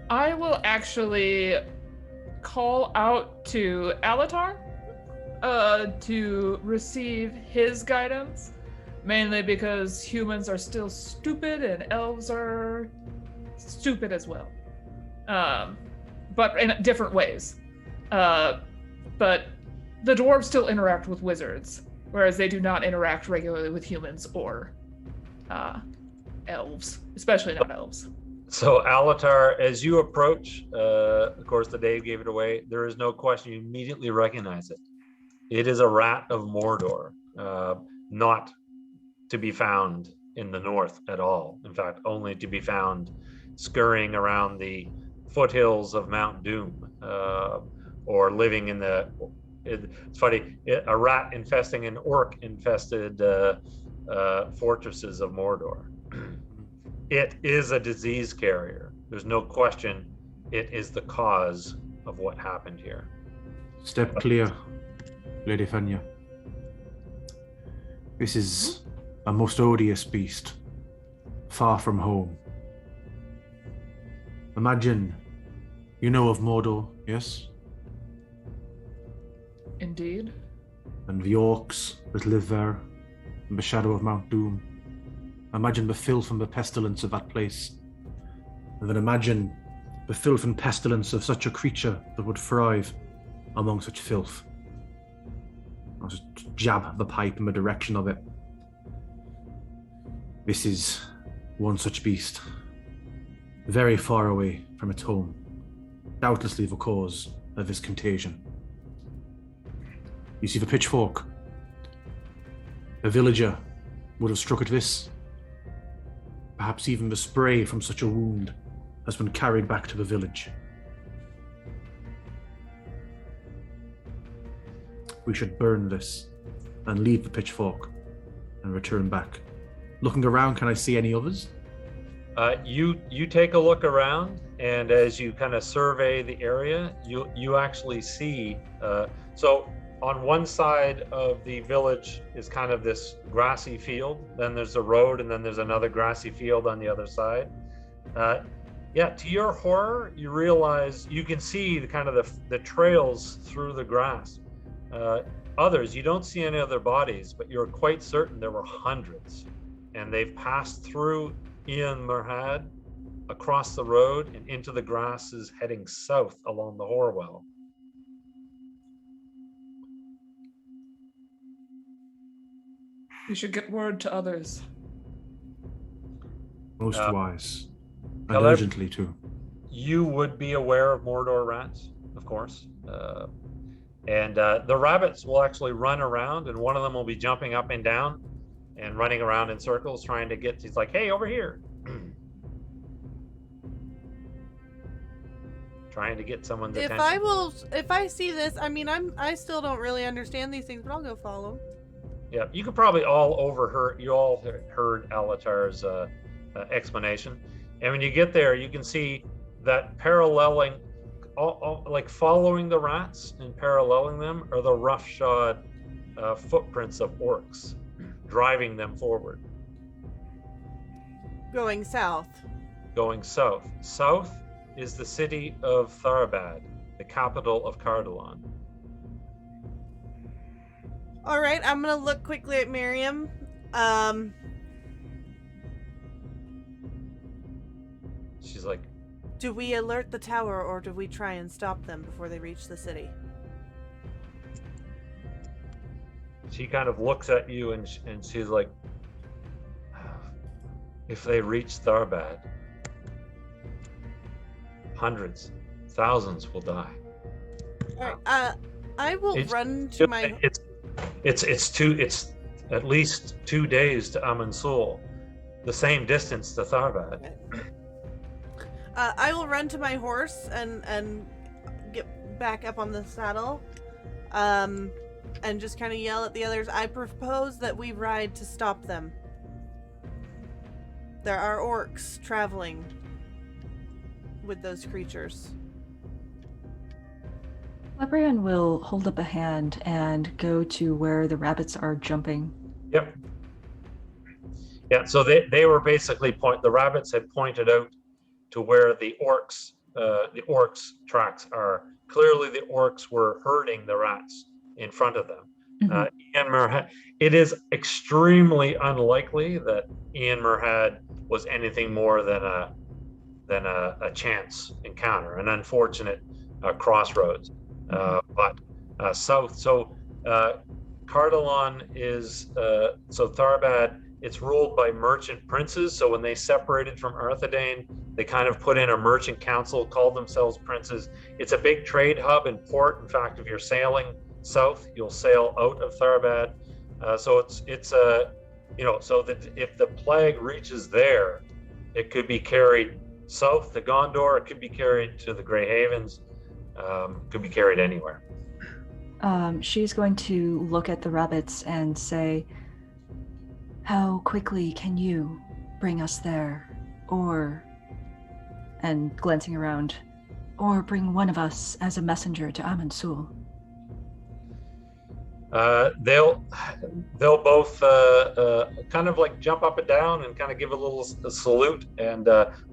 I will actually call out to Alatar to receive his guidance, mainly because humans are still stupid and elves are stupid as well. But in different ways. But the dwarves still interact with wizards, whereas they do not interact regularly with humans or elves, especially not elves. So Alatar, as you approach, of course, the Dave gave it away. There is no question. You immediately recognize it. It is a rat of Mordor, not to be found in the north at all. In fact, only to be found scurrying around the foothills of Mount Doom, or living in the. It's funny, a rat infesting an orc-infested fortresses of Mordor. It is a disease carrier. There's no question. It is the cause of what happened here. Step clear, Lady Fenja. This is a most odious beast, far from home. Imagine, you know of Mordor, yes? Indeed. And the orcs that live there, in the shadow of Mount Doom. Imagine the filth and the pestilence of that place. And then imagine the filth and pestilence of such a creature that would thrive among such filth. I'll just jab the pipe in the direction of it. This is one such beast, very far away from its home, doubtlessly the cause of this contagion. You see the pitchfork? A villager would have struck at this. Perhaps even the spray from such a wound has been carried back to the village. We should burn this and leave the pitchfork and return back. Looking around, can I see any others? You take a look around, and as you kind of survey the area, you actually see. So on one side of the village is kind of this grassy field. Then there's a road, and then there's another grassy field on the other side. To your horror, you realize you can see the kind of the trails through the grass. Others, you don't see any other bodies, but you're quite certain there were hundreds, and they've passed through Ian Merhad, across the road and into the grasses heading south along the Horwell. We should get word to others. Most wise. And However, urgently, too. You would be aware of Mordor rats, of course. And the rabbits will actually run around, and one of them will be jumping up and down and running around in circles trying to get, he's like, hey, over here. Trying to get someone's attention. If I see this, I mean, I still don't really understand these things, but I'll go follow them. Yeah, you could probably all overheard, you all heard Alatar's explanation. And when you get there, you can see that paralleling, like following the rats and paralleling them are the roughshod footprints of orcs, driving them forward. Going south. Going south. South is the city of Tharabad, the capital of Cardolan. All right, I'm gonna look quickly at Miriam. She's like, do we alert the tower, or do we try and stop them before they reach the city? she kind of looks at you and she's like, if they reach Tharbad, hundreds, thousands will die. All right, I will It's run to my. It's at least 2 days to Amansul, the same distance to Tharbad. I will run to my horse and get back up on the saddle, and just kind of yell at the others. I propose that we ride to stop them. There are orcs traveling with those creatures. Celebrian will hold up a hand and go to where the rabbits are jumping. Yep. Yeah, so they were basically the rabbits had pointed out to where the orcs tracks are. Clearly the orcs were herding the rats in front of them. Mhm. It is extremely unlikely that Ian Merhad was anything more than a chance encounter, an unfortunate crossroads. But south, so Cardalon is so Tharbad. It's ruled by merchant princes. So when they separated from Arthedain, they kind of put in a merchant council, called themselves princes. It's a big trade hub and port. In fact, if you're sailing south, you'll sail out of Tharbad. So it's so that if the plague reaches there, it could be carried south to Gondor. It could be carried to the Grey Havens. Could be carried anywhere. She's going to look at the rabbits and say, "How quickly can you bring us there? Or," and glancing around, "or bring one of us as a messenger to Amansul?" They'll both kind of like jump up and down and kind of give a little salute, and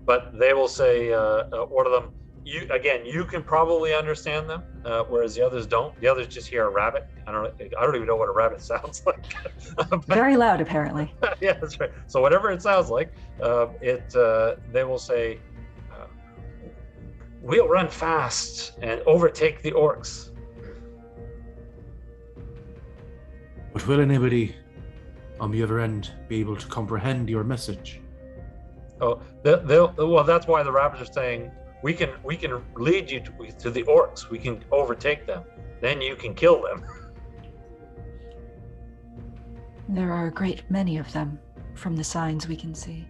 but they will say, one of them, you can probably understand them, whereas the others don't. The others just hear a rabbit. I don't even know what a rabbit sounds like. Very loud, apparently. Yeah, that's right. So whatever it sounds like, they will say, we'll run fast and overtake the orcs. But will anybody on the other end be able to comprehend your message? Oh, well, that's why the rabbits are saying, we can lead you to the orcs. We can overtake them. Then you can kill them. There are a great many of them, from the signs we can see.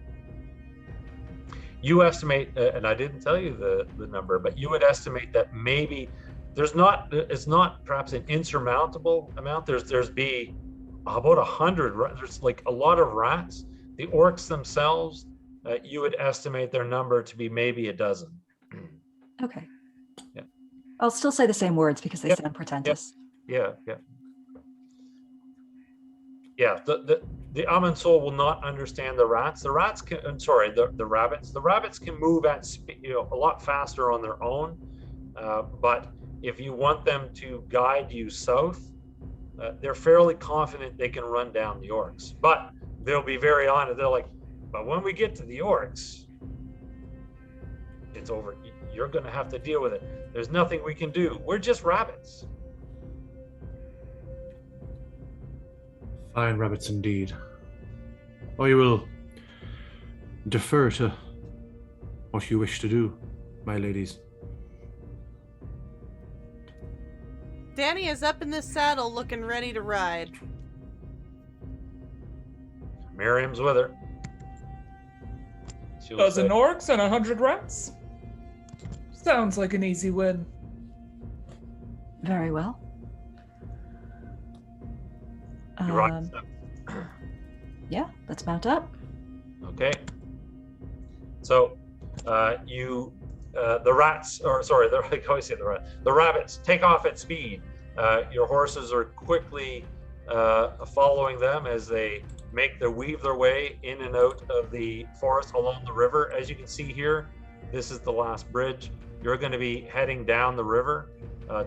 You estimate, and I didn't tell you the number, but you would estimate that maybe it's not perhaps an insurmountable amount. There's be about 100. There's like a lot of rats. The orcs themselves, you would estimate their number to be maybe a dozen. Okay. Yeah. I'll still say the same words because they sound portentous. Yeah. The Amansul will not understand the rats. The rabbits. The rabbits can move at speed, a lot faster on their own. But if you want them to guide you south, they're fairly confident they can run down the orcs. But they'll be very honest. They're like, but when we get to the orcs, it's over. You're going to have to deal with it. There's nothing we can do. We're just rabbits. Fine rabbits indeed. I will defer to what you wish to do, my ladies. Dania is up in this saddle looking ready to ride. Miriam's with her. Dozen orcs and 100 rats? Sounds like an easy win. Very well. Yeah, let's mount up. Okay. So, the rats, the rabbits take off at speed. Your horses are quickly following them as they weave their way in and out of the forest along the river. As you can see here, this is the last bridge. You're going to be heading down the river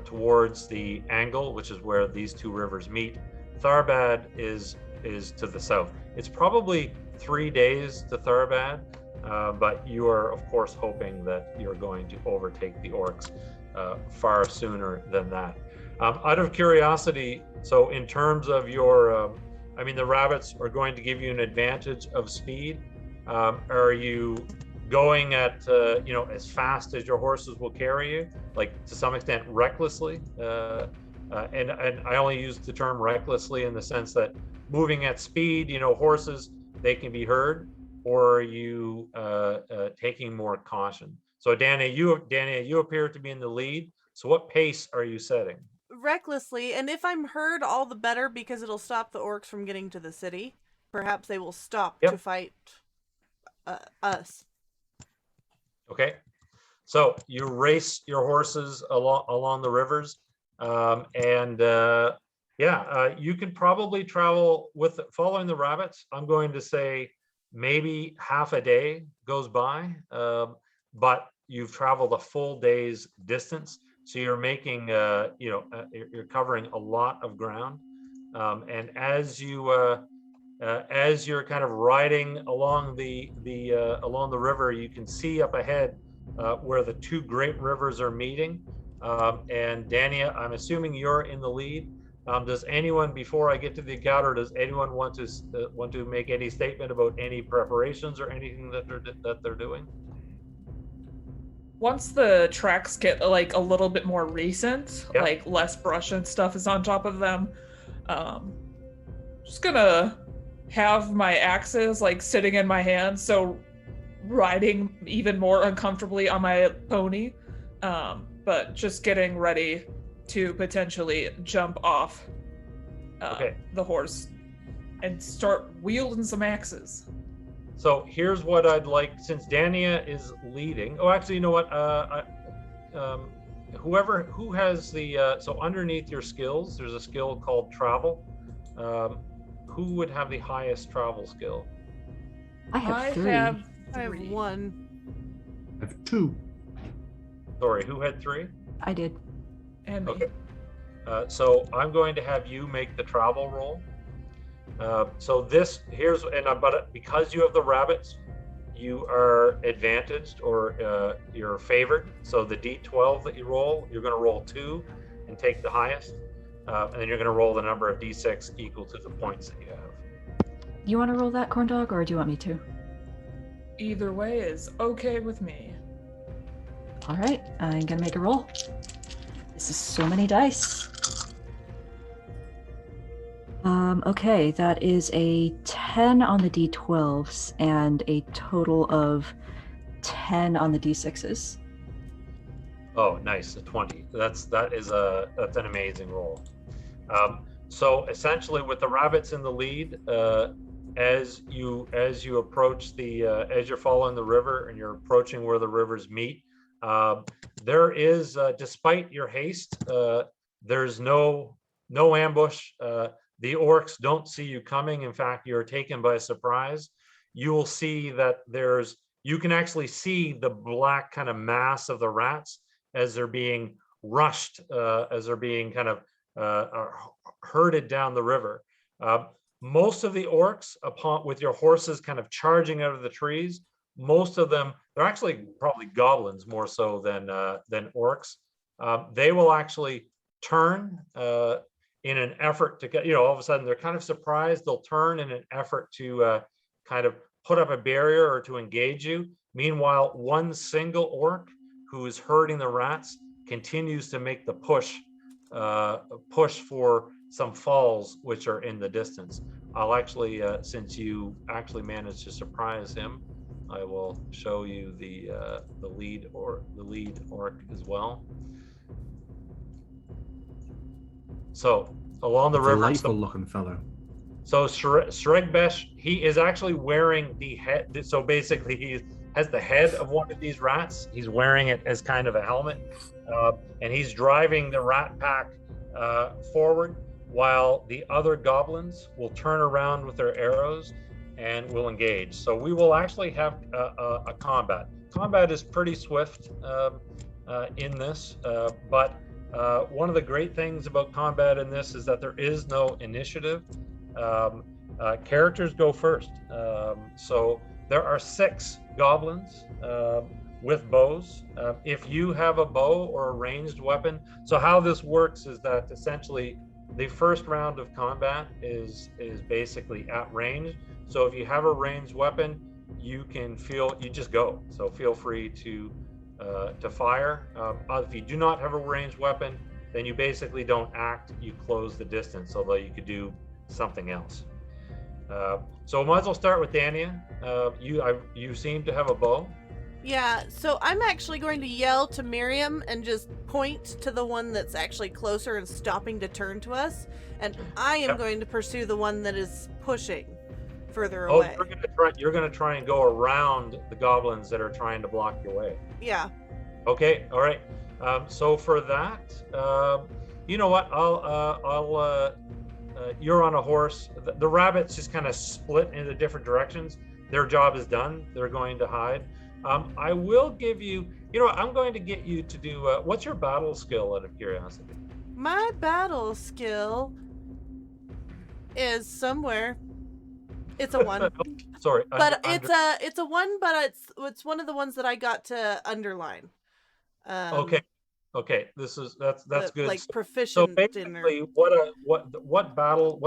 towards the angle, which is where these two rivers meet. Tharbad is to the south. It's probably 3 days to Tharbad, but you are, of course, hoping that you're going to overtake the orcs far sooner than that. Out of curiosity, so in terms of your, the rabbits are going to give you an advantage of speed. Are you going at as fast as your horses will carry you, like to some extent recklessly. And I only use the term recklessly in the sense that moving at speed, horses, they can be heard, or are you taking more caution? So Dania, you appear to be in the lead. So what pace are you setting? Recklessly, and if I'm heard, all the better, because it'll stop the orcs from getting to the city. Perhaps they will stop to fight us. Okay. So you race your horses along the rivers, you can probably travel with following the rabbits. I'm going to say maybe half a day goes by, but you've traveled a full day's distance. So you're making, you're covering a lot of ground. And as you're kind of riding along the river, you can see up ahead where the two great rivers are meeting. And Dania, I'm assuming you're in the lead. Does anyone, before I get to the encounter, does anyone want to make any statement about any preparations or anything that they're doing? Once the tracks get like a little bit more recent, like less brush and stuff is on top of them, just gonna have my axes like sitting in my hands, so riding even more uncomfortably on my pony, but just getting ready to potentially jump off the horse and start wielding some axes. So here's what I'd like, since Dania is leading. Oh, actually, you know what? Who has the, so underneath your skills, there's a skill called travel. Who would have the highest travel skill? I have 3. I have 1. I have 2. Sorry, who had 3? I did. And okay. So I'm going to have you make the travel roll. But because you have the rabbits, you are advantaged, or you're favored. So the D12 that you roll, you're going to roll 2 and take the highest, and then you're going to roll the number of D6 equal to the points that you have. You want to roll that, Corndog, or do you want me to? Either way is okay with me. All right, I'm gonna make a roll. This is so many dice. Okay, that is a 10 on the D12s and a total of 10 on the D6s. Oh, nice, a 20. That's an amazing roll. So essentially, with the rabbits in the lead, as you approach as you're following the river and you're approaching where the rivers meet, there is, despite your haste, there's no ambush. The orcs don't see you coming. In fact, you're taken by surprise. You will see that you can actually see the black kind of mass of the rats as they're being rushed, as they're being kind of herded down the river. Most of the orcs, with your horses kind of charging out of the trees, most of them, they're actually probably goblins more so than orcs. They will actually turn in an effort to get, all of a sudden they're kind of surprised. They'll turn in an effort to kind of put up a barrier or to engage you. Meanwhile, one single orc who is herding the rats continues to make the push for some falls which are in the distance. I'll actually, since you actually managed to surprise him, I will show you the lead orc as well. So along the river, delightful looking fellow. So Sregbesh, he is actually wearing the head. So basically, he has the head of one of these rats. He's wearing it as kind of a helmet, and he's driving the rat pack forward, while the other goblins will turn around with their arrows and will engage. So we will actually have a combat. Combat is pretty swift in this, but one of the great things about combat in this is that there is no initiative. Characters go first. So there are 6 goblins with bows. If you have a bow or a ranged weapon, so how this works is that essentially the first round of combat is basically at range. So if you have a ranged weapon, you just go. So feel free to fire. If you do not have a ranged weapon, then you basically don't act. You close the distance, although you could do something else. So might as well start with Dania. You seem to have a bow. Yeah, so I'm actually going to yell to Miriam and just point to the one that's actually closer and stopping to turn to us, and I am going to pursue the one that is pushing further away. You're gonna try and go around the goblins that are trying to block your way. Yeah. Okay, all right. So for that, you know what? You're on a horse. The rabbits just kind of split into different directions. Their job is done. They're going to hide. I will give you, I'm going to get you to do, what's your battle skill out of curiosity? My battle skill is somewhere. It's a 1. Sorry. But it's a 1, but it's one of the ones that I got to underline. Okay. That's good. Like proficient. So basically, what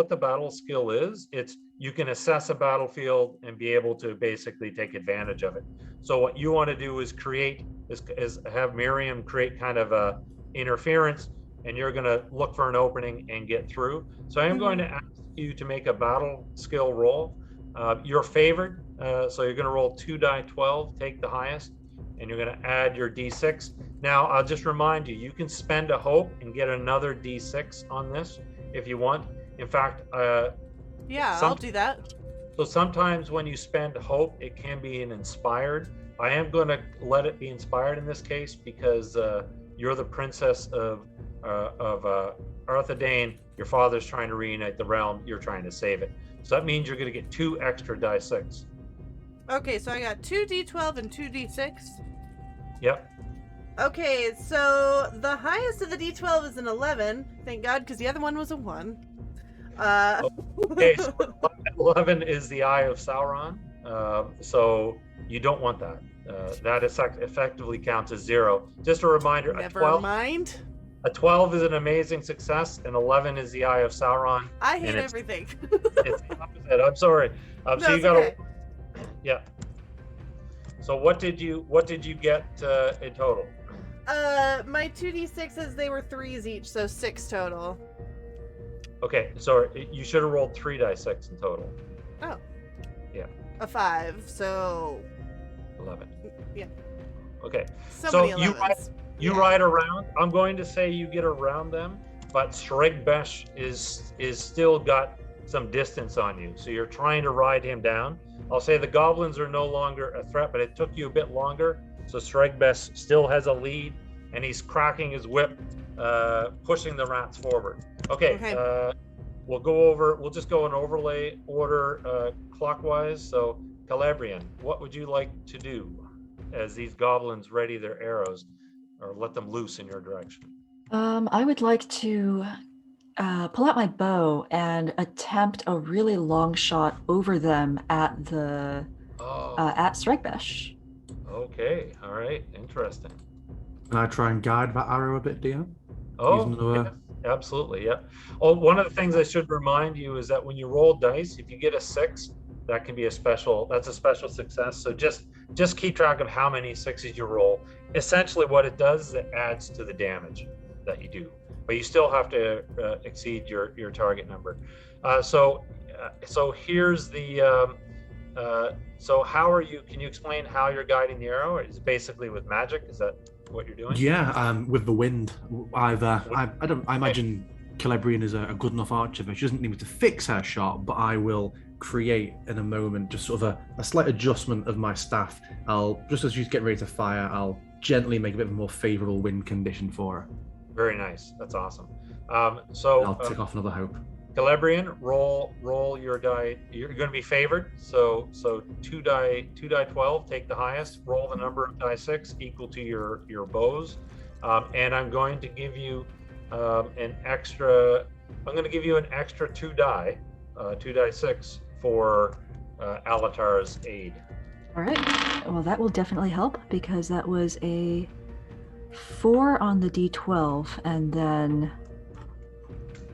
the battle skill is, it's you can assess a battlefield and be able to basically take advantage of it. So what you want to do is have Miriam create kind of a interference, and you're going to look for an opening and get through. So I am going to ask you to make a battle skill roll. You're favored, so you're going to roll 2 die 12, take the highest, and you're going to add your d6. Now, I'll just remind you, you can spend a hope and get another d6 on this if you want. In fact, I'll do that. So sometimes when you spend hope, it can be an inspired. I am going to let it be inspired in this case because you're the princess of Arthedain. Your father's trying to reunite the realm. You're trying to save it. So that means you're going to get 2 extra die 6. Okay, so I got 2 d12 and 2 d6. Yep. Okay, so the highest of the d12 is an 11. Thank God, because the other one was a 1. Okay, so 11 is the Eye of Sauron. So you don't want that. That effectively counts as 0. Just a reminder, Never mind. A 12 is an amazing success, and 11 is the Eye of Sauron. I hate everything. It's the opposite. I'm sorry. So you got to. Yeah. So what did you get in total? My 2d6s, they were 3s each, so 6 total. Okay, so you should have rolled 3 die 6 in total. Oh. Yeah. A 5, so 11. Yeah. Okay. So you ride around. I'm going to say you get around them, but Sregbesh is still got some distance on you. So you're trying to ride him down. I'll say the goblins are no longer a threat, but it took you a bit longer. So Sregbesh still has a lead, and he's cracking his whip, pushing the rats forward. Okay. We'll just go in overlay order clockwise. So Celebrian, what would you like to do as these goblins ready their arrows or let them loose in your direction? I would like to pull out my bow and attempt a really long shot over them at at Sregbesh. Okay, all right, interesting. Can I try and guide that arrow a bit, Dia? Yeah, absolutely, yeah. Oh, one of the things I should remind you is that when you roll dice, if you get a 6, that can be a special success. So just keep track of how many 6s you roll. Essentially what it does is it adds to the damage that you do, but you still have to exceed your target number. So here's the so how are you, can you explain how you're guiding the arrow? Is it basically with magic? Is that what you're doing? Yeah, with the wind. I imagine Celebrian is a good enough archer, but she doesn't need me to fix her shot, but I will create in a moment just sort of a slight adjustment of my staff. Just as she's getting ready to fire, I'll gently make a bit of a more favorable wind condition for her. Very nice. That's awesome. So I'll tick off another hope. Celebrian, roll your die. You're going to be favored. So 2 die 12. Take the highest. Roll the number of die 6 equal to your bows. And I'm going to give you an extra. I'm going to give you an extra 2 die 6 for Alatar's aid. All right. Well, that will definitely help because that was a 4 on the d12, and then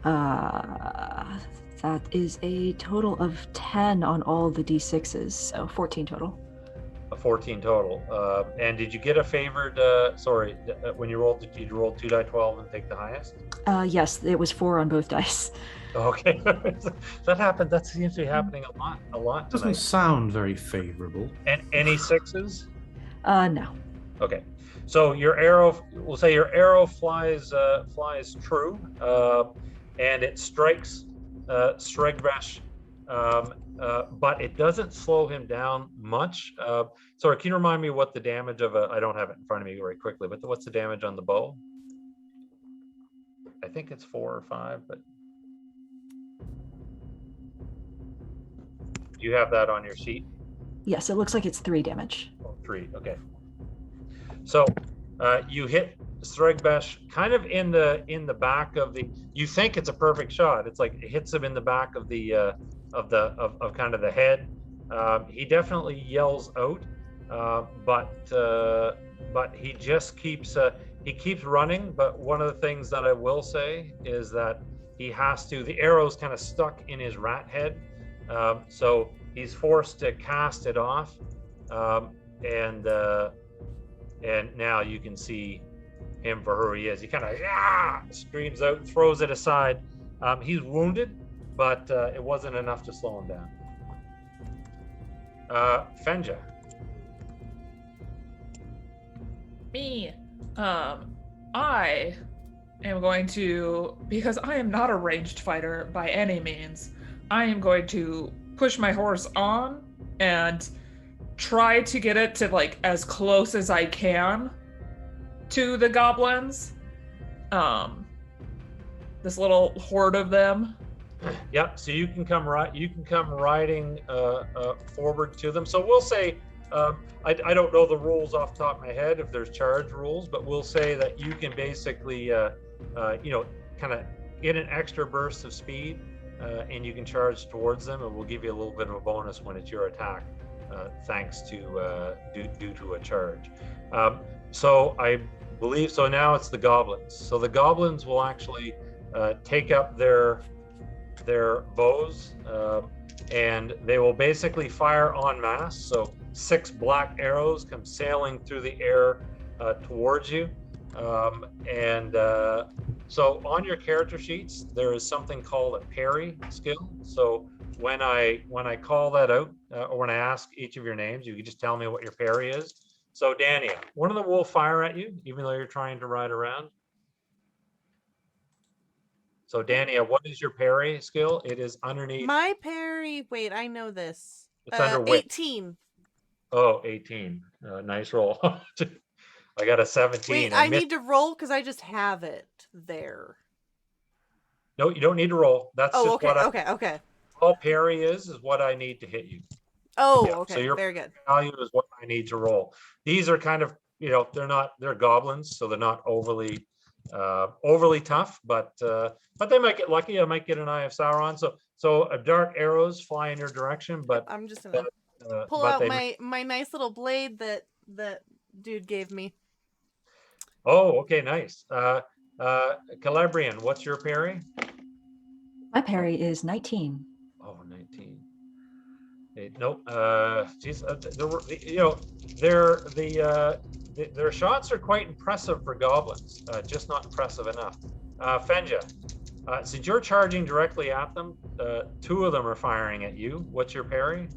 that is a total of 10 on all the d6s, so 14 total. A 14 total. And did you get a favored? When you rolled, did you roll 2 die 12 and take the highest? Yes, it was 4 on both dice. Okay, that happened. That seems to be happening a lot. Doesn't Tonight. sound very favorable. And any 6s? No. Okay, so your arrow. We'll say your arrow flies true, and it strikes Sregbesh. But it doesn't slow him down much. Sorry, can you remind me what the damage of I don't have it in front of me very quickly, but what's the damage on the bow? I think it's 4 or 5, but you have that on your sheet? Yes, it looks like it's 3 damage. Oh, 3, okay. So you hit Sregbesh kind of in the back of the. You think it's a perfect shot. It's like it hits him in the back of the of kind of the head. He definitely yells out, but he just keeps running. But one of the things that I will say is that he has to. The arrow's kind of stuck in his rat head, so he's forced to cast it off, and now you can see him for who he is. He kind of screams out, throws it aside. He's wounded, but it wasn't enough to slow him down. Fenja. Me. I am going to, because I am not a ranged fighter by any means, I am going to push my horse on and try to get it to like as close as I can to the goblins. This little horde of them. Yep. So you can come riding forward to them. So we'll say I don't know the rules off the top of my head if there's charge rules, but we'll say that you can basically kind of get an extra burst of speed, and you can charge towards them, and we'll give you a little bit of a bonus when it's your attack, thanks to due to a charge. So I believe so. Now it's the goblins. So the goblins will actually take up their bows, and they will basically fire en masse. So 6 black arrows come sailing through the air towards you, so on your character sheets there is something called a parry skill. So when I call that out, or when I ask each of your names, you can just tell me what your parry is. So Dania, one of them will fire at you even though you're trying to ride around. So Dania, what is your parry skill? It is underneath. My parry. Wait, I know this. It's under wit. 18. Oh, 18. Nice roll. I got a 17. Wait, I need to roll because I just have it there. No, you don't need to roll. That's just okay, what okay. All parry is what I need to hit you. Oh, Yeah, okay. so your very good. value is what I need to roll. These are kind of, they're goblins, so they're not overly tough, but they might get lucky. I might get an Eye of Sauron. So dark arrows fly in your direction, but I'm just gonna pull out my nice little blade that dude gave me. Oh, okay, nice. Celebrian, what's your parry? My parry is 19. Oh, 19. Nope. Their shots are quite impressive for goblins, just not impressive enough. Fenja, since you're charging directly at them, 2 of them are firing at you. What's your parry?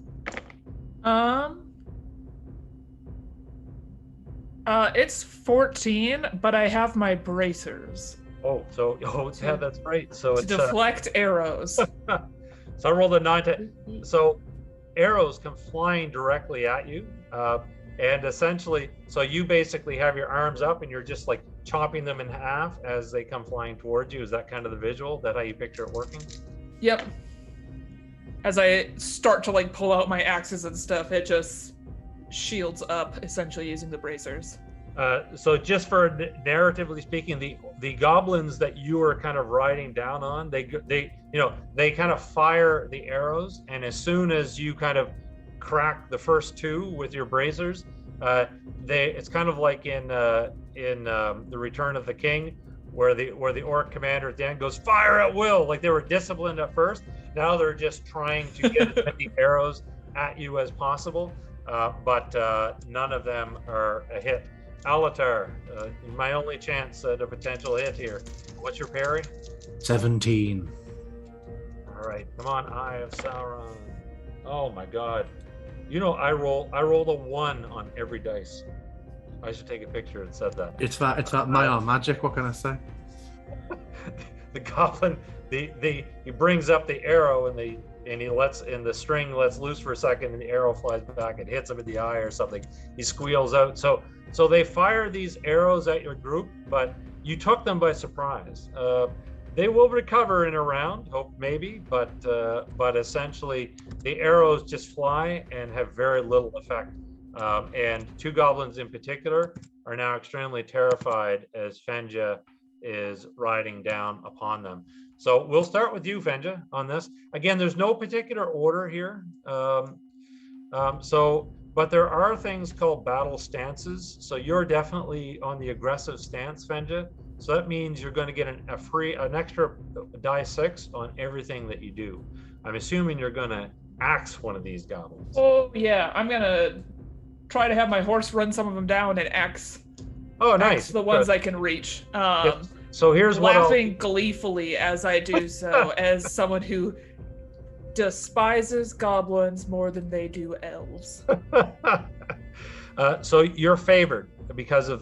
It's 14, but I have my bracers. Yeah, that's right. So to it's deflect arrows. So I rolled a 9. So arrows come flying directly at you, and essentially, so you basically have your arms up and you're just like chopping them in half as they come flying towards you. Is that kind of the visual? Is that how you picture it working? Yep. As I start to like pull out my axes and stuff, it just shields up, essentially using the bracers. So just for narratively speaking, the goblins that you are kind of riding down on, they kind of fire the arrows, and as soon as you kind of crack the first 2 with your bracers, it's kind of like in the Return of the King, where the orc commander at the end goes fire at will. Like they were disciplined at first, now they're just trying to get as many arrows at you as possible, but none of them are a hit. Alatar, my only chance at a potential hit here. What's your parry? 17. All right, come on, Eye of Sauron. Oh my God. You know, I rolled a 1 on every dice. I should take a picture and said that. It's that Maya magic. What can I say? The goblin, he brings up the arrow and the string lets loose for a second, and the arrow flies back and hits him in the eye or something. He squeals out. So they fire these arrows at your group, but you took them by surprise. They will recover in a round, hope maybe, but essentially the arrows just fly and have very little effect. And 2 goblins in particular are now extremely terrified as Fenja is riding down upon them. So we'll start with you, Fenja, on this. Again, there's no particular order here. But there are things called battle stances. So you're definitely on the aggressive stance, Fenja. So that means you're going to get an extra die 6 on everything that you do. I'm assuming you're going to axe one of these goblins. Oh yeah, I'm gonna try to have my horse run some of them down and axe. Oh, nice. The ones I can reach. Yep. So here's what laughing gleefully as I do so, as someone who despises goblins more than they do elves. So you're favored because you're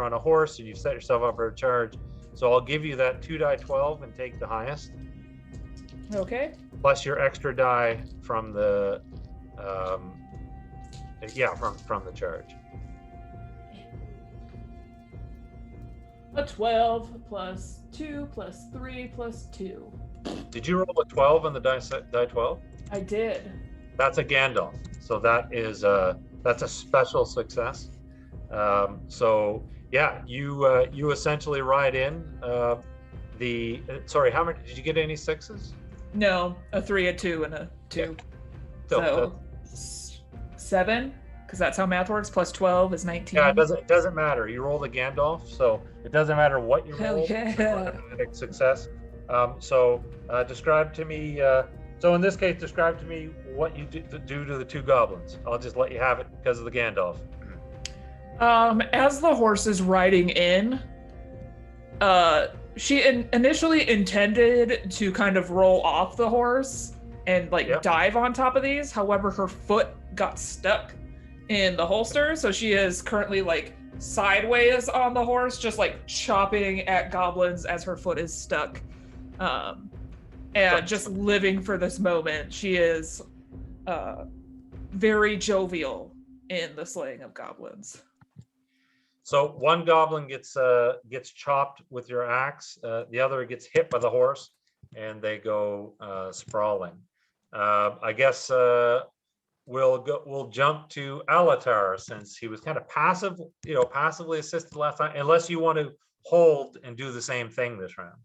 on a horse and you've set yourself up for a charge. So I'll give you that 2 die 12 and take the highest. Okay. Plus your extra die from the from the charge. A 12 plus 2 plus 3 plus 2. Did you roll a 12 on the die 12? I did. That's a Gandalf. So that's a special success. So yeah, you essentially ride in. Sorry, how many did you get? Any 6s? No, a 3, a 2, and a 2. Yeah. So 7, because that's how math works. Plus 12 is 19. Yeah, it doesn't matter. You roll the Gandalf, so it doesn't matter what you roll. Hell It's yeah. automatic success. Describe to me. So in this case, describe to me what you do to the 2 goblins. I'll just let you have it because of the Gandalf. As the horse is riding in, she initially intended to kind of roll off the horse and dive on top of these. However, her foot got stuck in the holster, so she is currently sideways on the horse, just chopping at goblins as her foot is stuck. And just living for this moment. She is very jovial in the slaying of goblins. So one goblin gets chopped with your axe. The other gets hit by the horse, and they go sprawling. I guess we'll jump to Alatar, since he was kind of passively assisted last time. Unless you want to hold and do the same thing this round.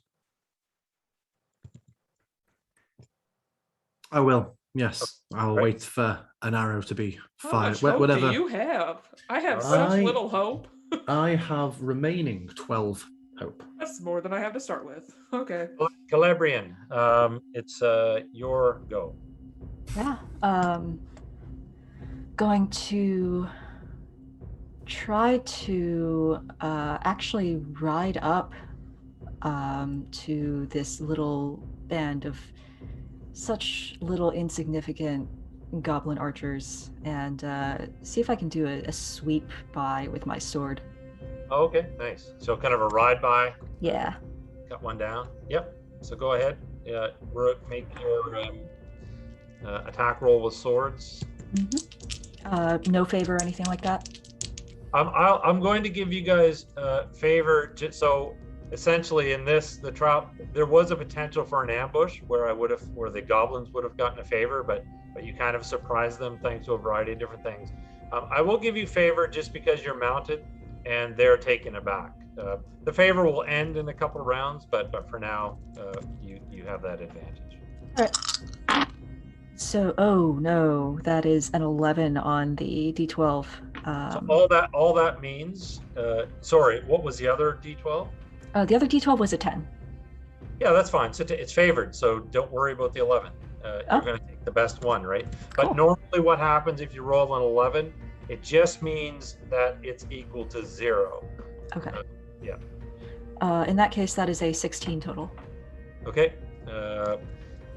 I will. Yes, I'll wait for an arrow to be How fired. much hope Whatever. do you have? I have such little hope. I have remaining 12 hope. That's more than I have to start with. Okay. Celebrian, it's your go. Yeah. Going to try to actually ride up to this little band of such little insignificant goblin archers and see if I can do a sweep by with my sword. Oh, okay, nice. So kind of a ride by. Yeah. Got one down. Yep. So go ahead. Make your attack roll with swords. Mm-hmm. No favor or anything like that? I'm going to give you guys favor. So essentially in this, the trap, there was a potential for an ambush where the goblins would have gotten a favor, but you kind of surprised them thanks to a variety of different things. I will give you favor just because you're mounted and they're taken aback. The favor will end in a couple of rounds, but for now, you have that advantage. All right. So, oh no, that is an 11 on the D12. So all that means, sorry, what was the other D12? The other D12 was a 10. Yeah, that's fine. So it's favored, so don't worry about the 11. You're going to take the best one, right? But Cool. normally what happens if you roll an 11, it just means that it's equal to 0. Okay. Yeah. In that case, that is a 16 total. Okay.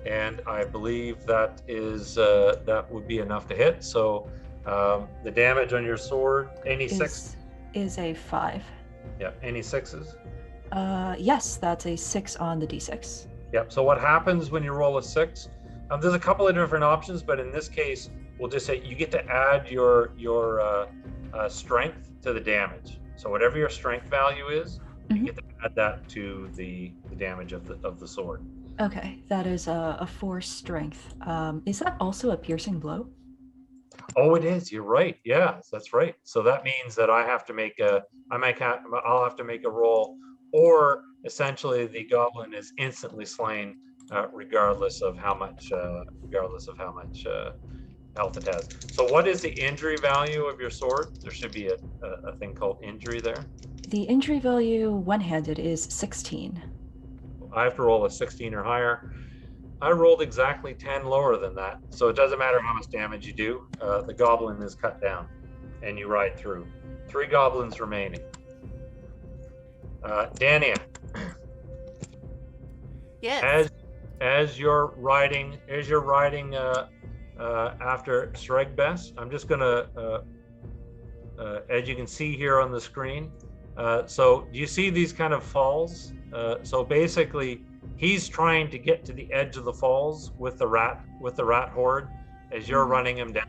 And I believe that is that would be enough to hit. So the damage on your sword, any six? Is a 5. Yeah. Any sixes? Yes, that's a 6 on the d6. Yep. So what happens when you roll a 6? There's a couple of different options, but in this case, we'll just say you get to add your strength to the damage. So whatever your strength value is, you get to add that to the damage of the sword. Okay, that is a 4 strength. Is that also a piercing blow? Oh, it is. You're right. Yes, that's right. So that means that I have to make I'll have to make a roll, or essentially the goblin is instantly slain, regardless of how much health it has. So what is the injury value of your sword? There should be a thing called injury there. The injury value one-handed is 16. I have to roll a 16 or higher. I rolled exactly 10 lower than that. So it doesn't matter how much damage you do. The goblin is cut down and you ride through. 3 goblins remaining. Dania. Yes. As you're riding after Sregbesh, I'm just gonna, as you can see here on the screen. So do you see these kind of falls? So basically, he's trying to get to the edge of the falls with the rat horde as you're running him down.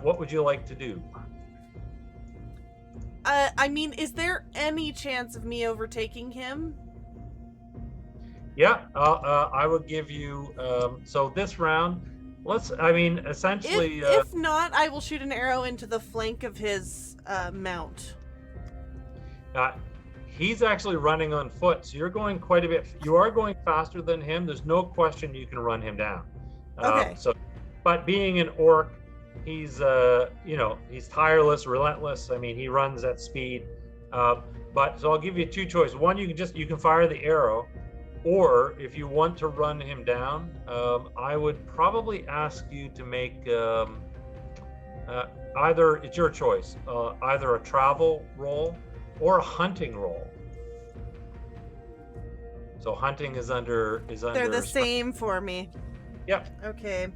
What would you like to do? I mean, is there any chance of me overtaking him? Yeah, I would give you. So this round, essentially. If not, I will shoot an arrow into the flank of his mount. He's actually running on foot, so you're going quite a bit. You are going faster than him. There's no question you can run him down. Okay. But being an orc, he's he's tireless, relentless. I mean, he runs at speed. But so I'll give you 2 choices. One, you can fire the arrow, or if you want to run him down, I would probably ask you to make either. It's your choice. Either a travel roll or a hunting roll. So hunting is under. They're the same for me. Yep. Okay.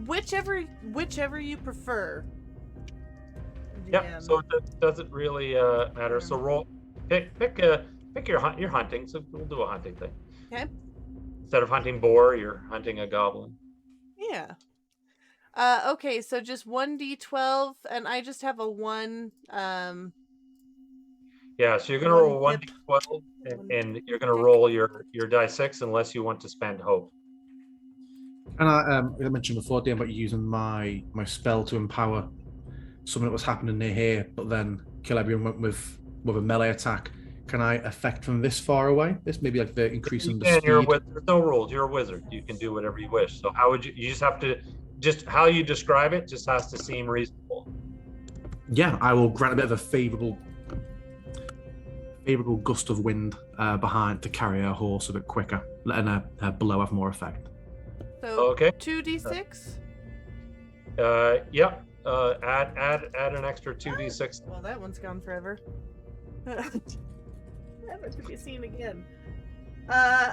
Whichever you prefer. Yep. So it doesn't really matter. So roll. Pick your hunting. So we'll do a hunting thing. Okay. Instead of hunting boar, you're hunting a goblin. Yeah. Okay, so just 1d12, and I just have a 1. Yeah, so you're gonna roll 1d12, and you're gonna roll your die 6 unless you want to spend hope. And I mentioned before, Dan, about using my spell to empower something that was happening near here, but then Celebrian went with a melee attack. Can I affect from this far away? This may be like the increase in the speed. There's no rules. You're a wizard. You can do whatever you wish. So how would you just have to, just how you describe it just has to seem reasonable. Yeah, I will grant a bit of a favorable gust of wind behind to carry a horse a bit quicker, letting a blow have more effect. So okay. 2d6? Yep. Add an extra 2d6. Well, that one's gone forever. Never to be seen again.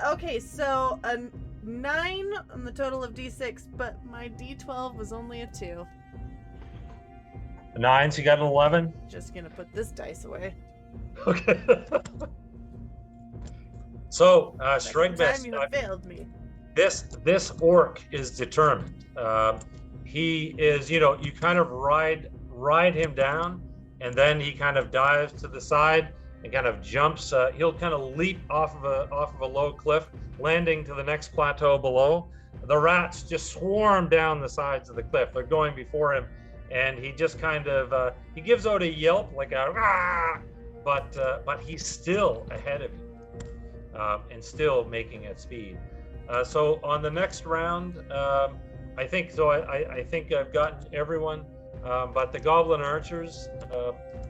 Okay, so a 9 on the total of d6, but my d12 was only a 2. 9, so you got an 11? Just gonna put this dice away. Okay. So, Second time Sregbesh, you have failed me. this orc is determined. He is, you kind of ride him down, and then he kind of dives to the side and kind of jumps. He'll kind of leap off of a low cliff, landing to the next plateau below. The rats just swarm down the sides of the cliff. They're going before him, and he just kind of he gives out a yelp like a "Rah!" but he's still ahead of you, and still making at speed. So on the next round, I think so. I think I've gotten everyone, but the goblin archers.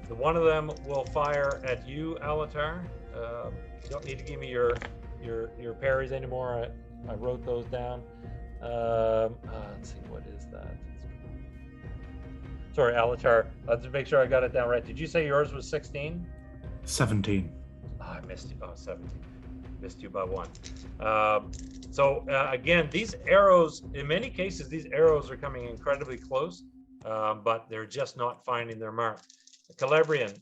One of them will fire at you, Alatar. You don't need to give me your parries anymore. I wrote those down. Let's see, what is that? Sorry, Alatar. Let's make sure I got it down right. Did you say yours was 16? 17. Oh, I missed you. Oh, 17. Missed you by one. Again, these arrows, in many cases, these arrows are coming incredibly close, but they're just not finding their mark. Celebrian.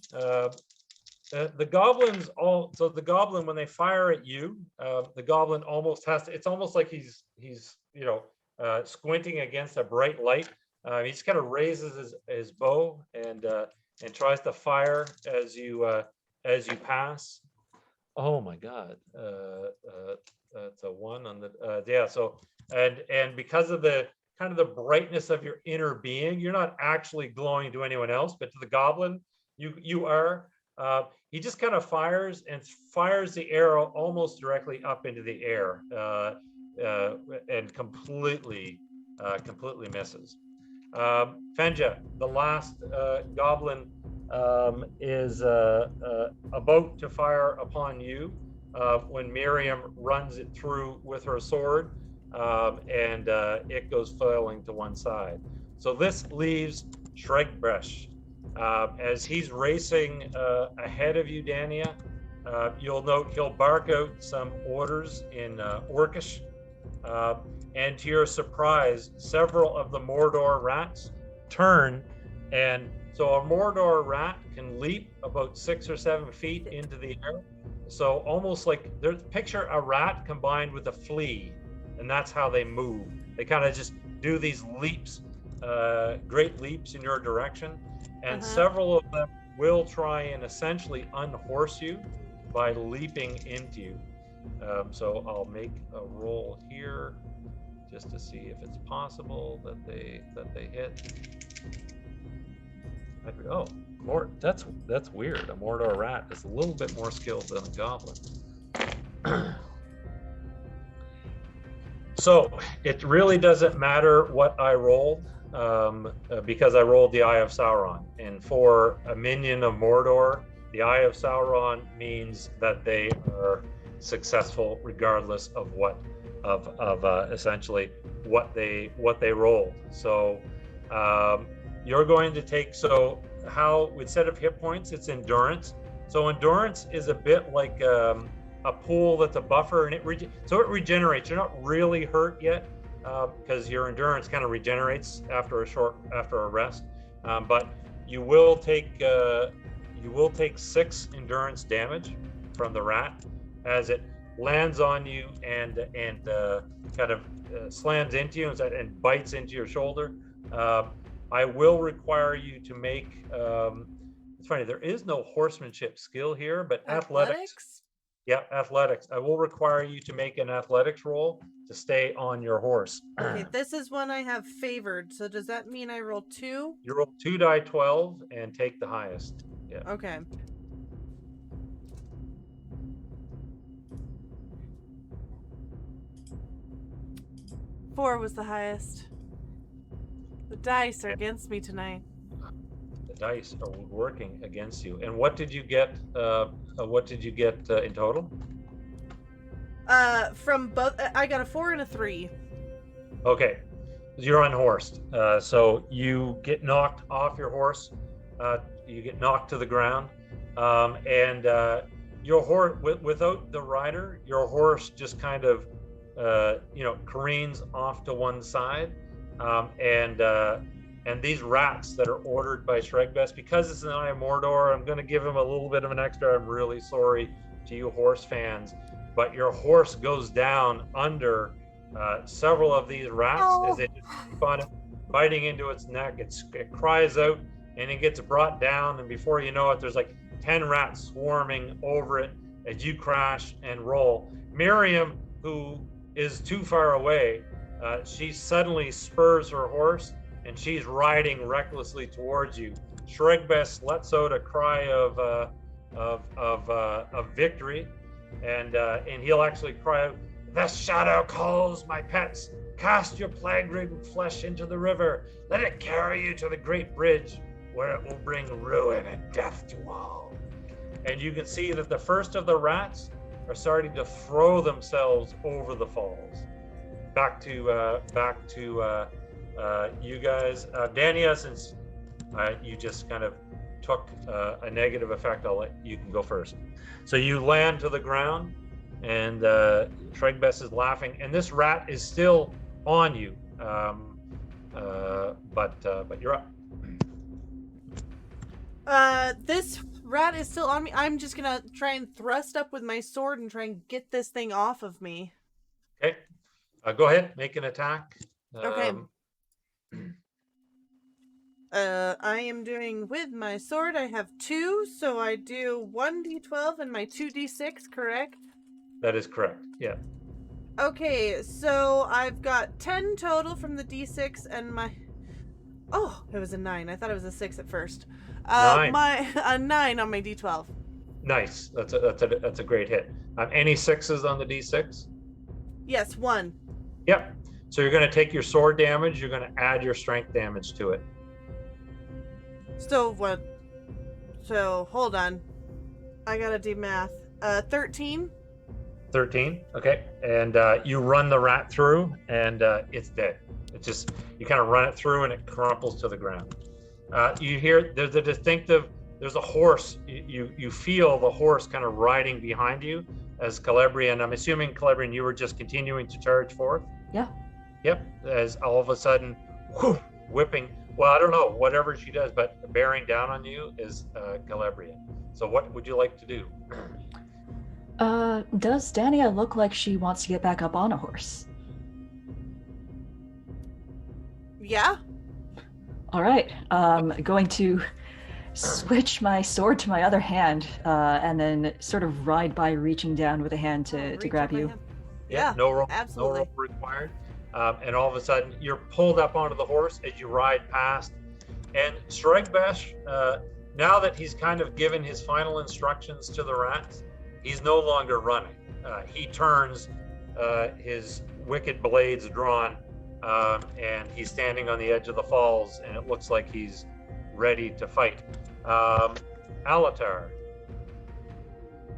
The goblins the goblin, when they fire at you, the goblin almost has to, it's almost like he's squinting against a bright light. He just kind of raises his bow and tries to fire as you pass. Oh my God, that's a one on the So and because of the kind of the brightness of your inner being, you're not actually glowing to anyone else, but to the goblin, you are. He just kind of fires the arrow almost directly up into the air, and completely misses. Fenja, the last goblin, is about to fire upon you when Miriam runs it through with her sword, and it goes flailing to one side. So this leaves Sregbesh. As he's racing ahead of you, Dania, you'll note he'll bark out some orders in Orcish, and to your surprise, several of the Mordor rats turn, and so a Mordor rat can leap about 6 or 7 feet into the air. So almost like picture a rat combined with a flea, and that's how they move. They kind of just do these leaps, great leaps in your direction. And several of them will try and essentially unhorse you by leaping into you. So I'll make a roll here just to see if it's possible that they hit. Oh, that's weird. A Mordor rat is a little bit more skilled than a goblin. So it really doesn't matter what I rolled, because I rolled the Eye of Sauron, and for a minion of Mordor, the Eye of Sauron means that they are successful regardless of essentially what they rolled. So you're going to take, so how instead of hit points, it's endurance. So endurance is a bit like a pool that's a buffer, and it regenerates. You're not really hurt yet, because your endurance kind of regenerates after a rest, but you will take 6 endurance damage from the rat as it lands on you and kind of slams into you and bites into your shoulder. I will require you to make. It's funny, there is no horsemanship skill here, but athletics. Yeah, athletics. I will require you to make an athletics roll to stay on your horse. Okay, this is one I have favored. So does that mean I roll 2? You roll 2 die 12 and take the highest. Yeah. Okay. Four was the highest. The dice are against me tonight. The dice are working against you. And what did you get? In total? From both, I got a 4 and a 3. Okay, you're unhorsed. So you get knocked off your horse. You get knocked to the ground, and your horse, without the rider, your horse just kind of, careens off to one side, and these rats that are ordered by Sregbesh, because it's an Eye of Mordor, I'm going to give him a little bit of an extra. I'm really sorry to you horse fans, but your horse goes down under several of these rats as they just keep on biting into its neck. It cries out, and it gets brought down, and before you know it, there's like 10 rats swarming over it as you crash and roll. Miriam, who is too far away, she suddenly spurs her horse, and she's riding recklessly towards you. Sregbesh lets out a cry of victory, and he'll actually cry out, "The shadow calls, my pets. Cast your plague-ridden flesh into the river. Let it carry you to the great bridge, where it will bring ruin and death to all." And you can see that the first of the rats are starting to throw themselves over the falls. Back to you guys. Dania, since you just kind of took a negative effect, you can go first. So you land to the ground, and Sregbesh is laughing, and this rat is still on you. But you're up. This rat is still on me. I'm just gonna try and thrust up with my sword and try and get this thing off of me. Okay. Go ahead, make an attack. Okay. I am doing with my sword. I have 2, so I do 1d12 and my 2d6, correct? That is correct. Yeah. Okay, so I've got 10 total from the d6 and my... Oh, it was a 9. I thought it was a 6 at first. 9. A 9 on my d12. Nice. That's a great hit. Any 6s on the d6? Yes, 1. Yep. So you're going to take your sword damage. You're going to add your strength damage to it. So what? So hold on. I gotta do math. 13. 13. Okay. And you run the rat through, and it's dead. It's just, you kind of run it through, and it crumples to the ground. You hear there's a horse. You feel the horse kind of riding behind you as Celebrian. I'm assuming, Celebrian, you were just continuing to charge forth? Yeah. Yep. As all of a sudden, whoosh, whipping. Well, I don't know, whatever she does, but bearing down on you is Celebrian. So what would you like to do? Does Dania look like she wants to get back up on a horse? Yeah. All right. Going to switch my sword to my other hand, and then sort of ride by, reaching down with a hand to grab you. Yeah, no roll, absolutely. No roll required. And all of a sudden, you're pulled up onto the horse as you ride past. And Sregbesh, now that he's kind of given his final instructions to the rats, he's no longer running. He turns, his wicked blades drawn, and he's standing on the edge of the falls, and it looks like he's ready to fight. Alatar,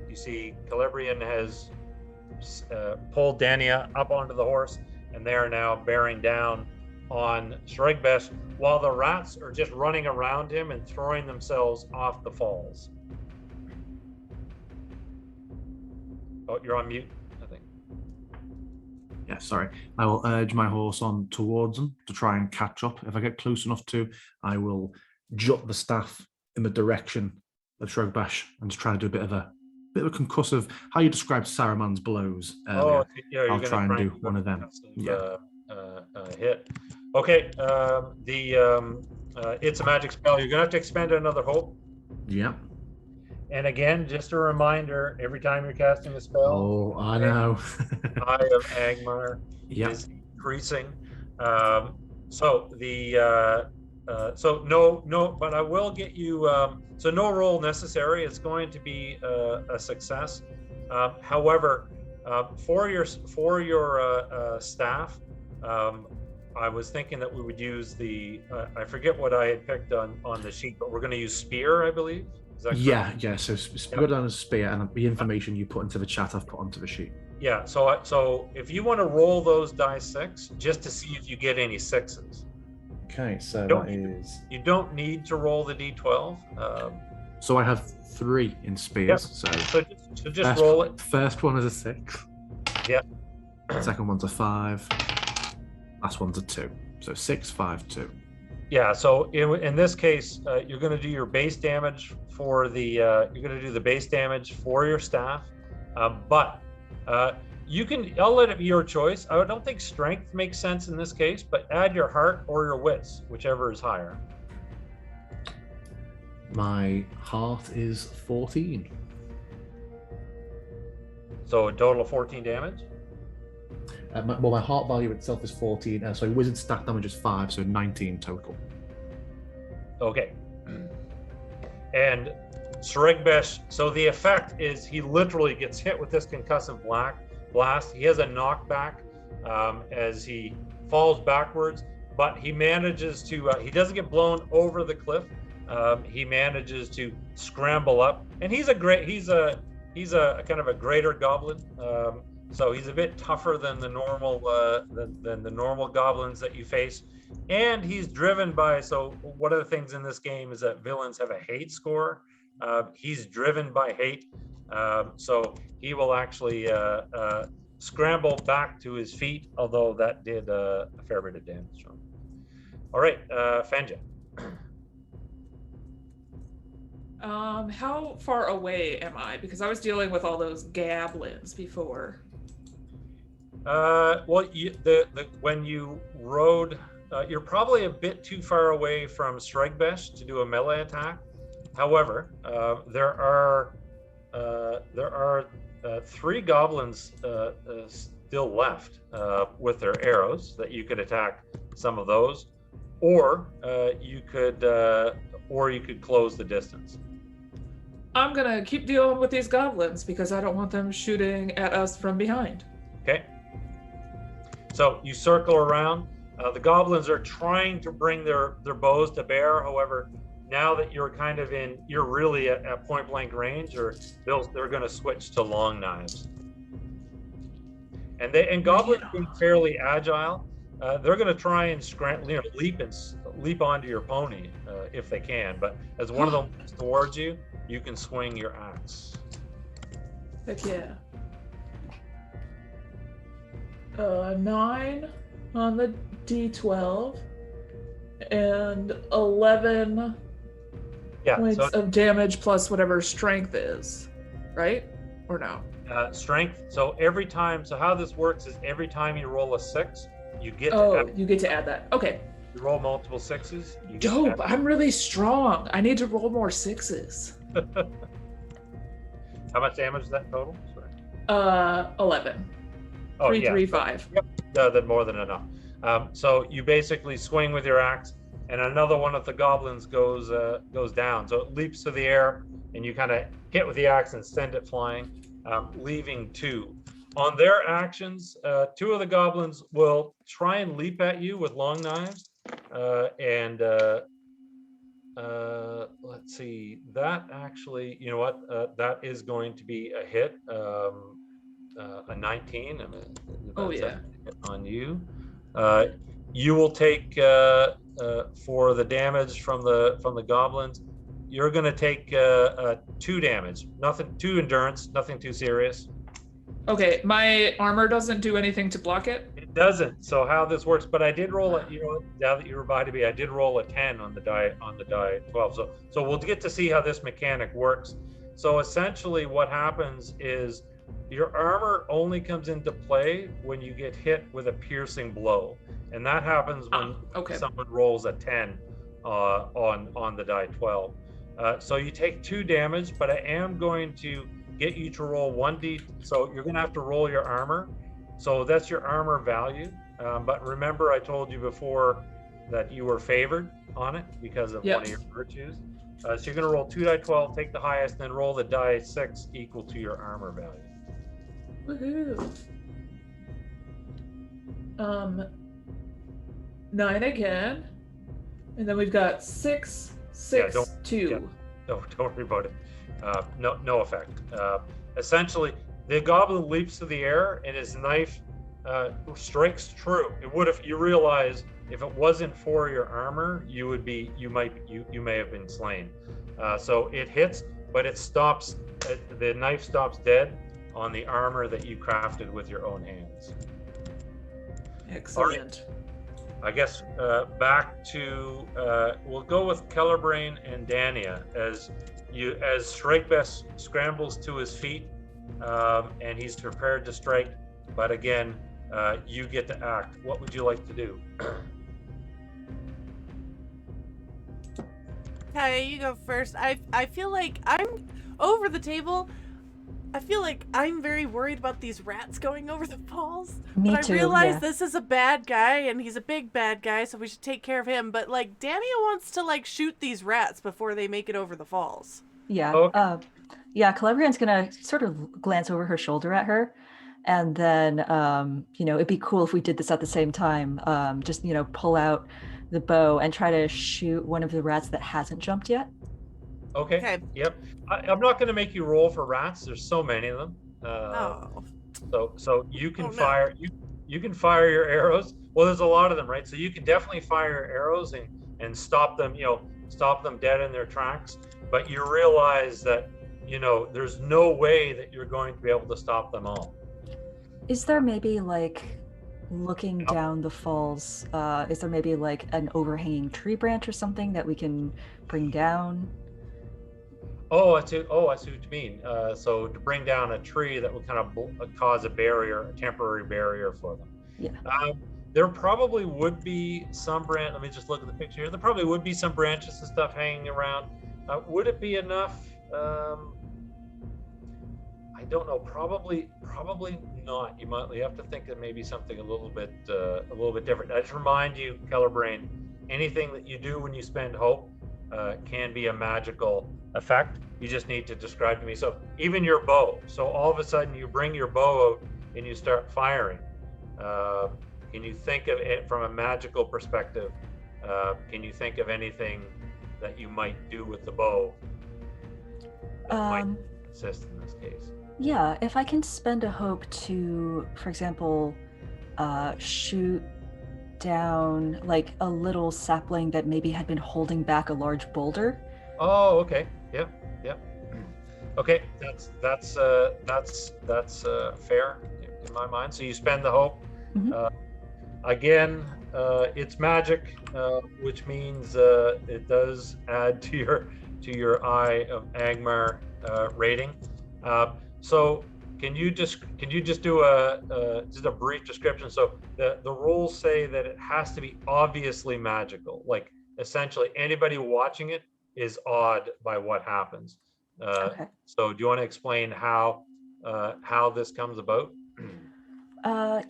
you see Celebrian has pulled Dania up onto the horse, and they are now bearing down on Sregbesh, while the rats are just running around him and throwing themselves off the falls. Oh, you're on mute, I think. Yeah, sorry. I will urge my horse on towards them to try and catch up. If I get close enough to, I will jut the staff in the direction of Sregbesh and just try to do a bit of a concussive. How you described Saruman's blows earlier. Yeah, I'll try and do one of them. Hit. Okay. It's a magic spell. You're gonna have to expend another hope. Yeah. And again, just a reminder: every time you're casting a spell, oh, I know. Eye of Angmar is increasing. So no, but I will get you. So no roll necessary. It's going to be a success. However, for your staff, I was thinking that we would use the. I forget what I had picked on the sheet, but we're going to use spear, I believe. Is that correct? Yeah. So spear down as spear, and the information you put into the chat, I've put onto the sheet. Yeah. So if you want to roll those die 6, just to see if you get any 6s. Okay, so you don't need to roll the d12. So I have 3 in spears. Yep. So just roll it. First one is a 6. Yeah. Second one's a 5. Last one's a 2. So 6, 5, 2. Yeah. So in this case, you're going to do your base damage for the. You're going to do the base damage for your staff, but. You can. I'll let it be your choice. I don't think strength makes sense in this case, but add your heart or your wits, whichever is higher. My heart is 14. So a total of 14 damage? My heart value itself is 14. So wizard stat damage is 5, so 19 total. Okay. And Sregbesh, so the effect is he literally gets hit with this concussive blast. He has a knockback as he falls backwards, but he manages to, he doesn't get blown over the cliff. He manages to scramble up, and he's a he's a kind of a greater goblin. So he's a bit tougher than the normal than the normal goblins that you face, and he's driven by. So one of the things in this game is that villains have a hate score. He's driven by hate, so he will actually scramble back to his feet. Although that did a fair bit of damage. All right, Fenja. How far away am I? Because I was dealing with all those goblins before. Well, when you rode, you're probably a bit too far away from Sregbesh to do a melee attack. However, there are 3 goblins still left with their arrows that you could attack some of those, or you could close the distance. I'm gonna keep dealing with these goblins because I don't want them shooting at us from behind. Okay. So you circle around. The goblins are trying to bring their bows to bear. However, now that you're you're really at point blank range, or they're going to switch to long knives. And goblins being fairly agile, they're going to try and leap onto your pony if they can. But as one of them moves towards you, you can swing your axe. Heck yeah. 9 on the D12 and 11 points of damage plus whatever strength is, right? Or no? Strength. So how this works is every time you roll a 6, you get you get to add that. Okay. You roll multiple 6s. Dope. I'm really strong. I need to roll more 6s. How much damage is that total? Sorry. 11. 3, 3, 5. Yep, that's more than enough. So you basically swing with your axe, and another one of the goblins goes down. So it leaps to the air, and you kind of hit with the axe and send it flying, leaving 2. On their actions, 2 of the goblins will try and leap at you with long knives, and let's see. That actually, you know what? That is going to be a hit. A 19. On you. You will take for the damage from the goblins. You're going to take 2 damage. 2 endurance. Nothing too serious. Okay, my armor doesn't do anything to block it. It doesn't. So how this works? But I did roll it. Now that you reminded me, I did roll a 10 on the die 12. So we'll get to see how this mechanic works. So essentially, what happens is, your armor only comes into play when you get hit with a piercing blow, and that happens when someone rolls a 10 on the die 12. So you take 2 damage, but I am going to get you to roll 1d. So you're going to have to roll your armor. So that's your armor value. But remember, I told you before that you were favored on it because of one of your virtues. So you're going to roll 2 die 12, take the highest, then roll the die 6 equal to your armor value. Woohoo. 9 again, and then we've got 6, 2. Don't worry about it. No effect. Essentially, the goblin leaps to the air, and his knife strikes true. It would, if you realize, if it wasn't for your armor, you may have been slain. So it hits, but it stops. The knife stops dead on the armor that you crafted with your own hands. Excellent. Right. I guess back to we'll go with Celebrian and Dania as Sregbesh scrambles to his feet, and he's prepared to strike. But again, you get to act. What would you like to do? Kaiya, you go first. I feel like I'm over the table. I feel like I'm very worried about these rats going over the falls. Me but too, I realize yeah. this is a bad guy, and he's a big bad guy, so we should take care of him. But, like, Dania wants to, like, shoot these rats before they make it over the falls. Yeah. Okay. Celebrian's gonna sort of glance over her shoulder at her, and then, it'd be cool if we did this at the same time. Just, pull out the bow and try to shoot one of the rats that hasn't jumped yet. Okay. Okay. Yep. I'm not going to make you roll for rats. There's so many of them. Oh. So you can Oh, no. fire you can fire your arrows. Well, there's a lot of them, right? So you can definitely fire your arrows and stop them. Stop them dead in their tracks. But you realize that there's no way that you're going to be able to stop them all. Is there maybe like looking down the falls? Is there maybe like an overhanging tree branch or something that we can bring down? Oh, I see what you mean. So to bring down a tree that would kind of cause a temporary barrier for them. Yeah. There probably would be some branch. Let me just look at the picture here. There probably would be some branches and stuff hanging around. Would it be enough? I don't know. Probably not. You have to think of maybe something a little bit different. I just remind you, Celebrian, anything that you do when you spend hope can be a magical effect. You just need to describe to me. So even your bow. So all of a sudden you bring your bow out and you start firing. Can you think of it from a magical perspective? Can you think of anything that you might do with the bow that might assist in this case? Yeah, if I can spend a hope to, for example, shoot down like a little sapling that maybe had been holding back a large boulder. Oh, okay. Yep. Okay, that's fair in my mind. So you spend the hope. Mm-hmm. Again, it's magic, which means it does add to your Eye of Angmar rating. So can you just do just a brief description? So the rules say that it has to be obviously magical. Like essentially anybody watching it is awed by what happens. Okay. So do you want to explain how this comes about?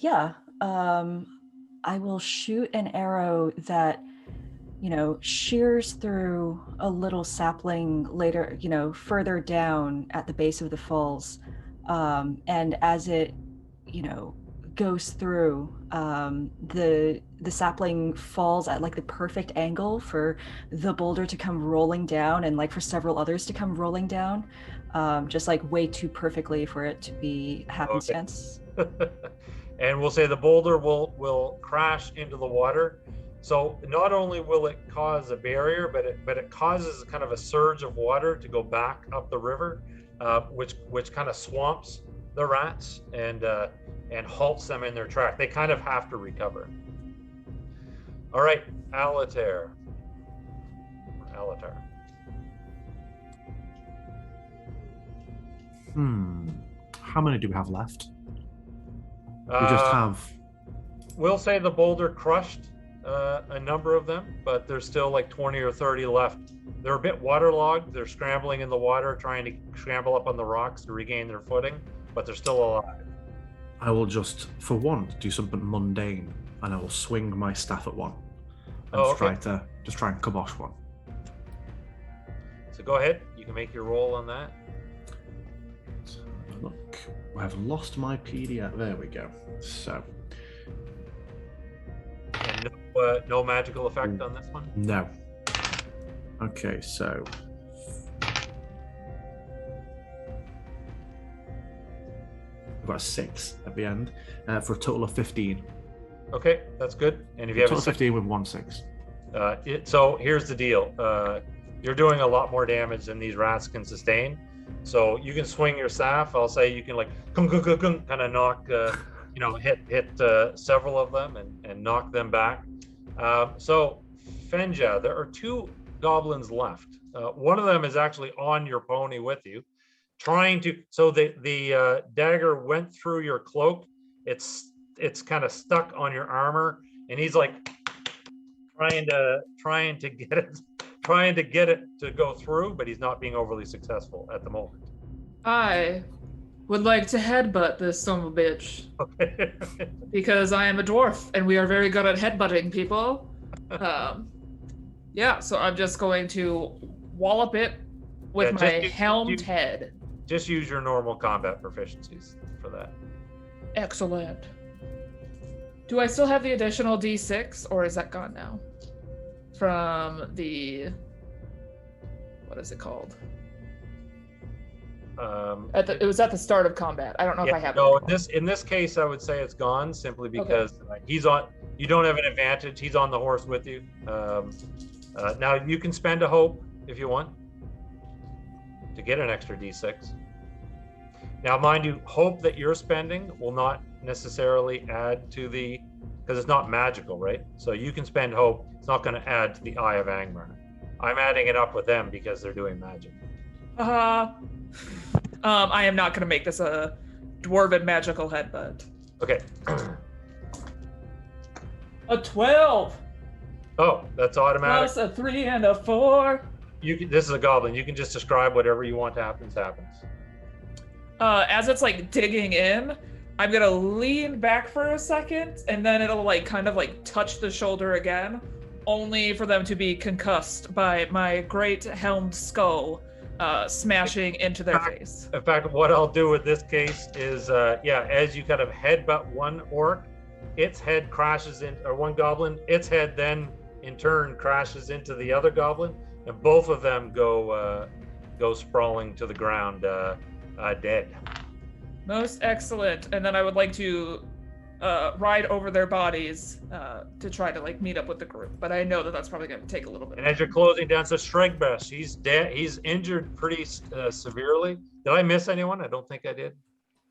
Yeah. I will shoot an arrow that, shears through a little sapling later, further down at the base of the falls. And as it, goes through, the sapling falls at like the perfect angle for the boulder to come rolling down and like for several others to come rolling down, just like way too perfectly for it to be happenstance. Okay. And we'll say the boulder will crash into the water. So not only will it cause a barrier, but it causes kind of a surge of water to go back up the river, which kind of swamps the rats and halts them in their track. They kind of have to recover. All right, Alatar. How many do we have left? We just have. We'll say the boulder crushed a number of them, but there's still like 20 or 30 left. They're a bit waterlogged. They're scrambling in the water, trying to scramble up on the rocks to regain their footing, but they're still alive. I will just, for one, do something mundane, and I will swing my staff at one, and try and kibosh one. So go ahead. You can make your roll on that. Look, I've lost my PDF. There we go. So. And no magical effect on this one? No. Okay, so. I've got a 6 at the end for a total of 15. Okay, that's good. And if you have a total of 15 with 1 6. So here's the deal. You're doing a lot more damage than these rats can sustain. So you can swing your staff. I'll say you can like kind of knock, hit several of them and knock them back. So Fenja, there are 2 goblins left. One of them is actually on your pony with you, trying to. So the dagger went through your cloak. It's kind of stuck on your armor, and he's like trying to get it to go through, but he's not being overly successful at the moment. I would like to headbutt this son of a bitch. Okay. Because I am a dwarf and we are very good at headbutting people. So I'm just going to wallop it with my helmed head. Just use your normal combat proficiencies for that. Excellent. Do I still have the additional D6 or is that gone now? From the what is it called? It It was at the start of combat. I don't know if I have no, it. in this case, I would say it's gone simply because he's on. You don't have an advantage. He's on the horse with you. Now you can spend a hope if you want to get an extra d6. Now, mind you, hope that you're spending will not necessarily add to the, because it's not magical, right? So you can spend hope. It's not going to add to the Eye of Angmar. I'm adding it up with them because they're doing magic. I am not going to make this a dwarven magical headbutt. Okay. A 12. Oh, that's automatic. Plus a 3 and a 4. This is a goblin. You can just describe whatever you want happens. As it's like digging in, I'm gonna lean back for a second, and then it'll like kind of like touch the shoulder again, only for them to be concussed by my great helmed skull smashing into their face. In fact, what I'll do with this case is, as you kind of headbutt one orc, its head crashes in, or one goblin, its head then in turn crashes into the other goblin, and both of them go sprawling to the ground, dead. Most excellent. And then I would like to ride over their bodies to try to like meet up with the group, but I know that that's probably going to take a little bit. And as you're closing down, so Sregbesh, he's dead. He's injured pretty severely. Did I miss anyone? I don't think I did.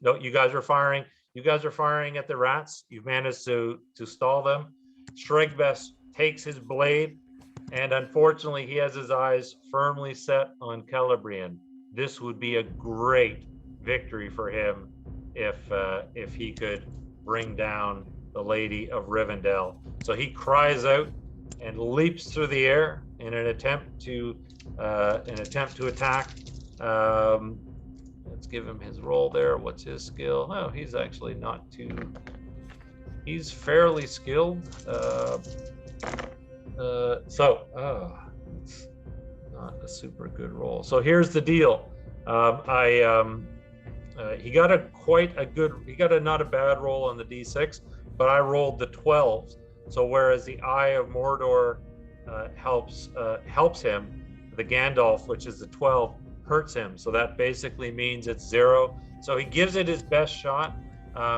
No, you guys are firing. You guys are firing at the rats. You've managed to stall them. Sregbesh takes his blade, and unfortunately, he has his eyes firmly set on Celebrian. This would be a great victory for him if he could bring down the Lady of Rivendell. So he cries out and leaps through the air in an attempt to attack. Let's give him his roll there. What's his skill? Oh, he's actually not too. He's fairly skilled. It's not a super good roll. So here's the deal. He got a not a bad roll on the d6, but I rolled the 12s. So whereas the Eye of Mordor helps him, the Gandalf, which is the 12, hurts him. So that basically means it's 0. So he gives it his best shot.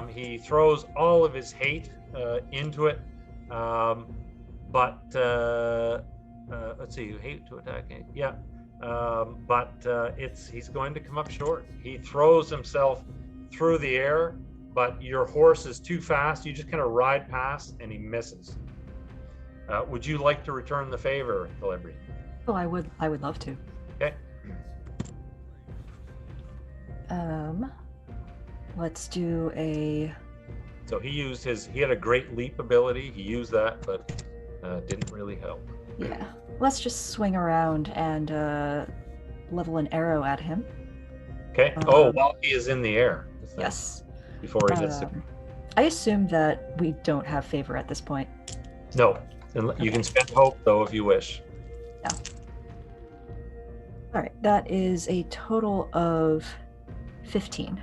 He throws all of his hate into it. Let's see, you hate to attack it. Yeah. He's going to come up short. He throws himself through the air, but your horse is too fast. You just kind of ride past and he misses. Would you like to return the favor, Celebrian? Oh, I would love to. Okay. Let's do a. So he had a great leap ability. He used that, but didn't really help. Yeah. Let's just swing around and level an arrow at him. Okay. While he is in the air. Yes. Before he gets I assume that we don't have favor at this point. No. You can spend hope, though, if you wish. Yeah. All right. That is a total of 15.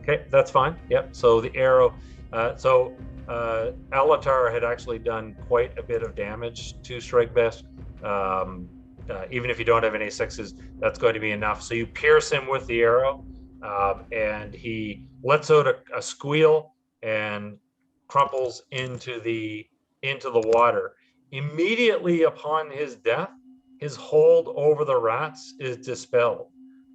Okay, that's fine. Yep. So the arrow. Alatar had actually done quite a bit of damage to Sregbesh. Even if you don't have any 6s, that's going to be enough. So you pierce him with the arrow, and he lets out a squeal and crumples into the water. Immediately upon his death, his hold over the rats is dispelled.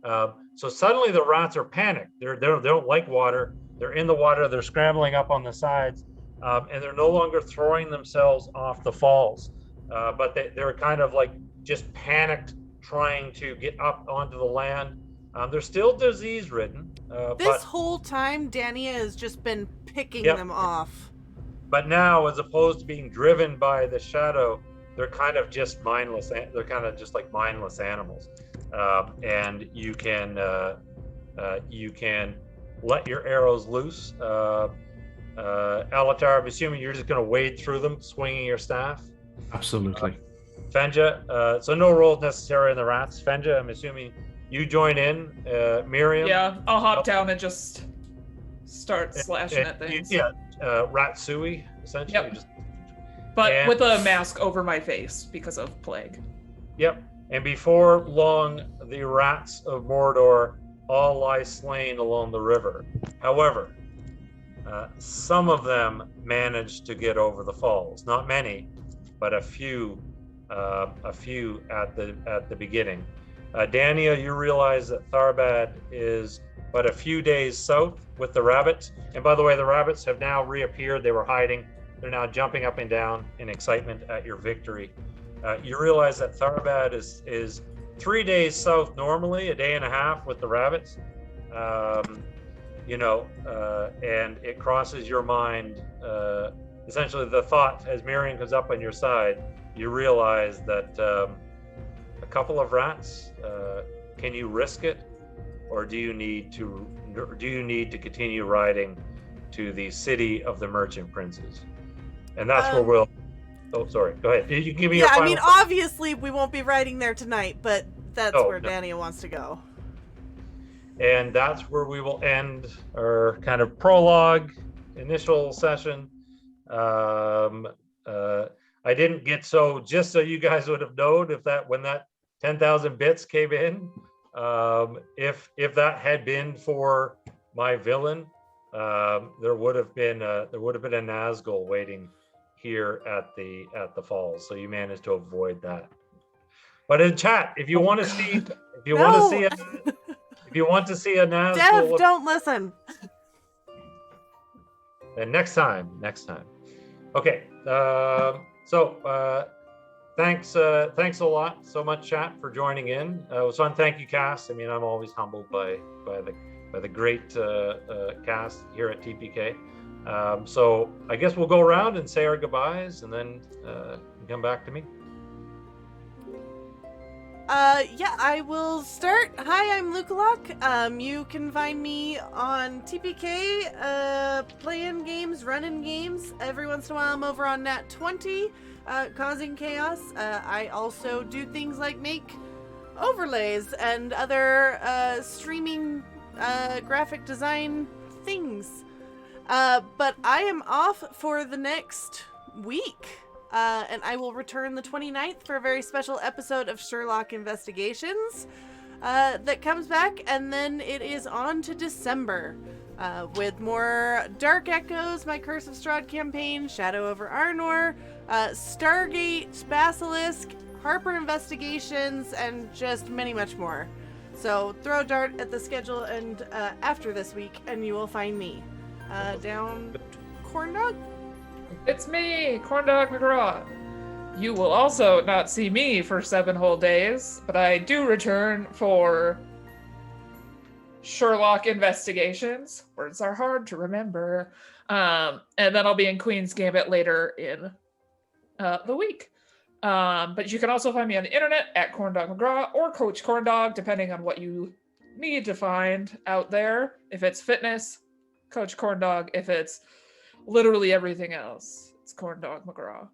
So suddenly the rats are panicked. They don't like water. They're in the water. They're scrambling up on the sides, and they're no longer throwing themselves off the falls. But they're kind of like just panicked, trying to get up onto the land. They're still disease-ridden. This whole time, Dania has just been picking them off. But now, as opposed to being driven by the shadow, they're kind of just mindless. They're kind of just like mindless animals. And you can let your arrows loose. Alatar, I'm assuming you're just going to wade through them, swinging your staff. Absolutely. Fenja, so no rolls necessary in the rats. Fenja, I'm assuming you join in. Miriam. Yeah, I'll hop down and just start slashing at things. Ratsui, essentially. Yep. But with a mask over my face because of plague. Yep. And before long, the rats of Mordor all lie slain along the river. However, some of them managed to get over the falls. Not many, but a few at the beginning. Dania, you realize that Tharbad is but a few days south with the rabbits. And by the way, the rabbits have now reappeared. They were hiding. They're now jumping up and down in excitement at your victory. You realize that Tharbad is 3 days south normally, a day and a half with the rabbits. And it crosses your mind. Essentially, the thought as Miriam comes up on your side, you realize that a couple of rats. Can you risk it, or do you need to continue riding to the city of the merchant princes? And that's where we'll. Oh, sorry. Go ahead. Did you give me your final? I mean, obviously we won't be riding there tonight, but that's where Dania wants to go. And that's where we will end our kind of prologue, initial session. I didn't get just so you guys would have known when that 10,000 bits came in, if that had been for my villain, there would have been a Nazgul waiting here at the falls. So you managed to avoid that. But in chat, if you want to see a Nazgul, Dev, don't listen. And next time. Okay. Thanks a lot so much, chat, for joining in. It was fun. Thank you, cast. I mean, I'm always humbled by the great cast here at TPK. So I guess we'll go around and say our goodbyes, and then come back to me. I will start. Hi, I'm Lukalock. You can find me on TPK, playing games, running games. Every once in a while I'm over on Nat 20, causing chaos. I also do things like make overlays and other streaming graphic design things. But I am off for the next week. And I will return the 29th for a very special episode of Sherlock Investigations that comes back, and then it is on to December with more Dark Echoes, my Curse of Strahd campaign, Shadow over Arnor, Stargate, Basilisk, Harper Investigations, and just much more. So throw a dart at the schedule and after this week, and you will find me down Corndog. It's me, CorndoggMcGraw. You will also not see me for 7 whole days, but I do return for Sherlock Investigations. Words are hard to remember. And then I'll be in Queen's Gambit later in the week. But you can also find me on the internet at CorndoggMcGraw or Coach Corndog, depending on what you need to find out there. If it's fitness, Coach Corndog. If it's literally everything else, it's CorndoggMcGraw.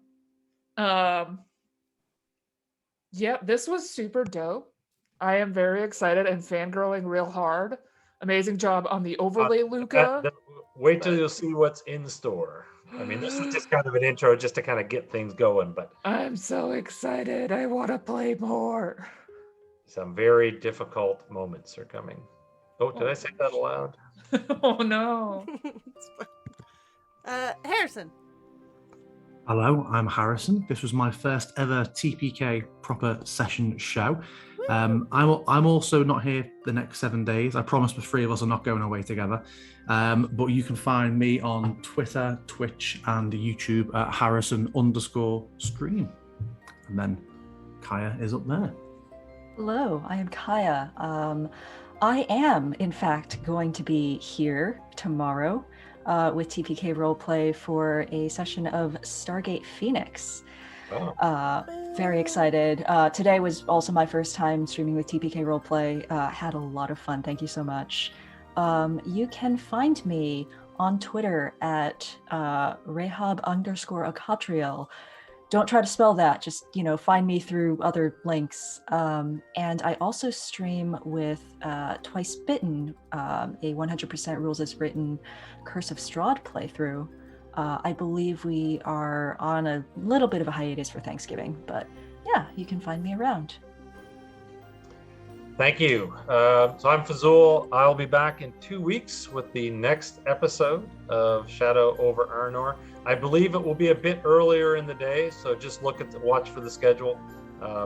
This was super dope. I am very excited and fangirling real hard. Amazing job on the overlay, Luca. Wait till you'll see what's in store. I mean, this is just kind of an intro just to kind of get things going, but I'm so excited. I want to play more. Some very difficult moments are coming. Oh, did I say that aloud? Oh no. Harrison. Hello, I'm Harrison. This was my first ever TPK proper session show. I'm also not here the next 7 days. I promise the 3 of us are not going away together. But you can find me on Twitter, Twitch, and YouTube at Harrison_stream. And then Kaiya is up there. Hello, I am Kaiya. I am, in fact, going to be here tomorrow with TPK Roleplay for a session of Stargate Phoenix. Very excited. Today was also my first time streaming with TPK Roleplay. Had a lot of fun. Thank you so much. You can find me on Twitter at Rahab_Akatriel. Don't try to spell that. Just, find me through other links. And I also stream with Twice Bitten, a 100% rules as written Curse of Strahd playthrough. I believe we are on a little bit of a hiatus for Thanksgiving, but yeah, you can find me around. Thank you. So I'm Phzoul. I'll be back in 2 weeks with the next episode of Shadow over Arnor. I believe it will be a bit earlier in the day, so just watch for the schedule.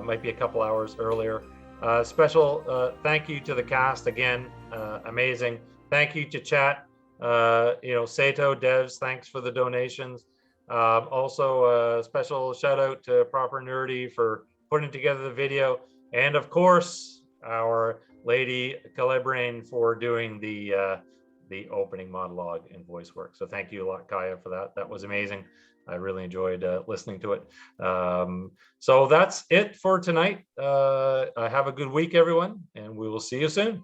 Might be a couple hours earlier. Special thank you to the cast again. Amazing. Thank you to chat. Sato, Devs, thanks for the donations. Also, a special shout out to Proper Nerdy for putting together the video, and of course, our lady Celebrian for doing the opening monologue and voice work. So thank you a lot, Kaiya, for that. That was amazing. I really enjoyed listening to it. So that's it for tonight. Have a good week, everyone, and we will see you soon.